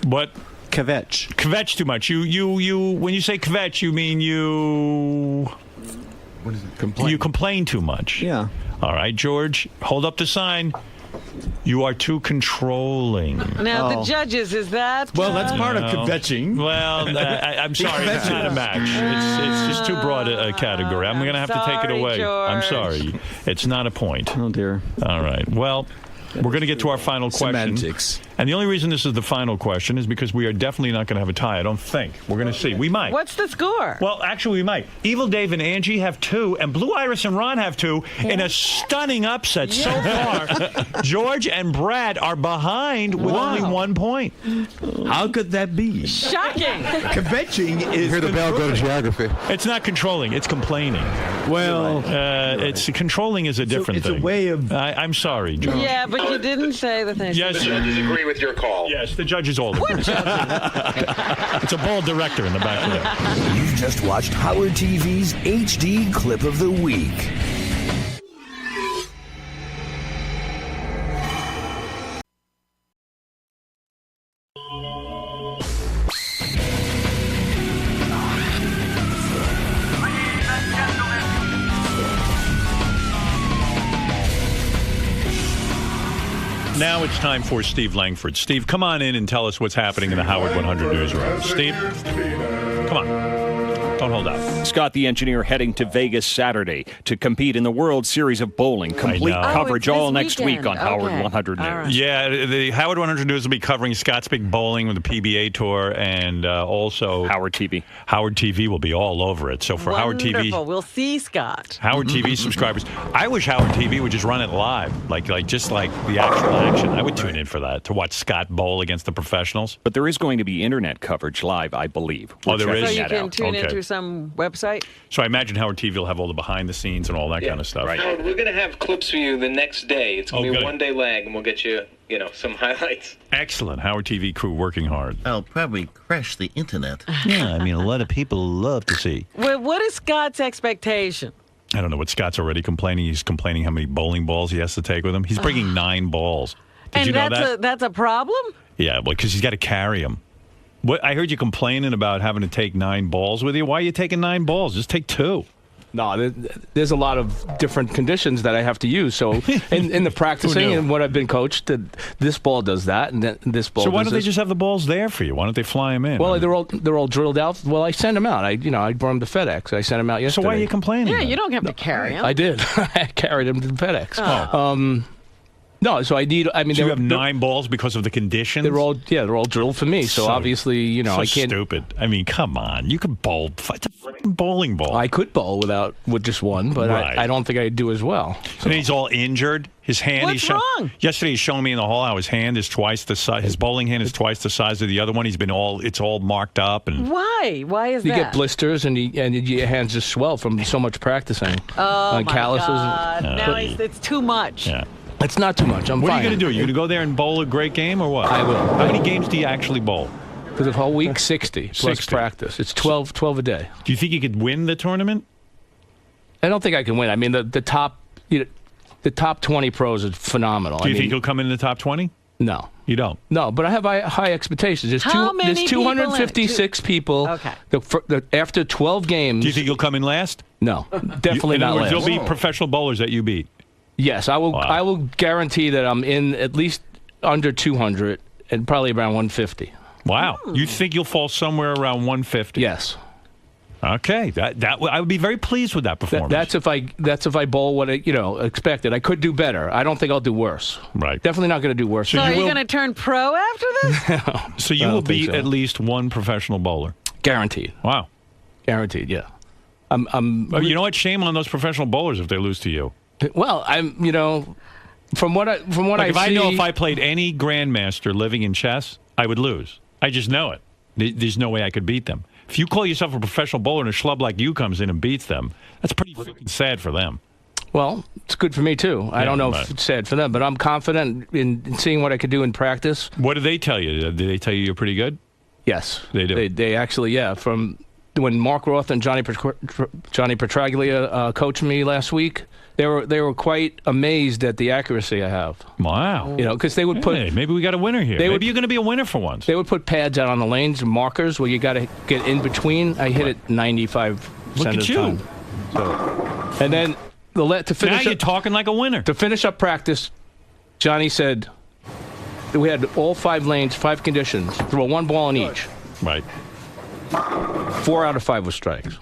What? Kvetch. Kvetch too much. You. When you say kvetch, you mean you. What is it? Complain. You complain too much. Yeah. All right, George, hold up the sign. You are too controlling. Now, the judges, is that... Well, that's part of kvetching. Well, I'm sorry, it's not a match. It's just too broad a category. I'm going to have to take it sorry, away. George. I'm sorry. It's not a point. Oh, dear. All right. Well, we're going to get to our final question. Semantics. And the only reason this is the final question is because we are definitely not going to have a tie. I don't think. We're going to see. We might. What's the score? Well, actually, we might. Evil Dave and Angie have 2, and Blue Iris and Ron have 2 in a stunning upset so far. George and Brad are behind with only 1 point. How could that be? Shocking. Kvetching is. Hear the bell go to geography. It's not controlling. It's complaining. Well, it's controlling is a different thing. It's a way of. I'm sorry, George. Yeah, but you didn't say the thing. Yes, Disagree with your call. Yes, the judge is older. It's a bald director in the back of there. You've just watched Howard TV's HD Clip of the Week. Now it's time for Steve Langford. Steve, come on in and tell us what's happening in the Howard 100 newsroom. Steve, come on. Don't hold out. Scott, the engineer, heading to Vegas Saturday to compete in the World Series of Bowling. Complete coverage all next week on Howard 100 News. Right. Yeah, the Howard 100 News will be covering Scott's Big Bowling with the PBA Tour, and also Howard TV. Howard TV will be all over it. So for Howard TV, We'll see Scott. Howard TV subscribers, I wish Howard TV would just run it live, like just like the actual action. I would tune in for that to watch Scott bowl against the professionals. But there is going to be internet coverage live, I believe. Oh, there is? So you can tune Okay. into some website? So I imagine Howard TV will have all the behind the scenes and all that kind of stuff. Right. Howard, we're going to have clips for you the next day. It's going to be a one-day lag, and we'll get you, some highlights. Excellent. Howard TV crew working hard. I'll probably crash the internet. Yeah, I mean, a lot of people love to see. Well, what is Scott's expectation? I don't know what Scott's already complaining. He's complaining how many bowling balls he has to take with him. He's bringing 9 balls. Did you know that? That's a problem? Yeah, well, because he's got to carry them. What, I heard you complaining about having to take 9 balls with you. Why are you taking 9 balls? Just take 2. No, there's a lot of different conditions that I have to use. So in the practicing and what I've been coached, that this ball does that, and then this ball. So why does don't they this. just have the balls there for you? Why don't they fly them in? Well, they're all drilled out. Well, I send them out. I brought them to FedEx. I sent them out yesterday. So why are you complaining? Yeah, you don't have to carry them. I did. I carried them to FedEx. Oh. No, so I need. I mean, so you have 9 balls because of the conditions. They're all drilled for me. So obviously, so I can't. Stupid. I mean, come on. You can bowl. It's a fucking bowling ball. I could bowl with just one, but Right. I don't think I'd do as well. And he's all injured. His hand. What's wrong? Yesterday, he's showing me in the hall how his hand is twice the size. His bowling hand is twice the size of the other one. It's all marked up and. Why? Why is You that? get blisters and your hands just swell from so much practicing. Oh, my calluses. God. Now it's too much. Yeah. It's not too much. What are you going to do? You going to go there and bowl a great game or what? I will. How many games do you actually bowl? For the whole week, 60 plus 60. practice. It's 12 a day. Do you think you could win the tournament? I don't think I can win. I mean, the top, the top 20 pros are phenomenal. Do you think you'll come in the top 20? No. You don't? No, but I have high expectations. There's How many there's 256 people. Okay. After 12 games. Do you think you'll come in last? No, definitely in not other words, last. There'll be professional bowlers that you beat. Yes, I will. Wow. I will guarantee that I'm in at least under 200 and probably around 150. Wow. You think you'll fall somewhere around 150? Yes. Okay. I would be very pleased with that performance. That's if I bowl what I expected. I could do better. I don't think I'll do worse. Right. Definitely not going to do worse. So are you going to turn pro after this? So you will beat at least one professional bowler. Guaranteed. Wow. Guaranteed. Yeah. You know what? Shame on those professional bowlers if they lose to you. Well, from what I see, I know if I played any grandmaster living in chess, I would lose. I just know it. There's no way I could beat them. If you call yourself a professional bowler and a schlub like you comes in and beats them, that's pretty freaking sad for them. Well, it's good for me too. I don't know if it's sad for them, but I'm confident in seeing what I could do in practice. What do they tell you? Did they tell you you're pretty good? Yes, they do. They actually, yeah. From when Mark Roth and Johnny Petraglia coached me last week, they were quite amazed at the accuracy I have. Wow. Because they would put. Hey, maybe we got a winner here. Maybe you're going to be a winner for once. They would put pads out on the lanes, markers where you got to get in between. I hit it 95% of the time. So, and then to finish. Now you're talking like a winner. To finish up practice, Johnny said that we had all 5 lanes, 5 conditions. Throw one ball in each. Right. 4 out of 5 was strikes.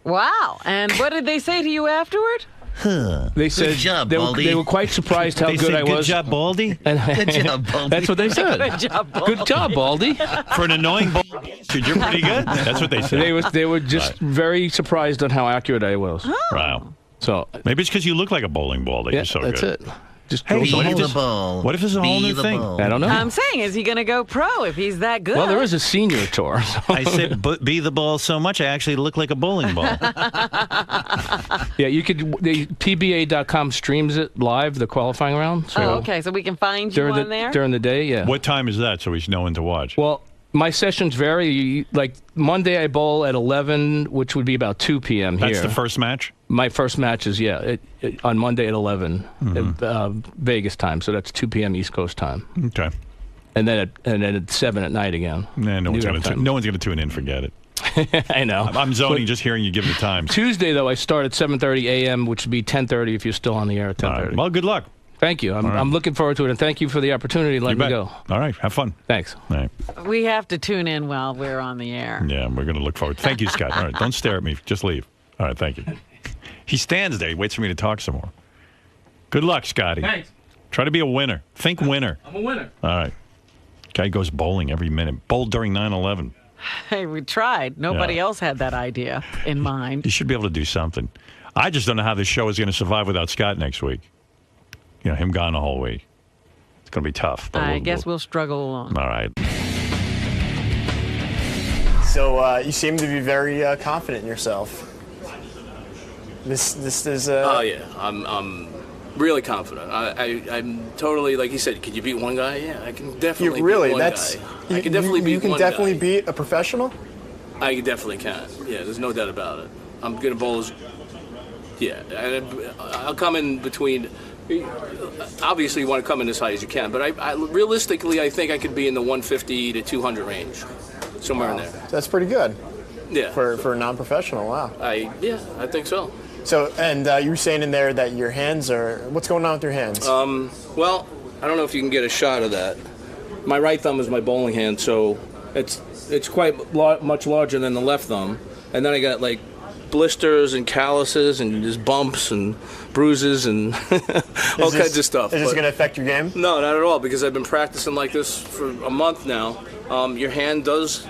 Wow. And what did they say to you afterward? They said Good job, they Baldy. were quite surprised how They good said, I was. Good job, Baldy. Good job, Baldy. That's what they said. Good job, Baldy. Good job, Baldy. For an annoying Baldy, you're pretty good. That's what they said. They were just very surprised on how accurate I was. Wow. So maybe it's because you look like a bowling ball that you're so that's good. it. Just Hey, Be what if the this- ball. What if this is a whole Be new the thing? ball. I don't know. I'm saying, is he going to go pro if he's that good? Well, there is a senior tour. So. I said, be the ball so much, I actually look like a bowling ball. Yeah, you could. PBA.com streams it live, the qualifying round. So okay, so we can find you on there? during the day, yeah. What time is that so we should know when to watch? Well, my sessions vary. Like Monday, I bowl at 11, which would be about 2 p.m. here. That's the first match? My first match is, on Monday at 11, Vegas time. So that's 2 p.m. East Coast time. Okay. And then at 7 at night again. Nah, no one's New going York time. to tune in. Forget it. I know. I'm zoning just hearing you give the times. Tuesday, though, I start at 7:30 a.m., which would be 10:30 if you're still on the air at 10:30. Right. Well, good luck. Thank you. I'm looking forward to it, and thank you for the opportunity to let me go. All right. Have fun. Thanks. All right. We have to tune in while we're on the air. Yeah, we're going to look forward. Thank you, Scott. All right. Don't stare at me. Just leave. All right. Thank you. He stands there. He waits for me to talk some more. Good luck, Scotty. Thanks. Try to be a winner. Think winner. I'm a winner. All right. Guy goes bowling every minute. Bowled during 9/11. Hey, we tried. Nobody else had that idea in mind. You should be able to do something. I just don't know how this show is going to survive without Scott next week. Him gone the whole week. It's going to be tough. But I guess we'll struggle along. All right. So you seem to be very confident in yourself. This is. Oh yeah, I'm really confident. I'm totally, like he said. Could you beat one guy? Yeah, I can definitely. Really? Beat one That's. guy. You, I can definitely beat You can one definitely guy. beat a professional. I definitely can. Yeah, there's no doubt about it. I'm gonna bowl as. Yeah, and I'll come in between. Obviously, you want to come in as high as you can, but I realistically, I think I could be in the 150 to 200 range, somewhere in there. That's pretty good. Yeah. For a non-professional, wow. I think so. So, and you were saying in there that your hands are. What's going on with your hands? Well, I don't know if you can get a shot of that. My right thumb is my bowling hand, so it's quite much larger than the left thumb, and then I got like blisters and calluses and just bumps and bruises and all kinds of stuff. Is this going to affect your game? No, not at all, because I've been practicing like this for a month now. Your hand does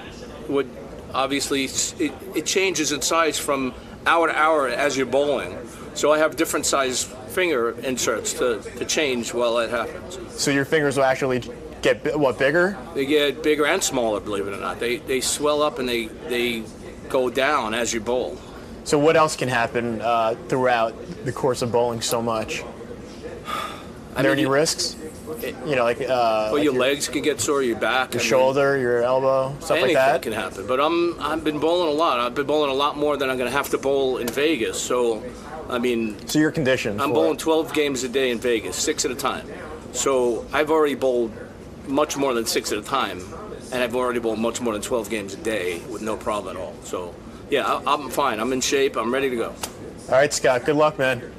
what, obviously, it changes in size from hour to hour as you're bowling. So I have different size finger inserts to change while that happens. So your fingers will actually get, bigger? They get bigger and smaller, believe it or not. They swell up and they go down as you bowl. So what else can happen throughout the course of bowling so much? Are there any risks? Well, your legs can get sore, your back, your shoulder, your elbow, stuff like that. Anything can happen. But I've been bowling a lot. I've been bowling a lot more than I'm going to have to bowl in Vegas. So, so you're conditioned. I'm bowling 12 games a day in Vegas, 6 at a time. So I've already bowled much more than 6 at a time, and I've already bowled much more than 12 games a day with no problem at all. So, yeah, I'm fine. I'm in shape. I'm ready to go. All right, Scott. Good luck, man.